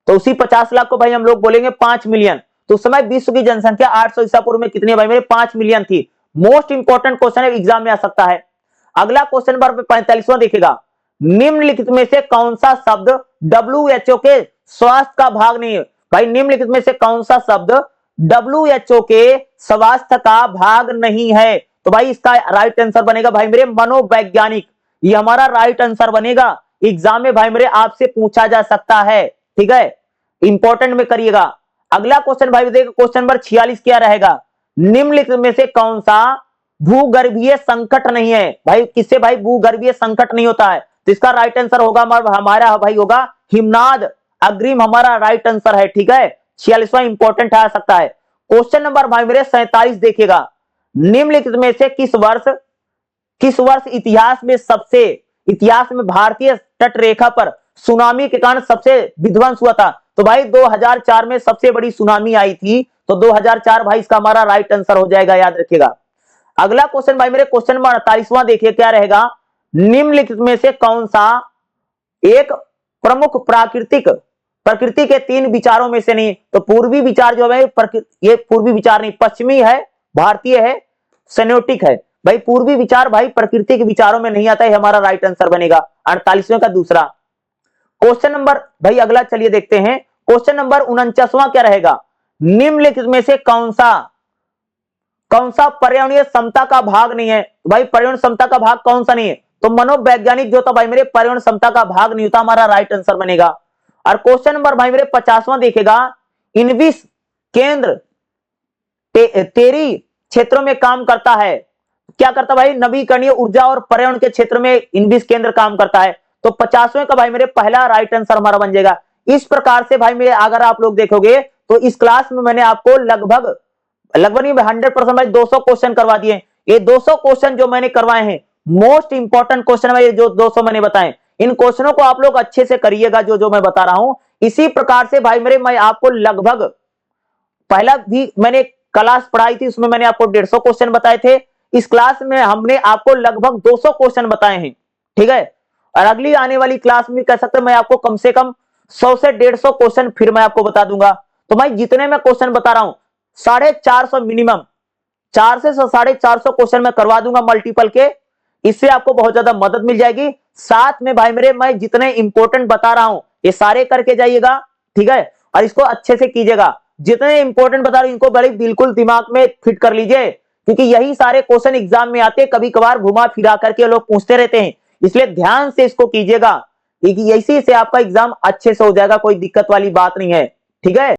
तो उसी 50 लाख को भाई हम लोग बोलेंगे 5 मिलियन। तो उस समय विश्व की जनसंख्या 800 ईसा पूर्व में कितनी है भाई मेरे, 5 मिलियन थी। मोस्ट इंपॉर्टेंट क्वेश्चन है, एग्जाम में आ सकता है। अगला क्वेश्चन नंबर 45वां देखिएगा, निम्नलिखित में से कौन सा शब्द WHO के स्वास्थ्य का भाग नहीं है। भाई निम्नलिखित में से कौन सा शब्द WHO के स्वास्थ्य का भाग नहीं है। तो भाई इसका राइट आंसर बनेगा भाई मेरे मनोवैज्ञानिक। ये हमारा राइट आंसर बनेगा। एग्जाम में भाई मेरे आपसे पूछा जा सकता है, ठीक है, इंपॉर्टेंट में करिएगा। अगला क्वेश्चन भाई देखिए क्वेश्चन नंबर 46 क्या रहेगा, निम्नलिखित में से कौन सा भूगर्भीय संकट नहीं है। भाई किससे भाई भूगर्भीय संकट नहीं होता है। तो इसका राइट आंसर होगा हमारा भाई होगा हिमनाद अग्रिम, हमारा राइट आंसर है, ठीक है। 46वां इंपॉर्टेंट आ सकता है। क्वेश्चन नंबर भाई मेरे 47 देखिएगा, निम्नलिखित में से किस वर्ष इतिहास में भारतीय तट रेखा पर सुनामी के कारण सबसे विध्वंस हुआ था। तो भाई 2004 में सबसे बड़ी सुनामी आई थी। तो 2004 भाई इसका हमारा राइट आंसर हो जाएगा, याद रखिएगा। अगला क्वेश्चन भाई मेरे क्वेश्चन नंबर 48वां देखिए क्या रहेगा, निम्नलिखित में से कौन सा एक प्रमुख प्रकृति के 3 विचारों में से नहीं। तो पूर्वी विचार जो है ये पूर्वी विचार नहीं, पश्चिमी है, भारतीय है, सेमियोटिक है। भाई पूर्वी विचार भाई प्रकृति के विचारों में नहीं आता है, हमारा राइट आंसर बनेगा 48वें का दूसरा। क्वेश्चन नंबर भाई अगला चलिए देखते हैं, क्वेश्चन नंबर 49वां क्या रहेगा, निम्नलिखित में से कौन सा पर्यावरणीय समता का भाग नहीं है। भाई पर्यावरण समता का भाग कौन सा नहीं है, तो मनोवैज्ञानिक जो था भाई मेरे पर्यावरण समता का भाग नहीं होता, हमारा राइट आंसर बनेगा। और क्वेश्चन नंबर भाई मेरे 50वां देखेगा, इनविस केंद्र तेरी क्षेत्रों में काम करता है। क्या करता भाई, नवीकरणीय ऊर्जा और पर्यावरण के क्षेत्र में इनविस केंद्र काम करता है। तो 50वें का भाई मेरे पहला राइट आंसर हमारा बन जाएगा। इस प्रकार से भाई मेरे अगर आप लोग देखोगे तो इस क्लास में मैंने आपको लगभग नहीं 100% भाई 200 क्वेश्चन करवा दिए। ये 200 क्वेश्चन जो मैंने करवाए हैं मोस्ट इंपॉर्टेंट क्वेश्चन है, जो 200 मैंने बताए, इन क्वेश्चनों को आप लोग अच्छे से करिएगा जो मैं बता रहा हूं। इसी प्रकार से भाई मेरे मैं आपको लगभग पहला भी मैंने क्लास पढ़ाई थी उसमें मैंने आपको 150 क्वेश्चन बताए थे। इस क्लास में हमने आपको लगभग 200 क्वेश्चन बताए हैं, ठीक है। और अगली आने वाली क्लास में कह सकते हैं मैं आपको कम से कम 100 से 150 क्वेश्चन फिर मैं आपको बता दूंगा। तो भाई जितने मैं क्वेश्चन बता रहा हूं 450 मिनिमम 400 से 450 क्वेश्चन मैं करवा दूंगा मल्टीपल के। इससे आपको बहुत ज्यादा मदद मिल जाएगी। साथ में भाई मेरे मैं जितने इंपॉर्टेंट बता रहा हूं ये सारे करके जाइएगा, ठीक है। और इसको अच्छे से कीजिएगा। जितने इंपॉर्टेंट बता रहा हूं इनको बड़ी बिल्कुल दिमाग में फिट कर लीजिए, क्योंकि यही सारे क्वेश्चन एग्जाम में आते, कभी कभार घुमा फिरा करके लोग पूछते रहते हैं। इसलिए ध्यान से इसको कीजिएगा, इसी से आपका एग्जाम अच्छे से हो जाएगा, कोई दिक्कत वाली बात नहीं है, ठीक है।